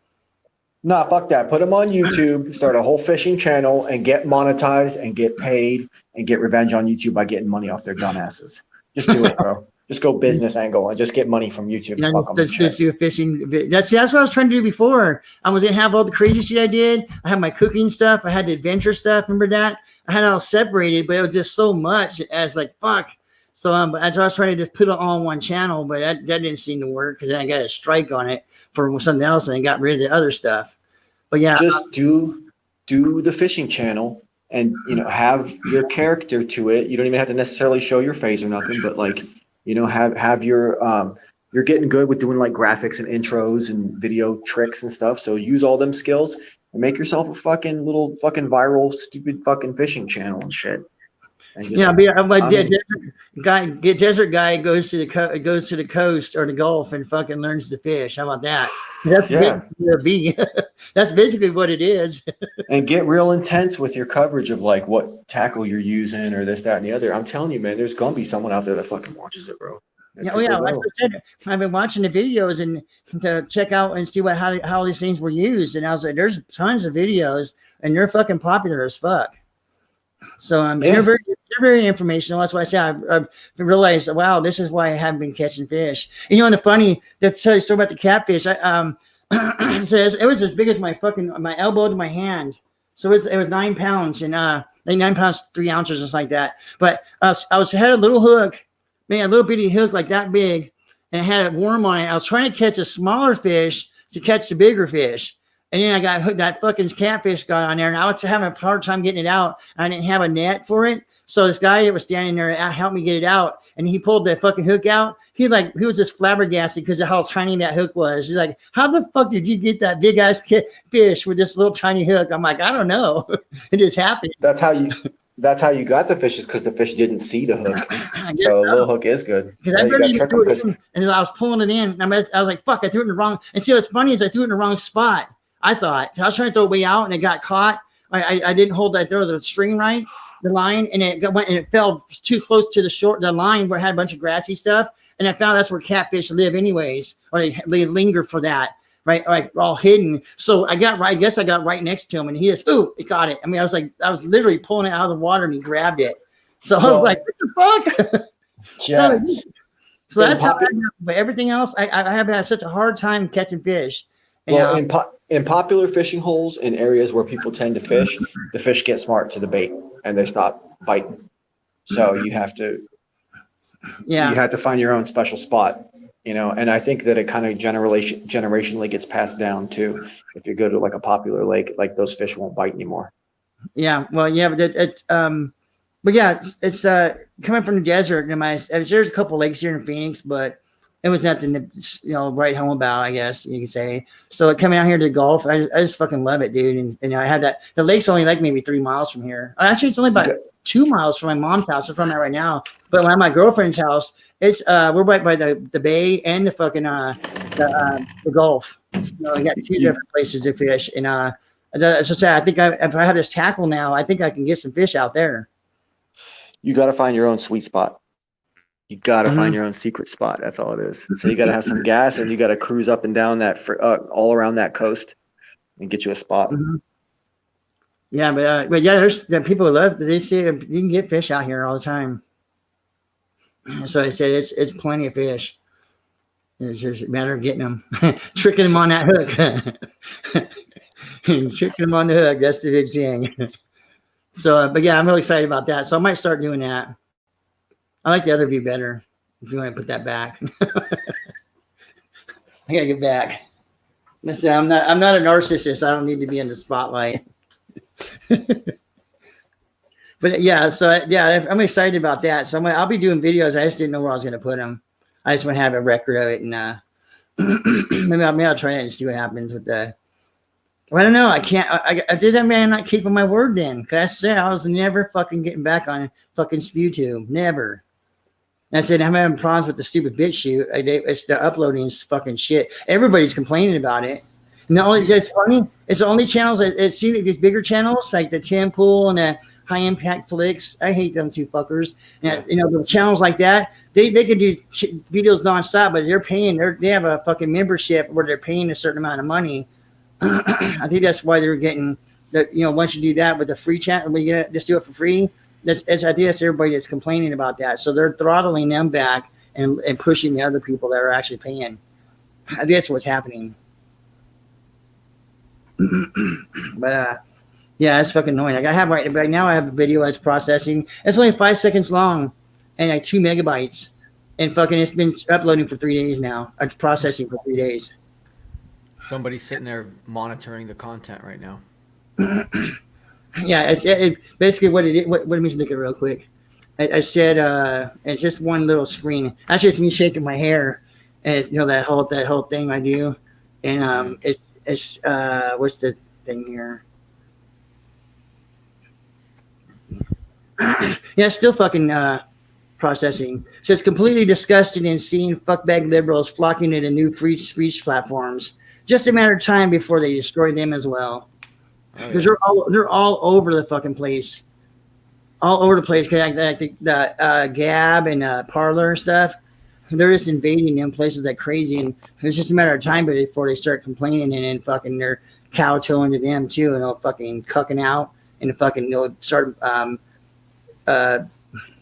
Nah, fuck that. Put them on YouTube, start a whole fishing channel, and get monetized and get paid and get revenge on YouTube by getting money off their dumbasses. Just do it, bro. Just go business angle and just get money from YouTube. Yeah, Fuck 'em and let's shit. do a fishing. That's what I was trying to do before. I was gonna have all the crazy shit I did. I had my cooking stuff. I had the adventure stuff. Remember that? I had it all separated, but it was just so much. As like fuck. So that's why I was trying to just put it all on one channel, but that didn't seem to work because then I got a strike on it for something else, and I got rid of the other stuff. But yeah, Just do the fishing channel and, you know, have your character to it. You don't even have to necessarily show your face or nothing, but like, you know, have your you're getting good with doing like graphics and intros and video tricks and stuff. So use all them skills and make yourself a fucking little fucking viral stupid fucking fishing channel and shit. And just, yeah. But like desert guy goes to the coast or the Gulf and fucking learns to fish. How about that? That's basically that's basically what it is. and get real intense with your coverage of like what tackle you're using or this, that, and the other. I'm telling you, man, there's gonna be someone out there that fucking watches it, bro. Yeah, like I said, I've been watching the videos and to check out and see how these things were used, and I was like, there's tons of videos, and they're fucking popular as fuck. So they're very informational. That's why I say I realized, wow, this is why I haven't been catching fish. And, you know, and the funny that's the story about the catfish. It says it was as big as my elbow to my hand. So it was 9 pounds and like 9 pounds 3 ounces, just like that. But I had a little hook, man, a little bitty hook like that big, and it had a worm on it. I was trying to catch a smaller fish to catch the bigger fish. And then I got hooked. That fucking catfish got on there, and I was having a hard time getting it out. I didn't have a net for it, so this guy that was standing there helped me get it out. And he pulled the fucking hook out. He was just flabbergasted because of how tiny that hook was. He's like, "How the fuck did you get that big ass fish with this little tiny hook?" I'm like, "I don't know. It just happened." That's how you got the fish, is because the fish didn't see the hook. So a little hook is good. Because I barely even threw it in, and as I was pulling it in, I was like, "Fuck!" I threw it in the wrong. And see, what's funny is I threw it in the wrong spot. I thought I was trying to throw it way out, and it got caught. I didn't hold that throw the string right, the line, and it fell too close to the line where it had a bunch of grassy stuff. And I found that's where catfish live, anyways, or they linger for that, right? Like all hidden. So I guess I got right next to him, and he just he caught it. I mean, I was literally pulling it out of the water, and he grabbed it. So I was like, what the fuck? Yeah. So that's how. But everything else, I have had such a hard time catching fish. Well, in popular fishing holes in areas where people tend to fish, the fish get smart to the bait and they stop biting. So you have to find your own special spot, you know. And I think that it kind of generationally gets passed down too. If you go to like a popular lake, like those fish won't bite anymore. Yeah, well, yeah, but it's it's coming from the desert. And there's a couple lakes here in Phoenix, but it was nothing to write home about, I guess you could say. So coming out here to the Gulf, I just fucking love it, dude. And I had that. The lake's only like maybe 3 miles from here. Actually, it's only about 2 miles from my mom's house. That's where I'm at right now. But when I'm at my girlfriend's house, it's we're right by the bay and the fucking the Gulf. We got 2 different places to fish. And as I say, I think if I have this tackle now, I think I can get some fish out there. You got to find your own sweet spot. You got to find your own secret spot. That's all it is. So you got to have some gas, and you got to cruise up and down that all around that coast and get you a spot. Mm-hmm. Yeah, but yeah, there's people who love. They say you can get fish out here all the time. So they say it's plenty of fish. It's just a matter of getting them, tricking them on that hook, tricking them on the hook. That's the big thing. So, but yeah, I'm really excited about that. So I might start doing that. I like the other view better. If you want to put that back, I gotta get back. Listen, I'm not a narcissist. I don't need to be in the spotlight. But yeah, so yeah, I'm excited about that. So I'll be doing videos. I just didn't know where I was going to put them. I just want to have a record of it, and maybe I'll try it and see what happens with the. Well, I don't know. I can't. I did that, man. Not keeping my word. Then, cause I said I was never fucking getting back on fucking SpewTube. Never. And I said I'm having problems with the stupid BitChute. It's the uploading is fucking shit. Everybody's complaining about it. And the only it's funny. It's the only channels. It's seen these bigger channels like the Tim Pool and the High Impact Flicks. I hate them two fuckers. And the channels like that, they can do videos nonstop, but they're paying. They have a fucking membership where they're paying a certain amount of money. I think that's why they're getting that. Once you do that with the free chat, we just do it for free. I think that's everybody that's complaining about that. So they're throttling them back and pushing the other people that are actually paying. I think that's what's happening. But yeah, it's fucking annoying. Like I have right now, I have a video that's processing. It's only 5 seconds long, and like 2 megabytes, and fucking it's been uploading for 3 days now. It's processing for 3 days. Somebody's sitting there monitoring the content right now. Yeah, it's basically what it is. Let me just look at it real quick. I said it's just one little screen. Actually, it's me shaking my hair, and it's, that whole thing I do, and it's what's the thing here? Yeah, it's still fucking processing. It says completely disgusted in seeing fuckbag liberals flocking to the new free speech platforms. Just a matter of time before they destroy them as well. Because they're all over the fucking place. All over the place. Like the Gab and Parlor and stuff. They're just invading them places like crazy. And it's just a matter of time before they start complaining and then fucking they're kowtowing to them too. And they'll fucking cucking out. And fucking they'll start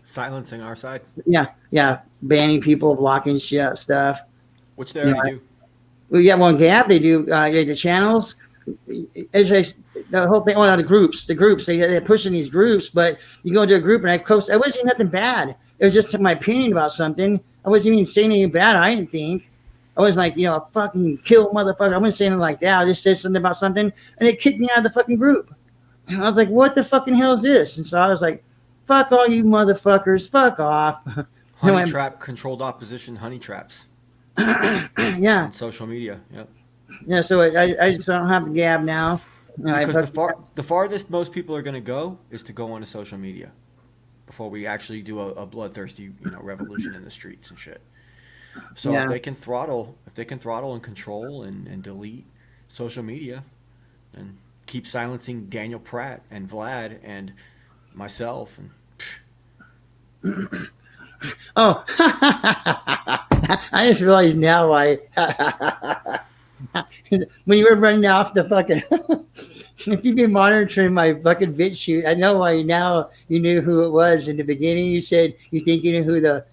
Silencing our side. Yeah. Banning people, blocking shit stuff. Which they already do. Well, yeah, well, Gab, they do the channels. It's like the whole thing. The groups. They're pushing these groups, but you go into a group and I post. I wasn't saying nothing bad. It was just my opinion about something. I wasn't even saying anything bad. I didn't think. I was like, fucking kill motherfucker. I wasn't saying it like that. I just said something about something, and they kicked me out of the fucking group. And I was like, what the fucking hell is this? And so I was like, fuck all you motherfuckers. Fuck off. Honey trap, controlled opposition, honey traps. Yeah. On social media. Yep. Yeah, so I just don't have the Gab now. Because the farthest most people are going to go is to go onto social media before we actually do a bloodthirsty revolution in the streets and shit. So if they can throttle and control and delete social media and keep silencing Daniel Pratt and Vlad and myself and oh, I just realized now why when you were running off the fucking if you've been monitoring my fucking BitChute, I know why now you knew who it was. In the beginning you said you think you knew who the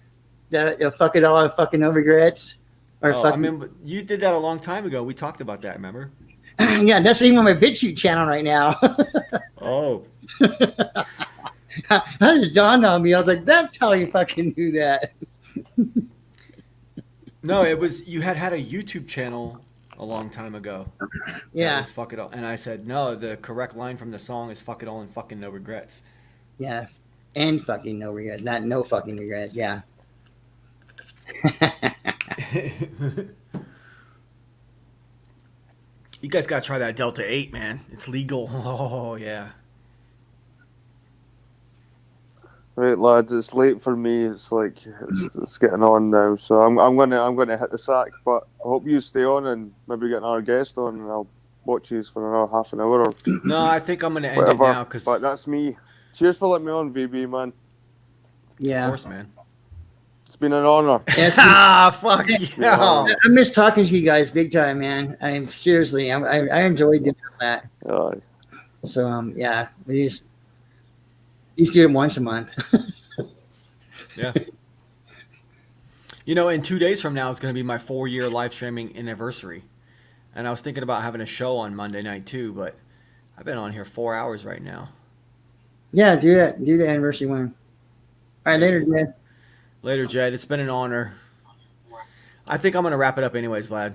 fuck it all fucking no regrets or I mean, you did that a long time ago. We talked about that, remember? Yeah, that's even on my BitChute channel right now. Oh. That just dawned on me. I was like, that's how you fucking knew that. No, it was you had a YouTube channel a long time ago. Yeah. That was fuck it all. And I said, no, the correct line from the song is fuck it all and fucking no regrets. Yeah. And fucking no regrets. Not no fucking regrets. Yeah. You guys gotta try that Delta 8, man. It's legal. Oh yeah. Right, lads, it's late for me. It's like it's getting on now, so I'm gonna hit the sack. But I hope you stay on and maybe get another guest on, and I'll watch you for another half an hour or No, I think I'm gonna end whatever. it now because. But that's me. Cheers for letting me on, VB man. Yeah. Of course, man. It's been an honor. Fuck Yeah. I miss talking to you guys big time, man. I seriously, I enjoy doing that. So yeah, we just do it once a month. Yeah. In 2 days from now, it's going to be my 4-year live streaming anniversary. And I was thinking about having a show on Monday night too, but I've been on here 4 hours right now. Yeah, do that. Do the anniversary one. All right, later, man. Later, Jed. It's been an honor. I think I'm gonna wrap it up anyways, Vlad,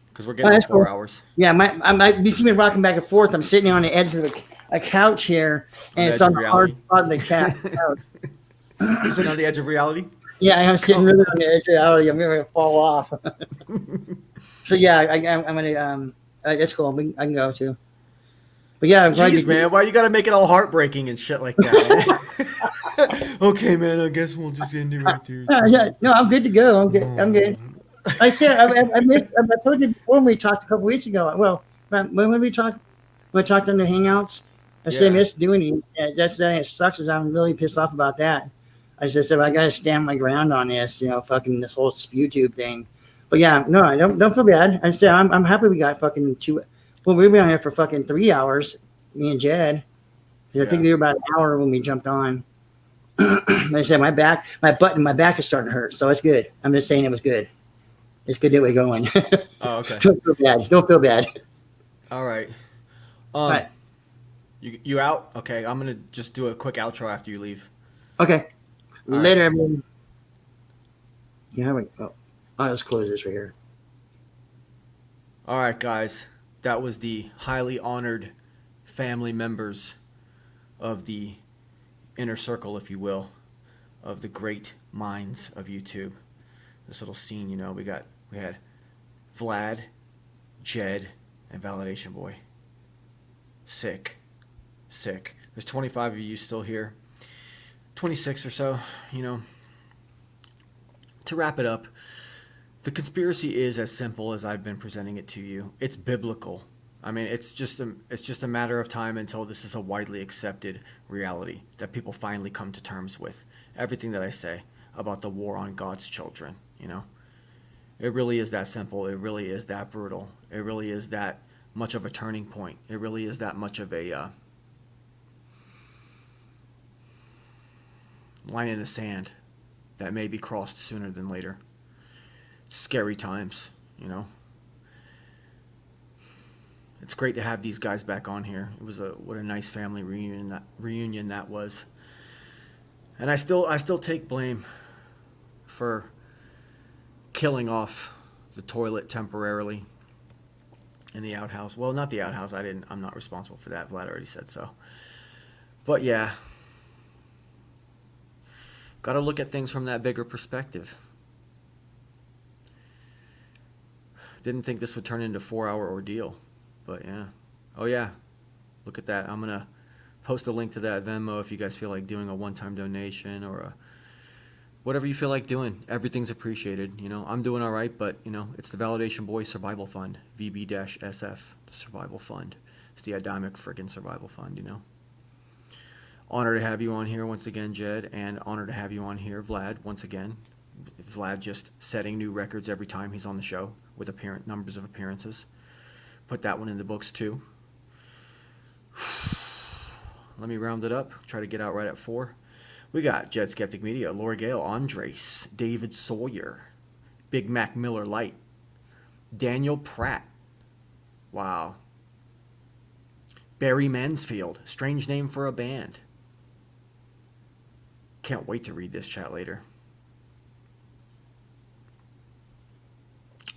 because we're Oh, getting that's to 4 cool. hours. Yeah, you see me rocking back and forth. I'm sitting on the edge of a couch here, On and the it's edge on of the hard reality. spot of the couch. You're sitting on the edge of reality. Yeah, I'm sitting really on the edge of reality. I'm going to fall off. So yeah, I'm gonna it's cool. I can go too. But yeah, I'm glad Jeez, you. man, why you gotta make it all heartbreaking and shit like that? Okay, man. I guess we'll just end it right there. Yeah, no, I'm good to go. I'm good. I'm good. I said I told you before when we talked a couple weeks ago. Well, when we talked on the Hangouts, I said I Yeah. miss doing it. That's it sucks. Is I'm really pissed off about that. I just said I gotta stand my ground on this. Fucking this whole SpewTube thing. But yeah, no, I don't feel bad. I said I'm happy we got fucking 2. Well, we've been on here for fucking 3 hours. Me and Jed. 'Cause I think Yeah. we were about an hour when we jumped on. Like I said, my back is starting to hurt, so it's good. I'm just saying it was good. It's good that we're going. Oh, okay. Don't feel bad. Don't feel bad. All right. All right. You out? Okay. I'm gonna just do a quick outro after you leave. Okay. All Later, everyone. Yeah, let's close this right here. All right, guys. That was the highly honored family members of the inner circle, if you will, of the great minds of YouTube. This little scene, we had Vlad, Jed, and Validation Boy. Sick. There's 25 of you still here. 26 or so, To wrap it up, the conspiracy is as simple as I've been presenting it to you. It's biblical. I mean, it's just a matter of time until this is a widely accepted reality that people finally come to terms with everything that I say about the war on God's children. It really is that simple. It really is that brutal. It really is that much of a turning point. It really is that much of a line in the sand that may be crossed sooner than later. Scary times. It's great to have these guys back on here. It was what a nice family reunion that was. And I still take blame for killing off the toilet temporarily in the outhouse. Well, not the outhouse. I'm not responsible for that. Vlad already said so. But yeah, got to look at things from that bigger perspective. Didn't think this would turn into a 4-hour ordeal, but yeah. Oh yeah, look at that. I'm gonna post a link to that Venmo if you guys feel like doing a one-time donation or whatever you feel like doing. Everything's appreciated. I'm doing all right, but it's the Validation Boy Survival Fund, VB-SF, the Survival Fund. It's the Adamic friggin' Survival Fund. Honor to have you on here once again, Jed, and honor to have you on here, Vlad, once again. Vlad just setting new records every time he's on the show with numbers of appearances. Put that one in the books too. Let me round it up. Try to get out right at 4. We got Jed Skeptic Media, Laura Gale, Andres, David Sawyer, Big Mac Miller Light, Daniel Pratt. Wow. Barry Mansfield, strange name for a band. Can't wait to read this chat later.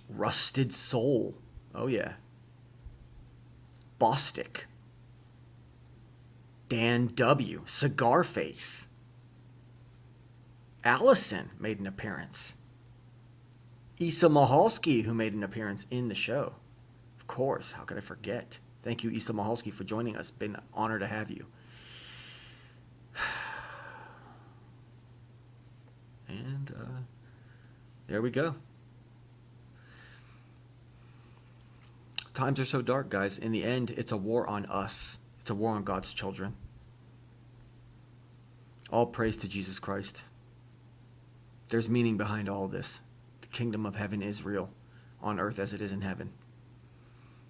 Rusted Soul. Oh yeah. Bostic. Dan W. Cigar Face. Allison made an appearance. Issa Mahalski, who made an appearance in the show. Of course, how could I forget? Thank you, Issa Mahalski, for joining us. Been an honor to have you. And there we go. Times are so dark, guys. In the end, it's a war on us. It's a war on God's children. All praise to Jesus Christ. There's meaning behind all this. The kingdom of heaven is real, on earth as it is in heaven.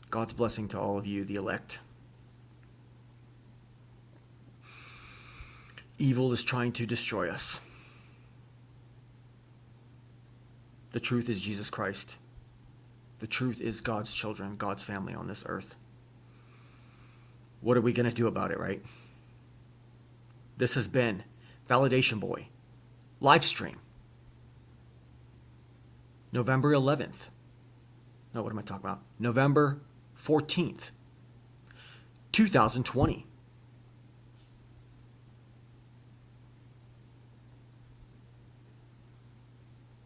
God's blessing to all of you, the elect. Evil is trying to destroy us. The truth is Jesus Christ. The truth is God's children, God's family on this earth. What are we going to do about it, right? This has been Validation Boy live stream November 11th. No, what am I talking about? November 14th, 2020.